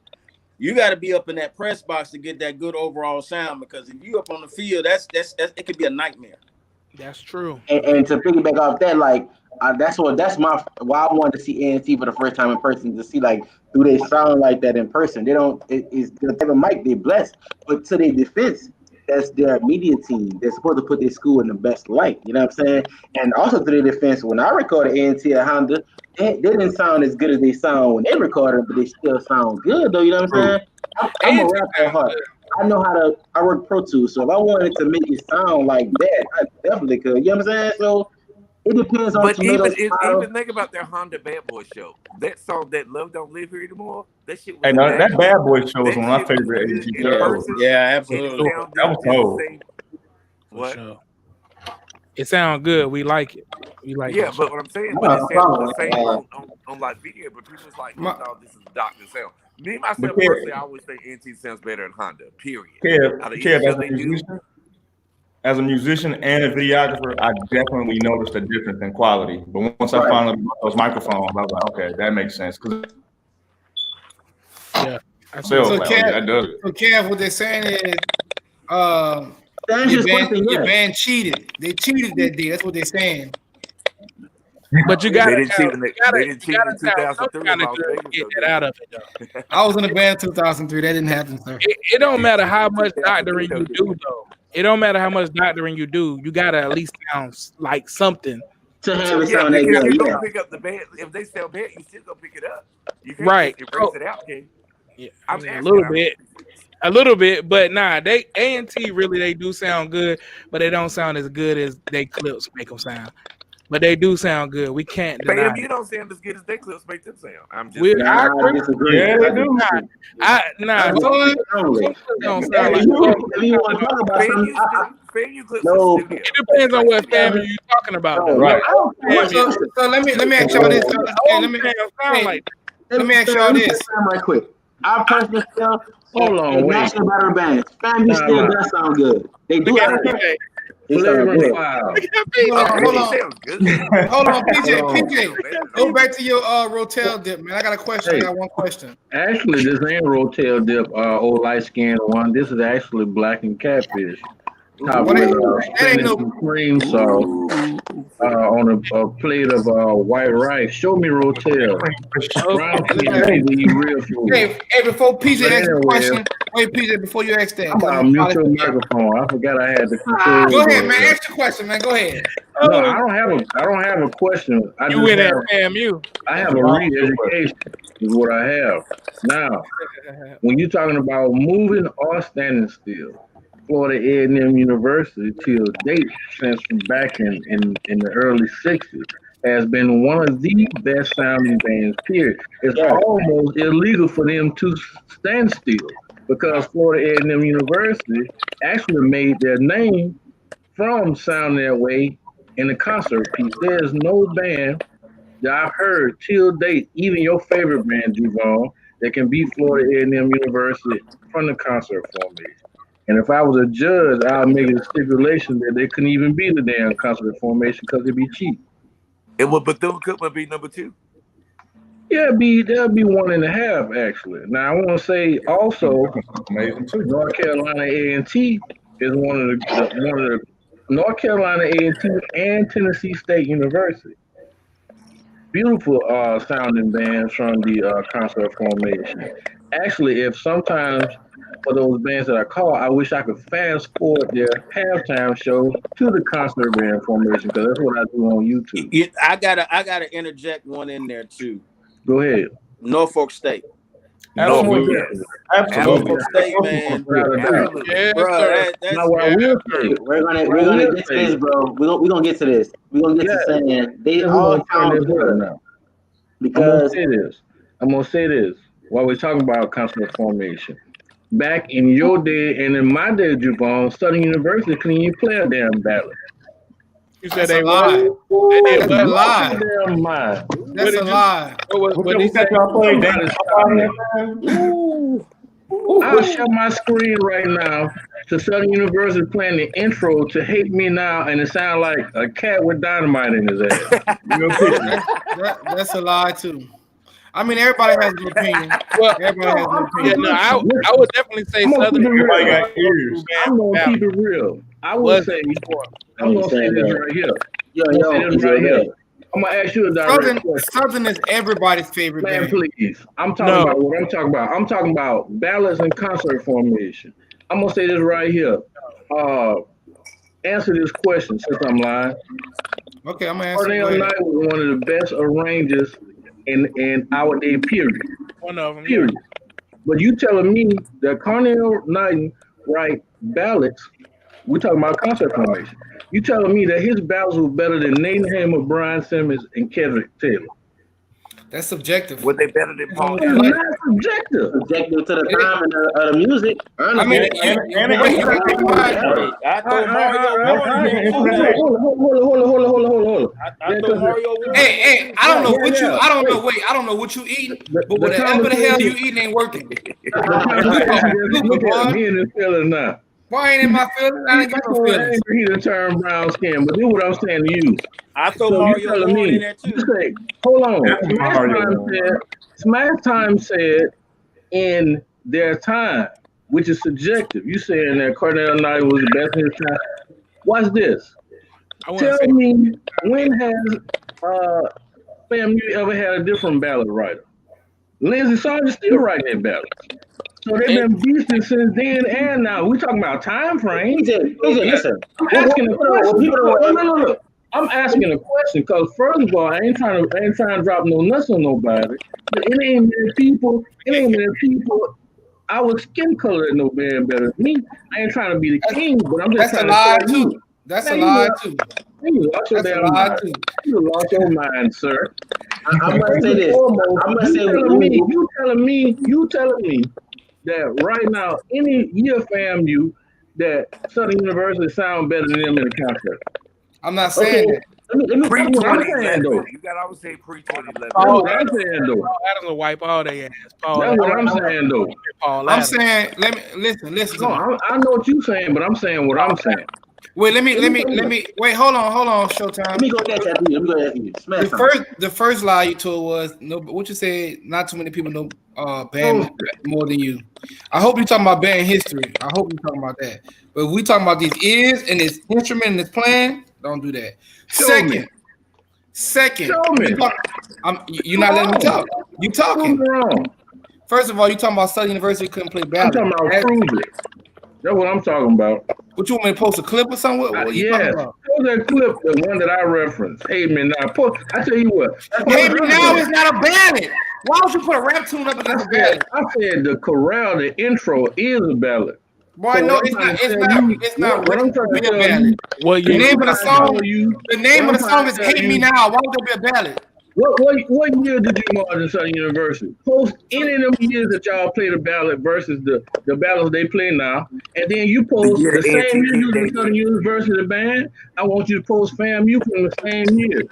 You got to be up in that press box to get that good overall sound. Because if you up on the field, that's it could be a nightmare. That's true. And to piggyback off that, why I wanted to see A&T for the first time in person, to see do they sound like that in person. They don't. It's the type of mic they blessed, but to their defense, that's their media team. They're supposed to put their school in the best light. You know what I'm saying? And also to their defense, when I recorded A&T at Honda, they didn't sound as good as they sound when they recorded, but they still sound good though. You know what I'm saying? I'm a rapper at heart. I know how to. I work Pro Tools, so if I wanted to make it sound like that, I definitely could. You know what I'm saying? So It depends on But tomatoes. even think about their Honda Bad Boy show. That song, that Love Don't Live Here Anymore. That shit was Hey, no, that immaculate. Bad Boy show was That one of my shit was favorite good AT in Yeah, person. yeah, And it absolutely. sounded That was just cold. the same. For What? sure. It sounds good. We like it. We like Yeah, that but shit. what I'm saying, No, but it no sounds problem. the same on like video. But people was like, My- no, this is a doctor sound. Me myself Kev- personally, I always think NT sounds better than Honda. Period. Out of Kev, any show they do. as a musician and a videographer, I definitely noticed a difference in quality. But once I finally got those microphones, I was like, okay, that makes sense. Because Yeah. So that does it. Kev, what they're saying is, your band cheated. They cheated that day. That's what they're saying. But you got They to didn't cheat in sound some 2003 kind of about good to Vegas. get that out of it though. I was in the band 2003. That didn't happen, sir. It don't matter how much doctoring you do though. It don't matter how much doctoring you do. You gotta at least sound like something. To have it Yeah, sound that because good. you Yeah. don't pick up the band. If they sound bad, you still gonna pick it up. You can't Right. just erase it out, okay? Yeah, I'm a asking, little bit, but nah, they A&T really they do sound good, but they don't sound as good as they clips make them sound. But they do sound good. We can't deny Fam, it. you don't sound as good as their clips make them sound. I'm just I I disagree. Yeah, they do. Don't sound like If you want to talk about something, FAMU clips no. are studio. it depends on what family you're talking about. Though. Right. So let me ask y'all this. Hey, let me ask y'all this. Right quick. I personally feel Hold on, wait. national battle bands. Family still does sound good. They do. They sound Flagrant good. foul. Hold on. Sounds good. Hold on, PJ. Go back to your Rotel dip, man. I got a question. I got one question. Actually, this ain't Rotel dip, old light skinned one. This is actually black and catfish. Topped with spinach and cream sauce on a plate of white rice. Show me Rotel. Brown skin, they eat real food. Hey, before PJ asks the question, wait, PJ, before you ask that. I'm about to mute your microphone. I forgot I had the control. Go ahead, man. Ask your question, man. Go ahead. No, I don't have a question. I You just in have, at FAMU. I have a re-education is what I have. Now, when you're talking about moving or standing still, Florida A&M University till date, since back in the early 60s, has been one of the best sounding bands, period. It's almost illegal for them to stand still because Florida A&M University actually made their name from sounding that way in the concert piece. There's no band that I've heard till date, even your favorite band, Juvon, that can beat Florida A&M University from the concert formation. And if I was a judge, I'd make a stipulation that they couldn't even be the damn concert formation because it'd be cheap. It would Bethune-Cookman be number 2? Yeah, that'd be 1.5 actually. Now I want to say also, North Carolina A&T is one of the North Carolina A&T and Tennessee State University. Beautiful sounding bands from the concert formation. Actually, if sometimes for those bands that I call, I wish I could fast forward their halftime show to the concert band formation because that's what I do on YouTube. I gotta interject one in there too. Go ahead. Norfolk State. Absolutely. Norfolk State, man. Absolutely. Yeah, bro, now, what I will say, we're gonna get to this, bro. We're gonna get to this. We're gonna get to saying they all sound good now. because I'm gonna say this while we're talking about concert formation. Back in your day and in my day, Juvon, Southern University couldn't even play a damn ballad. You said That's a lie. That's a lie. Damn mind. That's a lie. What did I'll share my screen right now to Southern University playing the intro to Hate Me Now, and it sounds like a cat with dynamite in his ass. That's a lie, too. I mean, everybody has an opinion. Everybody has an opinion. Yeah, no, I would definitely say Southern Everybody got ears. I'm going to keep it real. I would say, I'm going to say this right here. I'm going to ask you a direct question. Southern is everybody's favorite Man, band. please. I'm talking about what I'm talking about. I'm talking about ballads and concert formation. I'm going to say this right here. Answer this question since I'm lying. Okay, I'm going to answer Cornell Knight was one of the best arrangers in our day, period. One of them. Period. But you telling me that Cornell Knight write ballads We're talking about concert formation. You telling me that his battles were better than Nathan Hammer, Brian Simmons, and Kendrick Taylor? That's subjective. Were they better than Paul? It's Like, not subjective. Subjective to the time and the music. I mean, I thought Mario won. I thought Mario won. hey, I don't know what you. I don't know. Wait, I don't know what you eating, but whatever the hell you eating ain't working. Look at me in this feeling now. Why ain't in my feelings? I ain't got no feelings. He done turned brown skin, but do what I'm saying to you. I thought Mario won in that too. You say, hold on. Smash Time said in their time, which is subjective. You saying that Cornell Knight was the best in his time. Watch this. Tell me, when has FAMU ever had a different ballad writer? Lindsey Sargent still writing their ballads. So they've been beasting since then and now. We talking about time frame. Listen. I'm asking a question. I'm asking a question because first of all, I ain't trying to drop no nuts on nobody. But it ain't many people. Our skin color is no man better than me. I ain't trying to be the king, but I'm just trying to lie too. That's a lie too. You lost your damn mind. You lost your mind, sir. I'm gonna say this. I'm gonna say you telling me that right now, any year FAMU that Southern University sound better than them in the concert. I'm not saying that. Pre-2011. You got to always say pre-2011. That's what I'm saying though. Paul Adams will wipe all their ass. That's what I'm saying though. I'm saying, let me listen. No, I know what you're saying, but I'm saying what I'm saying. Wait, let me wait. Hold on, Showtime. Let me go at you. The first lie you told was no. What you said? Not too many people know band more than you. I hope you're talking about band history. I hope you're talking about that. But we talking about these ears and this instrument and this playing. Don't do that. Second. Show me. You're not letting me talk. You talking wrong. First of all, you talking about Southern University couldn't play ballad. I'm talking about prove it. That's what I'm talking about. What you want me to post a clip or something? What you talking about? Post that clip, the one that I referenced. Hate Me Now. I tell you what. Hate Me Now is not a ballad. Why would you put a rap tune up against a ballad? I said the chorale, the intro is a ballad. Boy, no, it's not. What I'm trying to tell you. Well, the name of the song is "Hate Me Now." Why would there be a ballad? What year did you march in Southern University? Post any of them years that y'all play the ballad versus the ballads they play now, and then you post the same year you in Southern University band. I want you to post FAMU from the same year.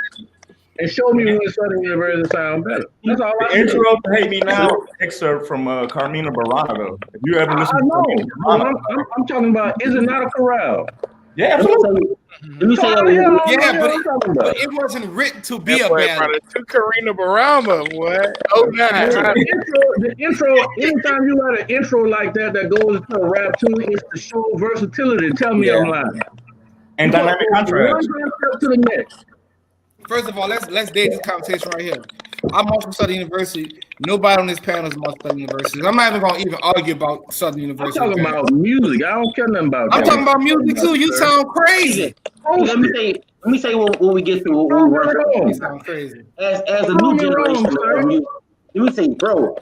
And show me when Southern University sound better. That's all I intro to Hate Me Now excerpt from Carmina Burana, though. If you ever listen to Carmina Burana. I'm talking about, is it not a chorale? Yeah, absolutely. Let me say but it wasn't written to be a ballad. To Karina Barama, what? The intro, anytime you write an intro like that goes to a rap tune, it's to show versatility. Tell me I'm lying. And dynamic contrast. To the next. First of all, let's date this conversation right here. I'm marched from Southern University. Nobody on this panel is marched from Southern University. I'm not even going to even argue about Southern University. I'm talking about music. I don't care nothing about that. I'm talking about music too. You sound crazy. Let me say what we get through. You sound crazy. As a new generation of music, let me say, bro.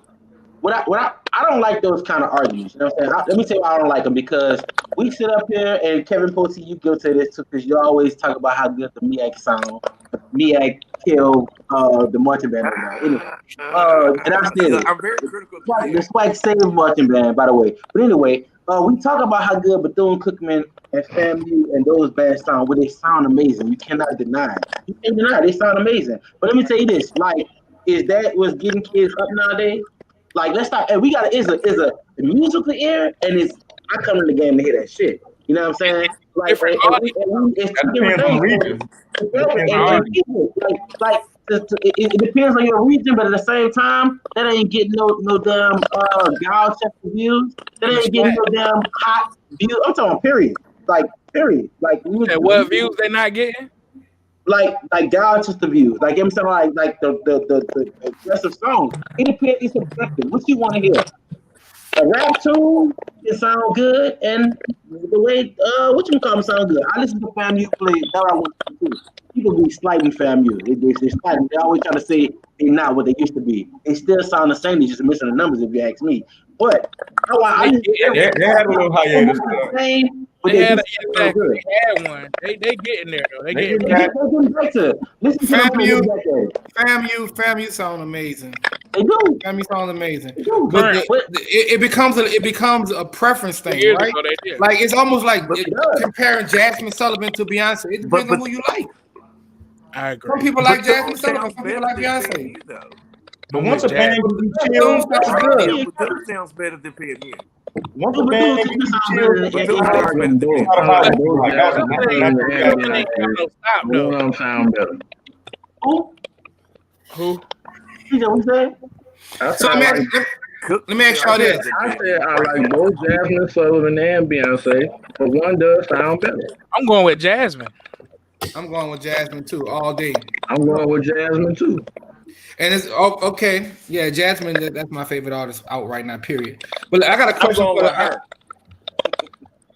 I don't like those kind of arguments. You know what I'm saying? Let me tell you why I don't like them, because we sit up here and Kevin Posey, you go to this too, because you always talk about how good the MEAC sound. MEAC killed the marching band right now. Anyway, and I'm still I'm very critical. The Spike saved marching band, by the way. But anyway, we talk about how good Bethune-Cookman and FAMU and those bands sound. Well, they sound amazing. You cannot deny it. You can't deny it. They sound amazing. But let me tell you this: like, is that what's getting kids up nowadays? Like, let's stop. And we got is a musical ear, and I come in the game to hear that shit. You know what I'm saying? Like, it's two different things. It depends on your region, but at the same time, that ain't getting no damn Gloucester views. That ain't getting no damn hot views. I'm talking period. Like period. Like what views they not getting? Like Gloucester views. Like I'm saying, like the aggressive songs. It depends. It's subjective. What you want to hear? A rap tune, it sound good, and the way what you call them sound good. I listen to FAMU play. That's what I want to do. People be slightly FAMU. They slightly. They always try to say they're not what they used to be. They still sound the same. They just missing the numbers, if you ask me. But they had a little hiatus. But They they had do exactly. They had one. They getting there though. They getting They getting back to it. Listen to them play this decade. FAMU sound amazing. They do. FAMU sounds amazing. They do. But it becomes a preference thing, years right? ago they did. Like it's almost like comparing Jasmine Sullivan to Beyonce. It depends on who you like. I agree. Some people like Jasmine Sullivan, some people like Beyonce. But once a band can be Doom chill, sounds good. Doom sounds better than PMU. once a band can be chill, Doom sounds better than PMU. One of them sound better. Who? So let me ask y'all this. I said I like both Jasmine Sullivan and Beyonce, but one does sound better. I'm going with Jasmine. I'm going with Jasmine too, all day. I'm going with Jasmine too. And it's okay. Yeah, Jasmine, that's my favorite artist out right now, period. But I got a question for her.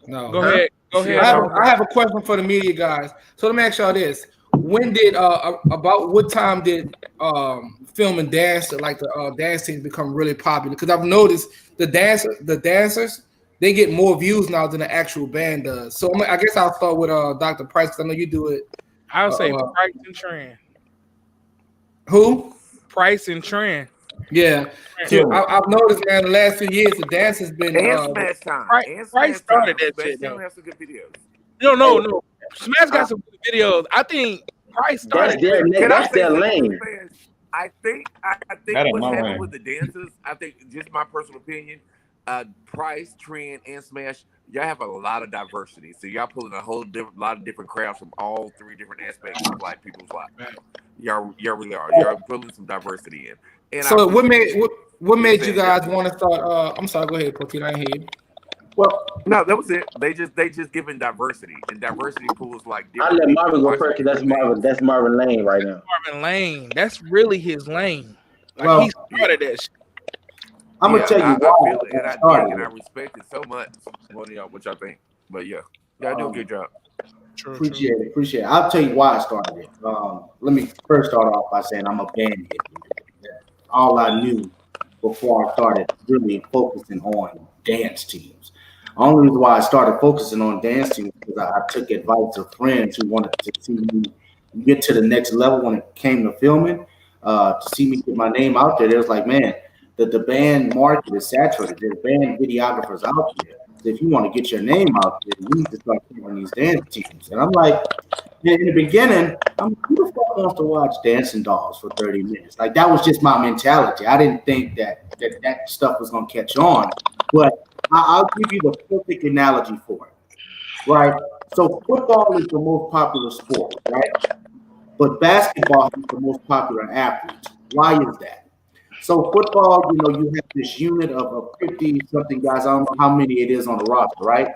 No. Go ahead. I have a question for the media guys. So let me ask y'all this. When did about what time did film and dance, like the dance teams, become really popular? Because I've noticed the dancers, they get more views now than the actual band does. So I guess I'll start with Dr. Price, because I know you do it. I would say Price and Trend. Who? Price and Trend. Yeah. So I've noticed, man, the last few years the dance has been Smash Time. Price started that Smash shit Time though. has some good videos. No. Smash got some good videos. I think Price started. That's their lane. I think That ain't what's my happening lane. with the dancers, I think just my personal opinion, Price, Trend, and Smash, y'all have a lot of diversity. So y'all pulling a whole lot of different crowds from all three different aspects of like people's lives. Y'all really are. Y'all pulling some diversity in. And so what made you guys want to start? I'm sorry. Go ahead, Potina. I hear you. Well, no, that was it. They just giving diversity, and diversity pools like. I let Marvin go first because that's Marvin Lane right now. Marvin Lane. That's really his lane. Like Well, he started that shit. I'm gonna tell you I why. feel it, and I dig, and I respect it so much. More than y'all, what y'all think? But yeah, y'all do a good job. Appreciate it. I'll tell you why I started it. Let me first start off by saying I'm a band head. All I knew before I started really focusing on dance teams. The only reason why I started focusing on dance teams because I took advice of friends who wanted to see me get to the next level when it came to filming. To see me get my name out there, they was like, man, the band market is saturated. There's band videographers out there. So if you want to get your name out there, you need to start covering these dance teams. And I'm like, in the beginning, who the fuck wants to watch Dancing Dolls for 30 minutes? Like, that was just my mentality. I didn't think that stuff was going to catch on. But I'll give you the perfect analogy for it, right? So football is the most popular sport, right? But basketball is the most popular athlete. Why is that? So football, you have this unit of 50-something guys. I don't know how many it is on the roster, right?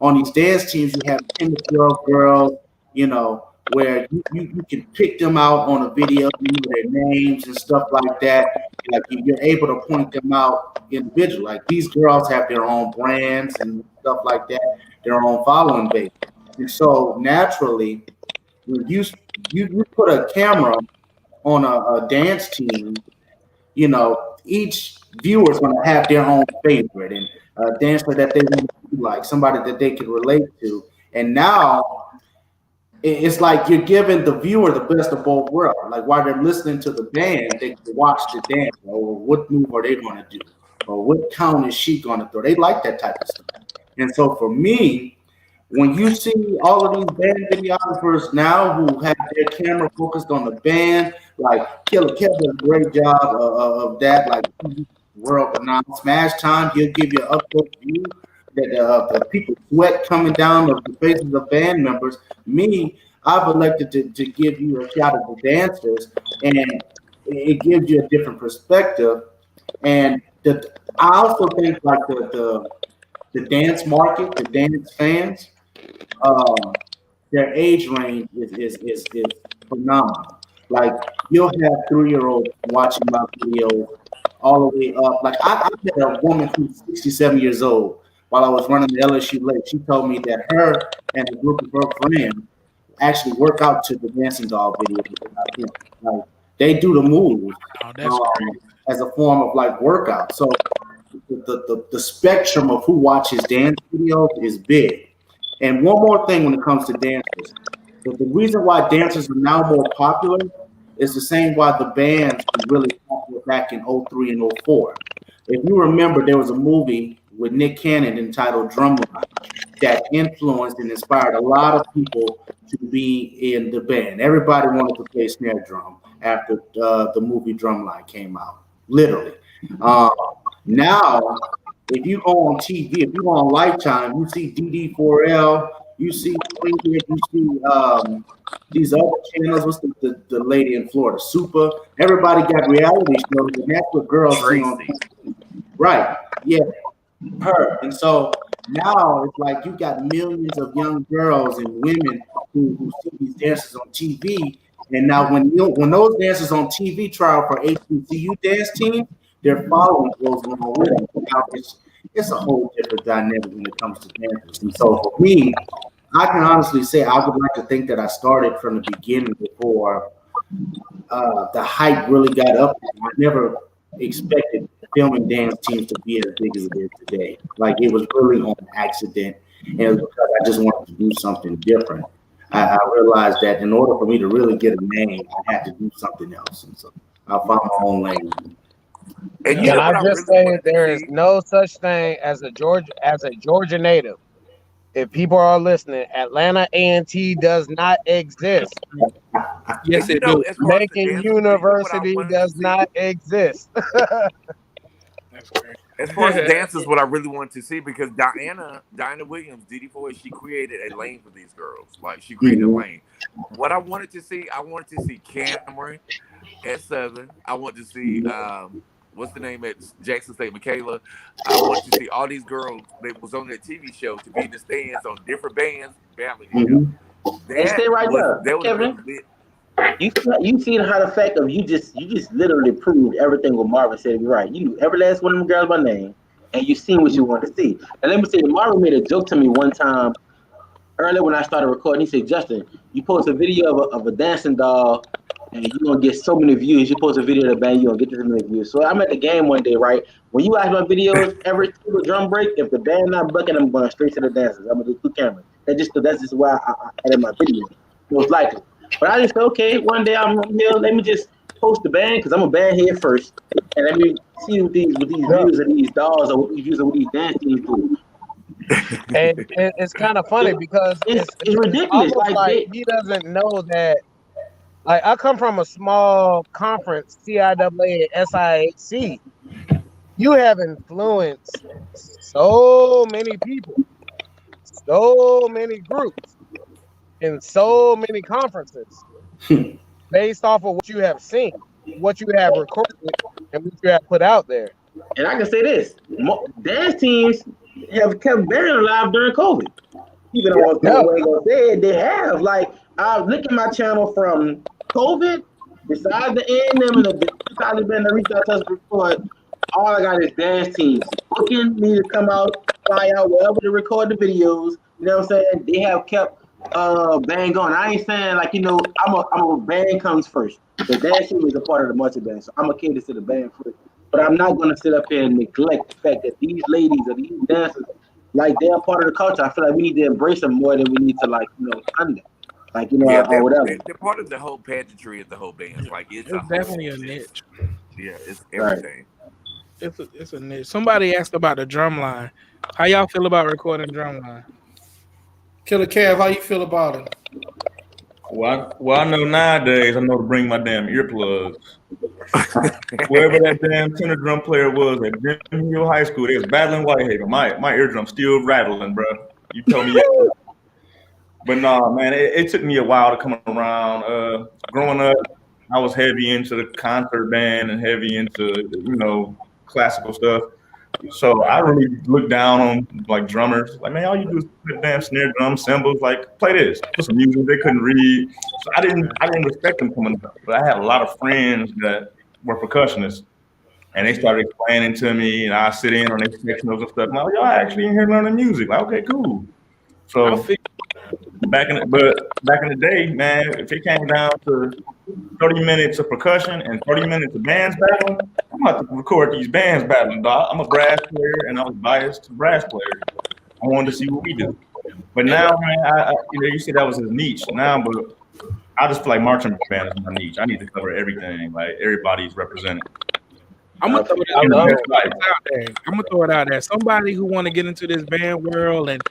On these dance teams, you have 10 to 12 girls, where you can pick them out on a video, their names and stuff like that. Like you're able to point them out individually. Like these girls have their own brands and stuff like that, their own following base. And so naturally, when you put a camera on a dance team, each viewer is going to have their own favorite and a dancer that they want to like, somebody that they can relate to. And now it's like you're giving the viewer the best of both worlds. Like while they're listening to the band, they can watch the dance, or what move are they going to do, or what count is she going to throw. They like that type of stuff. And so for me, when you see all of these band videographers now who have their camera focused on the band, like Killer Kev does a great job of that, like world renowned Smash Time, he'll give you an up-close view that the people sweat coming down the faces of band members. Me, I've elected to give you a shot of the dancers, and it gives you a different perspective. And I also think like the dance market, the dance fans, their age range is phenomenal. Like you'll have 3-year-olds watching my videos all the way up. Like I met a woman who's 67 years old while I was running the LSU Lake. She told me that her and a group of her friends actually work out to the Dancing Doll videos. Like they do the moves as a form of like workout. So the spectrum of who watches dance videos is big. And one more thing when it comes to dancers, the reason why dancers are now more popular is the same why the bands were really popular back in 03 and 04. If you remember, there was a movie with Nick Cannon entitled Drumline that influenced and inspired a lot of people to be in the band. Everybody wanted to play snare drum after the movie Drumline came out, literally. Now, if you go on TV, if you go on Lifetime, you see DD4L, you see Winked, you see these other channels. What's the lady in Florida? Super. Everybody got reality shows, and that's what girls see on TV. Right. Yeah. Her. And so now it's like you got millions of young girls and women who see these dancers on TV. And now when those dancers on TV try out for HBCU dance teams, they're following those along with them. Now it's a whole different dynamic when it comes to dancers. And so for me, I can honestly say I would like to think that I started from the beginning before the hype really got up. I never expected film and dance teams to be as big as it is today. Like it was really on accident, and it was because I just wanted to do something different. I realized that in order for me to really get a name, I had to do something else, and so I found my own lane. And can I just say there is no such thing as a Georgia native. If people are listening, Atlanta A&T does not exist. Yes, it does. Macon University does not exist. As far as dancers, what I really wanted to see, because Diana Williams, DD4, she created a lane for these girls. Like she created a lane. What I wanted to see Cameron at Southern. I want to see what's the name at Jackson State, Michaela. I want to see all these girls that was on that TV show to be in the stands on different bands battling each other. And stay right there, Kevin. You seen how the fact of you just literally proved everything what Marvin said be right. You knew every last one of them girls by name, and you seen what you wanted to see. And let me say, Marvin made a joke to me one time earlier when I started recording. He said, "Justin, you post a video of a dancing doll, and you're gonna get so many views. You post a video of the band, you're gonna get this many views." So I'm at the game one day, right? When you watch my videos, every single drum break, if the band not bucking, I'm going straight to the dancers. I'm gonna do 2 cameras. That's just why I added my video. Most likely. But I just said, okay, one day I'm here. Let me just post the band because I'm a band head first, and let me see what these views of these dolls or what these views of these dance teams do. And it's kind of funny because it's ridiculous. Like he doesn't know that. Like I come from a small conference, CIAA and SIHC. You have influenced so many people, so many groups, in so many conferences based off of what you have seen, what you have recorded, and what you have put out there. And I can say this: dance teams have kept band alive during COVID. Even though I was gonna say it, they have. Like I look at my channel from COVID, besides the A&M and the college band that reached out to us before, all I got is dance teams booking me to come out, fly out wherever to record the videos. You know what I'm saying? They have kept band going. I ain't saying like I'm a band comes first. The dance team is a part of the multi band, so I'm a cater to the band first. But I'm not gonna sit up here and neglect the fact that these ladies or these dancers, like they're part of the culture. I feel like we need to embrace them more than we need to under. Like or whatever. They're part of the whole pageantry of the whole band. Like it's definitely a niche. Yeah, it's everything. It's a niche. Somebody asked about the drum line. How y'all feel about recording Drumline? Killer Kev, how you feel about it? Well, I know nowadays I know to bring my damn earplugs. Wherever that damn tenor drum player was at Green Hill High School, they was battling Whitehaven. My eardrum's still rattling, bro. You told me. But no, man, it took me a while to come around. Growing up, I was heavy into the concert band and heavy into classical stuff. So I really looked down on like drummers. Like, man, all you do is put damn snare drum, cymbals, like play this, put some music. They couldn't read. So I didn't respect them coming up. But I had a lot of friends that were percussionists. And they started explaining to me, and I sit in on their sectionals and stuff. I'm like, y'all actually in here learning music. Like, okay, cool. So back in the day, man, if it came down to 30 minutes of percussion and 30 minutes of bands battling, I'm about to record these bands battling, dog. I'm a brass player, and I was biased to brass players. I wanted to see what we do. But now, man, you said that was his niche. Now, but I just feel like marching band is my niche. I need to cover everything. Like everybody's represented. I'm gonna throw it out there. Somebody who want to get into this band world and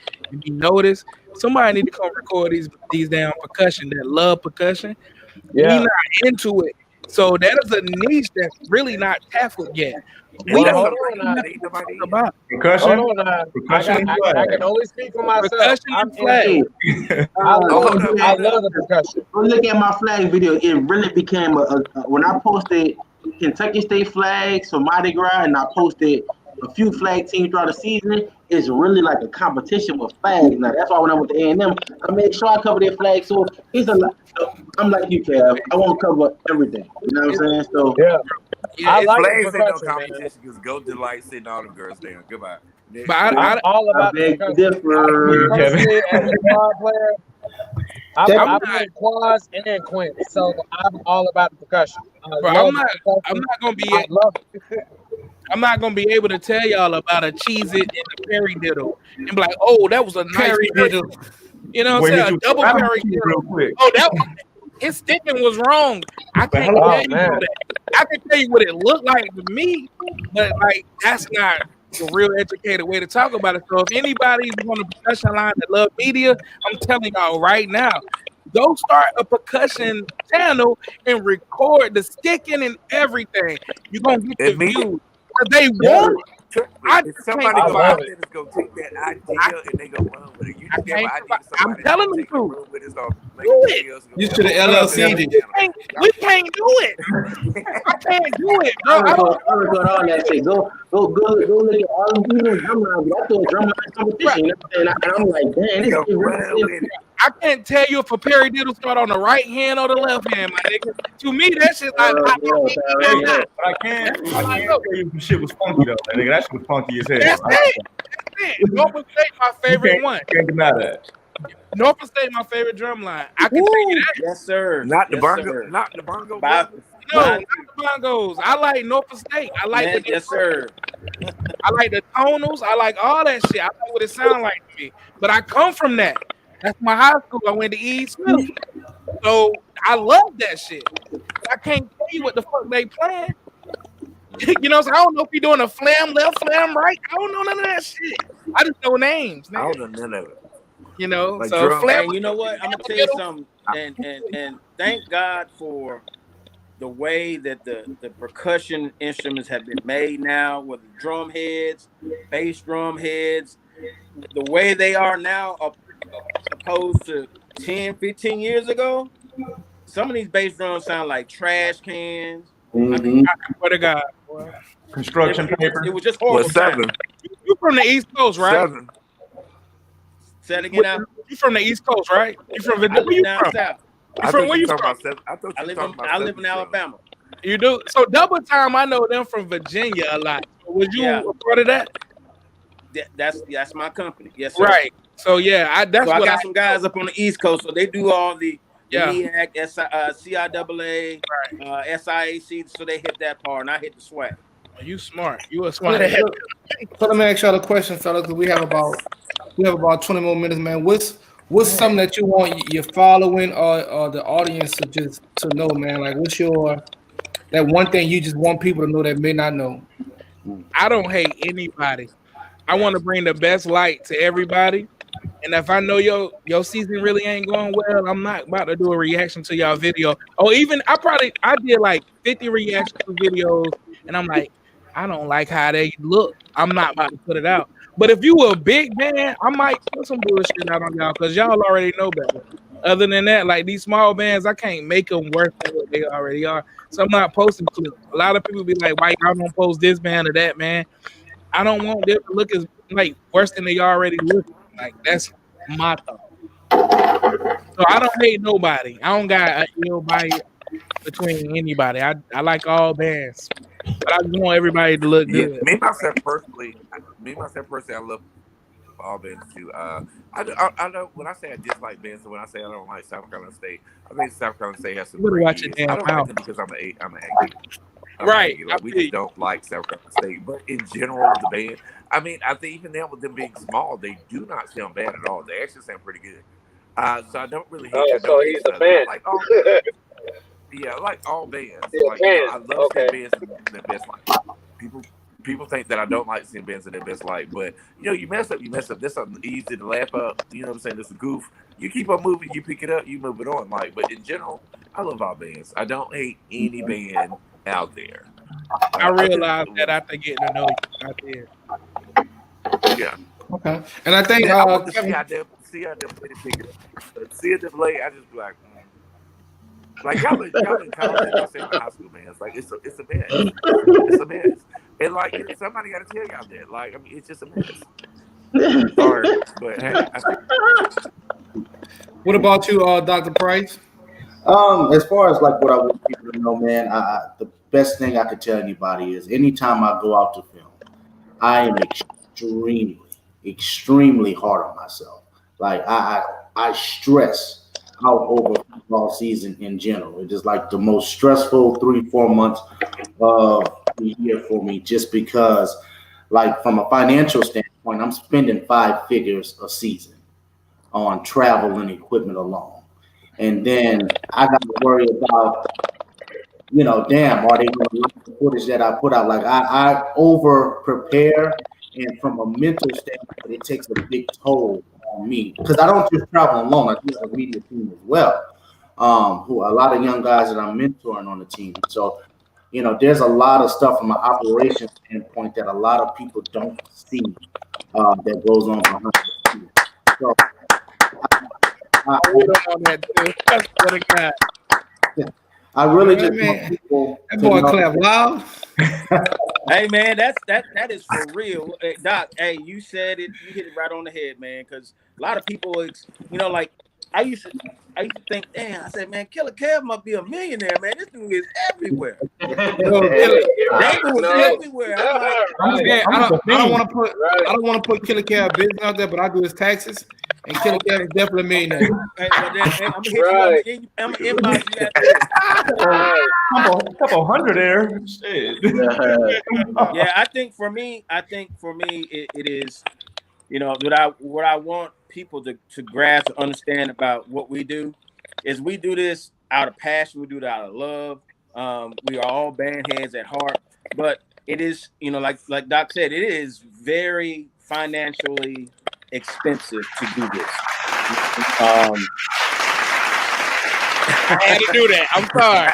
be noticed, somebody need to come record these damn percussion that love percussion. Yeah. We not into it, so that is a niche that's really not tackled yet. Well, hold on now. Percussion. Hold on now. Percussion I can only speak for myself. Percussion I'm and flag. I love the percussion. Go look at my flag video. It really became when I posted Kentucky State flags for Mardi Gras, and I posted a few flag teams throughout the season. It's really like a competition with flags. Now that's why when I went to A&M, I made sure I covered their flags. So it's a lot. I'm like you, Kev. I want to cover everything. You know what I'm saying? So I like flags ain't no competition because go delight sitting all the girls down. Goodbye. But I'm all about the percussion. As a quad player, I play quads and quints, so I'm all about the percussion. I'm not gonna be. I'm not gonna be able to tell y'all about a Cheez-It and a Perry Diddle and be like, oh, that was a nice Perry Diddle. You know what I'm saying? A double Perry Diddle. Oh, that his sticking was wrong. I can't tell you that. I can tell you what it looked like to me, but like that's not the real educated way to talk about it. So if anybody's on the percussion line that love media, I'm telling y'all right now, go start a percussion channel and record the sticking and everything. You're gonna get the views. They want it. If somebody go out there that's gonna take that idea and they gonna run with it. You just have an idea. I'm telling them to run with it. You should have LLC'd it. We can't do it. I can't do it, bro. I record all that shit. Go look at all the people drumline. I throw a drumline competition, and I'm like, damn, this is really. I can't tell you if a Perry Diddle start on the right hand or the left hand, my nigga. To me, that shit like. I can't tell you the shit was funky though. Nigga, that shit was funky as hell. That's it. Norfolk State, my favorite one. Can't deny that. Norfolk State, my favorite drum line. I can tell you that. Yes, sir. Not the bongo. Not the bongo. No, not the bongos. I like Norfolk State. I like yes, sir. I like the tonals. I like all that shit. I know what it sounds like to me. But I come from that. That's my high school. I went to East Middle. So I love that shit. I can't tell you what the fuck they playing. You know, so I don't know if you're doing a flam left, flam right. I don't know none of that shit. I just know names. I don't know none of it. You know, like so flam. And you know what? I'm gonna tell you something. And thank God for the way that the percussion instruments have been made now, with the drum heads, bass drum heads, the way they are now, opposed to 10, 15 years ago. Some of these bass drums sound like trash cans. I mean, I swear to God. Construction paper. It was just horrible. Southern. You from the East Coast, right? Southern. Say it again now. You from the East Coast, right? You from Virginia? Where you from? South. You from where you from? I live in Alabama. You do? So Double Time, I know them from Virginia a lot. Was you a part of that? That's my company. Yes, sir. Right. So yeah, I got some guys up on the East Coast, so they do all the MEAC, CIAA, SIAC, so they hit that part, and I hit the swag. You smart. You a smart. So let me ask y'all a question, fellas, because we have about 20 more minutes, man. What's something that you want your following or the audience to know, man? Like, what's that one thing you just want people to know that may not know? I don't hate anybody. I want to bring the best light to everybody. And if I know your season really ain't going well, I'm not about to do a reaction to y'all video. Or even I did like 50 reaction videos, and I'm like, I don't like how they look. I'm not about to put it out. But if you a big band, I might put some bullshit out on y'all because y'all already know better. Other than that, like these small bands, I can't make them worse than what they already are. So I'm not posting clips. A lot of people be like, why y'all don't post this band or that, man? I don't want them to look as like worse than they already look. Like that's my thought. So I don't hate nobody. I don't got a ill bias between anybody. I like all bands, but I just want everybody to look good. Me myself personally, I love all bands too. I know when I say I dislike bands, and when I say I don't like South Carolina State, I think South Carolina State has some great years. I don't like them because I'm an Right. Like we just don't like South Carolina State. But in general, the band, I mean, I think even now with them being small, they do not sound bad at all. They actually sound pretty good. So I don't really hate. Oh, I so don't hate he's a Southern. I fan. like all bands. Yeah, I like all bands. He's a Like fan. I love Okay. seeing bands in their best light. People think that I don't like seeing bands in their best light, but you mess up, you mess up. There's something easy to laugh up. You know what I'm saying? There's a goof. You keep on moving, you pick it up, you move it on. Like, but in general, I love all bands. I don't hate any band out there. I realized that after getting to know you. I did. Yeah. Okay. And I think I want the Kevin, CIAA ticket. The CIAA, I just be like y'all in college, y'all sound like high school bands. Like it's a mess. It's a mess. And like somebody got to tell y'all that. Like I mean, it's just a mess. Sorry, but hey. What about you, Dr. Price? As far as like what I want people to know, man, the best thing I could tell anybody is anytime I go out to film, I am extremely hard on myself. Like I stress out over football season in general. It is like the most stressful 3-4 months of the year for me, just because, like from a financial standpoint, I'm spending 5 figures a season on travel and equipment alone. And then I got to worry about, damn, are they going to like the footage that I put out? Like I over prepare, and from a mental standpoint, it takes a big toll on me because I don't just travel alone. I do have a media team as well, who a lot of young guys that I'm mentoring on the team. So, there's a lot of stuff from an operations standpoint that a lot of people don't see that goes on behind the scenes. So, on that too. That's what I got. I really just want people. That boy clap loud. Hey man, that is for real. Hey, Doc, hey, you said it. You hit it right on the head, man. Because a lot of people, like I used to think, damn. I said, man, Killer Kev must be a millionaire, man. This dude is everywhere. David was everywhere. I'm like, I don't want to put Killer Kev business out there, but I do his taxes, and Killer Kev is definitely a millionaire. Hey, well, then, hey, I'm gonna hit you. I'm gonna inbox you after this. Couple hundred there. Shit. Yeah, I think for me, it is, what I want people to grasp and understand about what we do is we do this out of passion, we do it out of love. We are all band heads at heart, but it is, like Doc said, it is very financially expensive to do this. I had to do that. I'm sorry.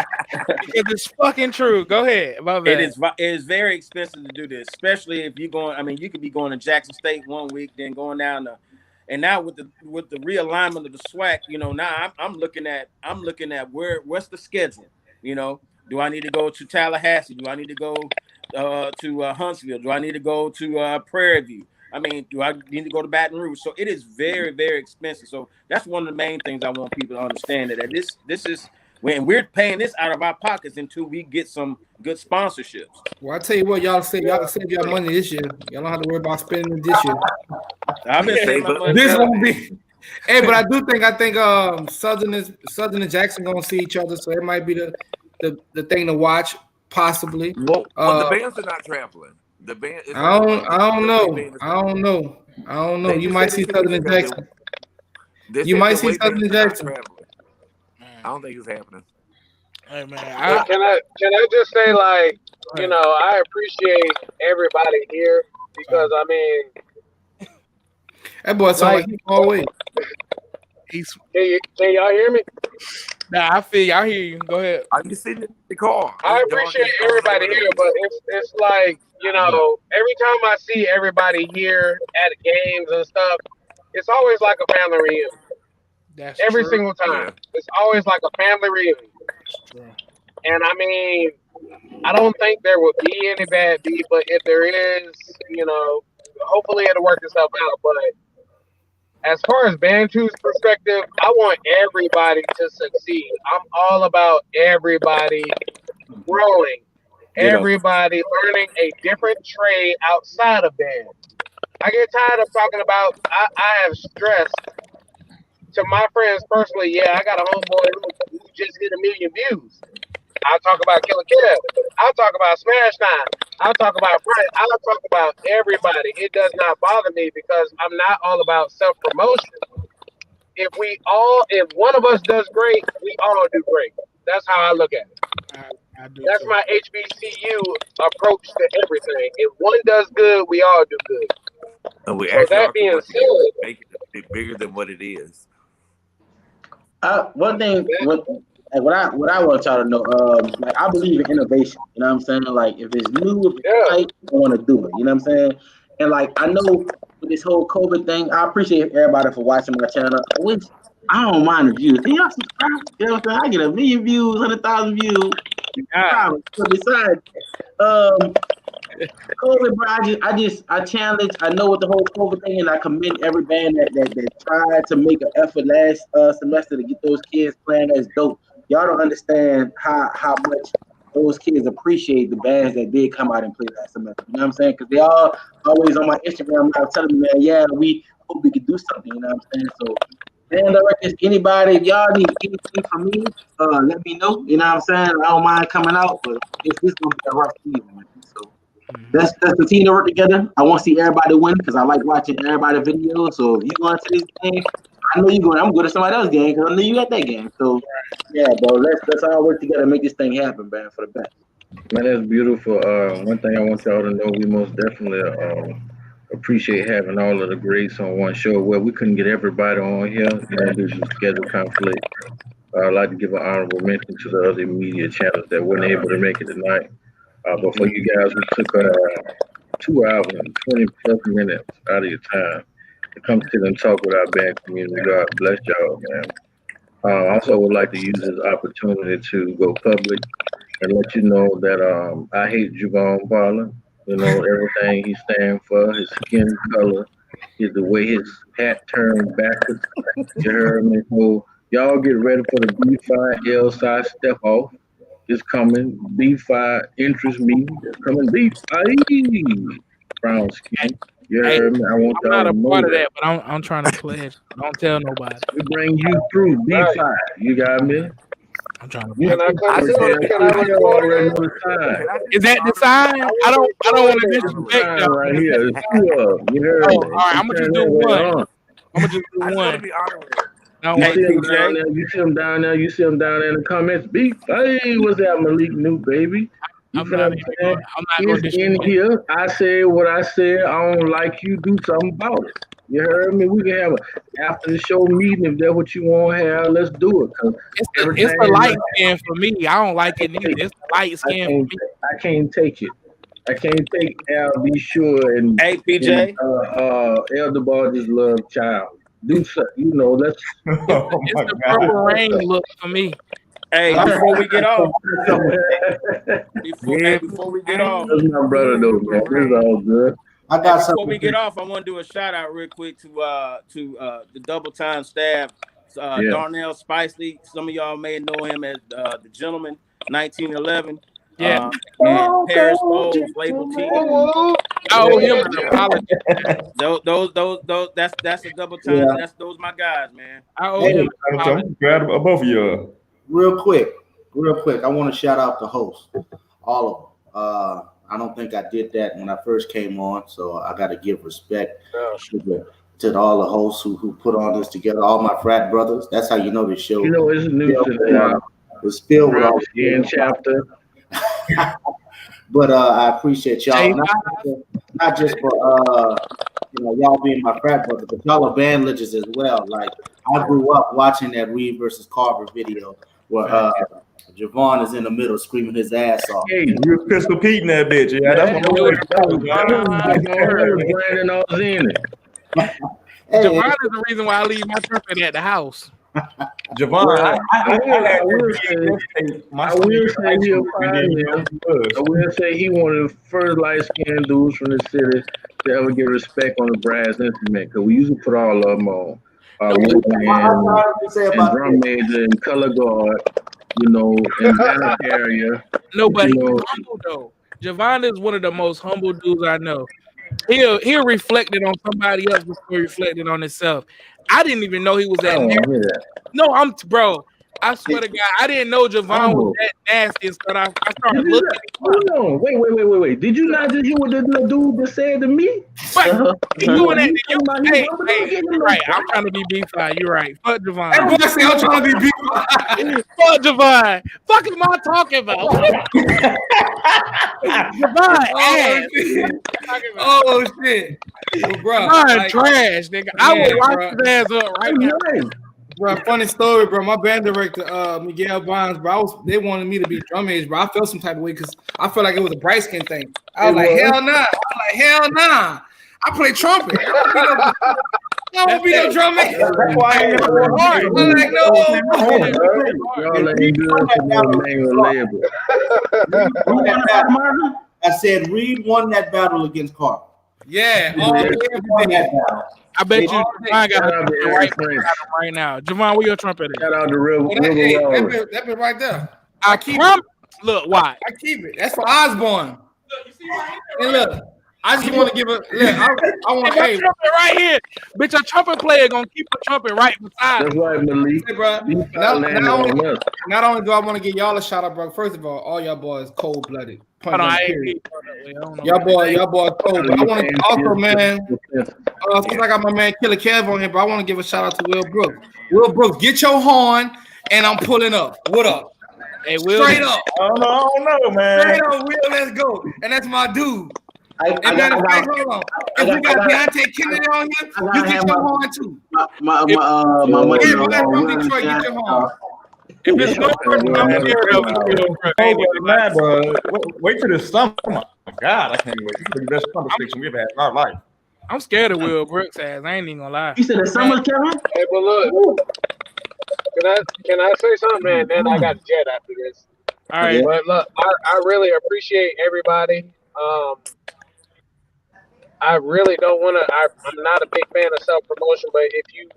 Because it's fucking true. Go ahead. It is very expensive to do this, especially if you're going. I mean, you could be going to Jackson State one week, then going down to, and now with the realignment of the SWAC, now I'm looking at what's the schedule. Do I need to go to Tallahassee? Do I need to go to Huntsville? Do I need to go to Prairie View? I mean, do I need to go to Baton Rouge? So it is very, very expensive. So that's one of the main things I want people to understand, that this is when we're paying this out of our pockets until we get some good sponsorships. Well, I tell you what, y'all can save y'all money this year. Y'all don't have to worry about spending it this year. I've been saving my money. This won't be. Hey, but I think Southern and Jackson gonna see each other, so it might be the thing to watch, possibly. Well, the bands are not traveling. The band. I don't know. You might see Southern and Jackson. You might see Southern and Jackson. I don't think it's happening. Hey man, can I just say, like, I appreciate everybody here because I mean, that boy sound like he's always. Can y'all hear me? Nah, I feel you. I hear you. Go ahead. Are you sitting in the car? I appreciate everybody here, but it's like, every time I see everybody here at games and stuff, it's always like a family reunion. That's every true. single time. Yeah. It's always like a family reunion. And I mean, I don't think there would be any bad beat, but if there is, hopefully it'll work itself out. But as far as Bantu's perspective, I want everybody to succeed. I'm all about everybody growing, everybody learning a different trade outside of band. I get tired of talking about, I have stressed to my friends personally, yeah, I got a homeboy who just hit 1 million views. I'll talk about Killer Kev. I'll talk about Smash Time. I'll talk about Brent. I'll talk about everybody. It does not bother me because I'm not all about self-promotion. If one of us does great, we all do great. That's how I look at it. I do That's too. my HBCU approach to everything. If one does good, we all do good. And we So actually that all can being work together to said, make it bigger than what it is. One thing, what I want y'all to know, like I believe in innovation. You know what I'm saying? Like if it's new, if it's tight, I want to do it. You know what I'm saying? And like I know with this whole COVID thing, I appreciate everybody for watching my channel. I don't mind the views. Can y'all subscribe? You know what I'm saying? I get 1 million views, 100,000 views. Yeah. Besides, COVID, bro, I challenge. I know what the whole COVID thing, and I commend every band that tried to make an effort last semester to get those kids playing. That's dope. Y'all don't understand how much those kids appreciate the bands that did come out and play last semester. You know what I'm saying? Because they all always on my Instagram now telling me, man, yeah, we hope we could do something. You know what I'm saying? So, band directors, anybody, if y'all need anything from me, let me know. You know what I'm saying? I don't mind coming out, but it's gonna be a rough season, man. So. Let's continue to work together. I want to see everybody win because I like watching everybody's videos. So if you go into this game, I know you're going. I'm going to somebody else's game because I know you at that game. So yeah, bro, let's all work together and make this thing happen, man, for the best. Man, that's beautiful. One thing I want y'all to know, we most definitely appreciate having all of the greats on one show. Well, we couldn't get everybody on here, due to schedule conflict. I'd like to give an honorable mention to the other media channels that weren't able to make it tonight. But for you guys who took 2 hours and 20 plus minutes out of your time to come sit and talk with our band community, God bless y'all, man. I also would like to use this opportunity to go public and let you know that I hate Javon Parlor. You know, everything he stands for, his skin color, the way his hat turned backwards. You heard me? So y'all get ready for the B5 L side step off. It's coming. B5 interest me. It's coming. B5 brown skin. You heard me? I want I'm y'all not to a know part of that. that, but I'm trying to pledge. Don't tell nobody. We bring you through B5. You got me? I'm trying to. Can I come I just too? want to be. Can I I just want already record know it? the sign. Is that the sign? I don't want to disrespect Sign y'all. right here. It's 2 of them. You heard Oh, me? all right. I'm gonna just do one. I'm gonna just do I just want to one. be honorary. No, You Hey, see him PJ. down there. You see him down there. You see him down there in the comments. Beef. Hey, what's that, Malik New baby? You I'm feel not what even. I'm saying? I'm not gonna It's in disrespect. here. I said what I said. I don't like you. Do something about it. You heard me? We can have a after the show meeting if that's what you want to have. Let's do it. Cause It's the light skin for me. I don't like it neither. It's the light skin for me. I can't take it. I can't take Al B. Sure and Hey, PJ. Elder Barge's love child. Do something. You know, let's. It's the purple rain look for me. Hey, before we get off, before we get off, That's my brother, though, man. It's all good. I got before something. we get off, I want to do a shout out real quick to the double time staff, Darnell Spicely. Some of y'all may know him as the Gentleman 1911. Yeah. And Paris Bowles, label team. I owe him an apology. Those that's a double time. Yeah. Those my guys, man. I owe him an apology. Grab both of you. Real quick, I want to shout out the hosts, all of them. I don't think I did that when I first came on, so I got to give respect to all the hosts who put all this together, all my frat brothers. That's how you know this show. You know, it's new to the was filled with all the chapter. But I appreciate y'all, not just for y'all being my frat brothers, but y'all are band legends as well. Like I grew up watching that Reed versus Carver video where Javon is in the middle screaming his ass off. Hey, you was Pistol Pete in that bitch. Yeah, that's what Brandon Ozina. Javon is the reason why I leave my trumpet at the house. Javon, I will say he one of the first light-skinned dudes from the city to ever get respect on the brass instrument, because we used to put all of them on. And drum major and color guard, and banner carrier. No, but he's humble though. Javon is one of the most humble dudes I know. He'll reflect it on somebody else before he reflected on himself. I didn't even know he was that. No, bro. I swear to God, I didn't know Javon was that nasty. So I started looking. Hold on, wait. Did you not just hear what the little dude just said to me? What? He doing that to you? Hey, you're right. I'm trying to be B5. You're right. Fuck Javon. That boy said I'm trying to be B5. Fuck Javon. Fuck am I talking about? Javon ass. Oh shit. Well, bro, Javon trash, nigga. I will lock his ass up right now. Bro, funny story, bro. My band director, Miguel Bonds, bro, they wanted me to be drum edge, bro. I felt some type of way because I felt like it was a bright skin thing. I was like, hell nah. I play trumpet. I don't be no drum edge. That's why I ain't never hard. I'm like, no. Y'all ain't good for no manual labor. I said Reed won that battle against Carter. Yeah. I bet you Javon got a trumpet right now. Javon, where your trumpet is? Shout out to River That bit right there. I keep it. Look, why? I keep it. That's for Osborne. Look, you see right here. And look, I just want to give a look. I want to trumpet right here. Bitch, a trumpet player gonna keep a trumpet right beside. That's right, Malik. Hey, bro. Not only do I want to give y'all a shout out, bro. First of all y'all boys cold blooded. Y'all boys cold. But I want to also, man. Since I got my man Killer Kev on here, but I want to give a shout out to Will Brooks. Will Brooks, get your horn, and I'm pulling up. What up? Hey, Will. Straight up. I don't know, man. Straight up, Will. Let's go. And that's my dude. Hold on. If we got Deontay Kennedy on here, you get your horn too. My from Detroit, get your horn. If it's no person I'm wait till this summer. Oh my God, I can't wait. This is the best conversation we've had in our life. I'm scared of Will Brooks' ass. I ain't even gonna lie. You said the summer, Kevin? Hey, but look, can I say something, man? Then I got jet after this. All right. But look, I really appreciate everybody. I really don't want to. I'm not a big fan of self promotion, but if you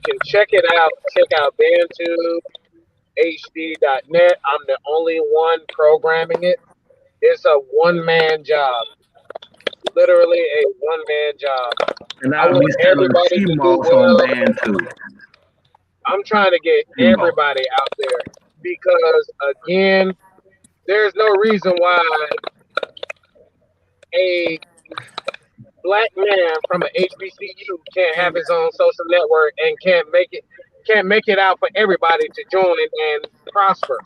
can check it out, check out bandtubehd.net. I'm the only one programming it. It's a one-man job, literally a one-man job. And I want everybody to do well. On BandTube. I'm trying to get everybody out there because, again, there's no reason why a black man from an HBCU can't have his own social network and can't make it out for everybody to join and prosper.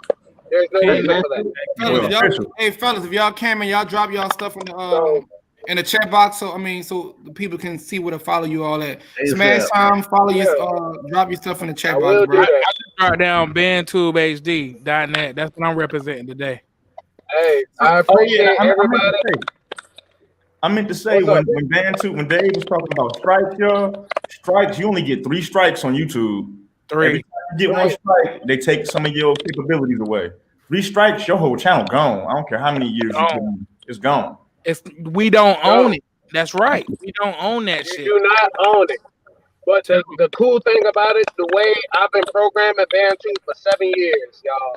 There's no reason for that. Fellas, if y'all came and y'all drop y'all stuff in the chat box, so the people can see where to follow you all at. Smash time, follow drop your stuff in the chat box, bro. I just start down bandtubehd.net. That's what I'm representing today. Hey, I appreciate everybody. I meant to say when Dave was talking about strikes, you only get 3 strikes on YouTube. 3. Every time you get 1 strike, they take some of your capabilities away. 3 strikes, your whole channel gone. I don't care how many years you do, it's gone. We don't own it. That's right. We don't own that shit. You do not own it. But the cool thing about it, the way I've been programming BandTube for 7 years, y'all.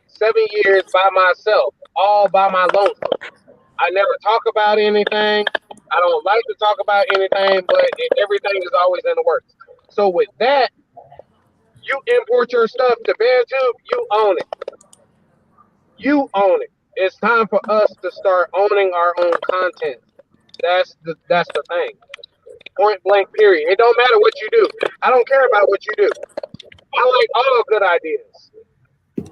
7 years by myself, all by my lonesome. I never talk about anything. I don't like to talk about anything, but everything is always in the works. So with that, you import your stuff to BandTube, you own it. You own it. It's time for us to start owning our own content. That's the thing. Point blank, period. It don't matter what you do. I don't care about what you do. I like all good ideas.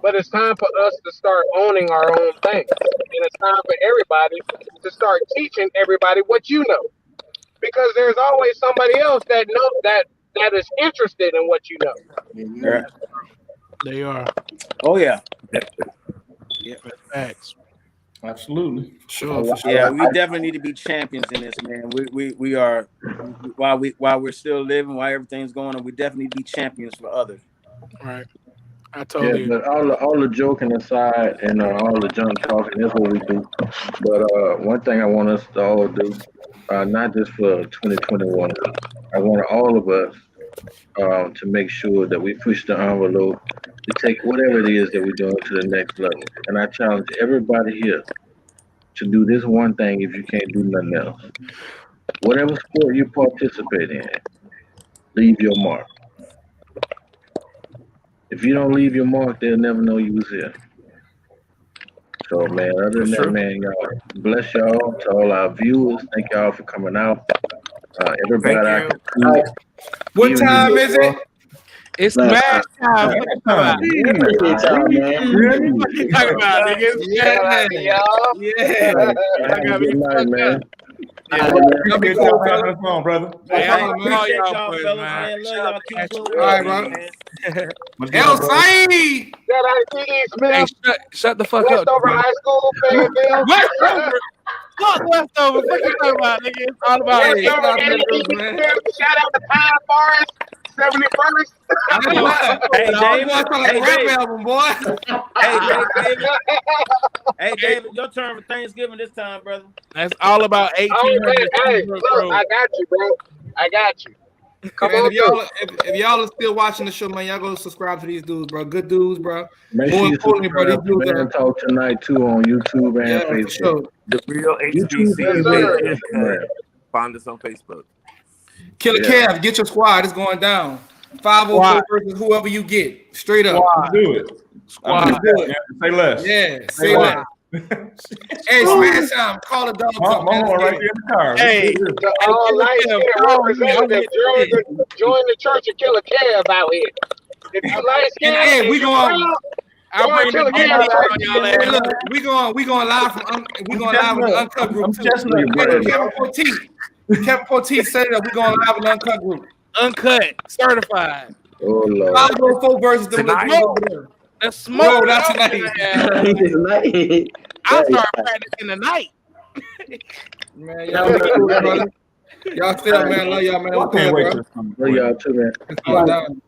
But it's time for us to start owning our own things. And it's time for everybody to start teaching everybody what you know. Because there's always somebody else that is interested in what you know. Yeah. They are. Oh yeah. Yeah, facts. Absolutely. Sure. Yeah, we definitely need to be champions in this, man. We are while we're still living, while everything's going on, we definitely need to be champions for others. Right. I totally. Yeah, but all the joking aside and all the junk talking is what we do. But one thing I want us to all do, not just for 2021, I want all of us to make sure that we push the envelope to take whatever it is that we're doing to the next level. And I challenge everybody here to do this one thing if you can't do nothing else. Whatever sport you participate in, leave your mark. If you don't leave your mark, they'll never know you was here. So, man, other than that, man, y'all, bless y'all to all our viewers. Thank y'all for coming out. Everybody I can see. What time is it? It's smash time. What you talking about? Appreciate y'all, man. What you talking about, nigga? Yeah. I got me Good night, fucked man. up. Yeah. Y'all be cool, brother. Hey, Hey, I'm all appreciate y'all y'all, boys, fellas, man. man. Love y'all. Keep doing All right, bro. El Saeed. Shout out to D. Hey, Smith, shut the fuck up. Westover High School, Fayetteville. Westover. Fuck Westover. Fuck you talking about, nigga? It's all about Hey, it. shout out to Westover, them dudes, man. shout out to Pine Forest, 71st. Hey, David. Boy, I like Hey, a rap David. album, boy. David. Hey, David, your turn for Thanksgiving this time, brother. That's all about 1800. Hey, look, I got you, bro. I got you. Come Man, on, if y'all are still watching the show, man, y'all go subscribe to these dudes, bro. Good dudes, bro. Make More sure you importantly, bro, these subscribe to dudes Man are Talk Tonight, too, on YouTube and yeah, for Facebook. sure. The real YouTube, HBC. Facebook, and Instagram. Find us on Facebook. Killer Kev, get your squad. It's going down. 504 versus whoever you get. Straight up. Let's do it. Squad. Let's do it. Say less. Yeah, say less. Hey, smash time. Call the dogs up, man. Mama right there in the car. Hey, to all light-skinned representatives, join the Church of Killer Cab out here. If you light-skinned, And hey, and we you going. brown, I'll join bring the Killer game Cab out Church. on y'all Hey, ass. look, we going live from the Uncut group too. Kevin Poteet set it up. We going live in the Uncut group. Uncut, certified. Oh, Lord. 504 versus them little dudes over there. The smoke. No, not tonight. I'll start practicing tonight. Man, y'all be cool, brother. Y'all still, man. Love y'all, man. I can't wait for this. Love y'all, too, man. It's going down.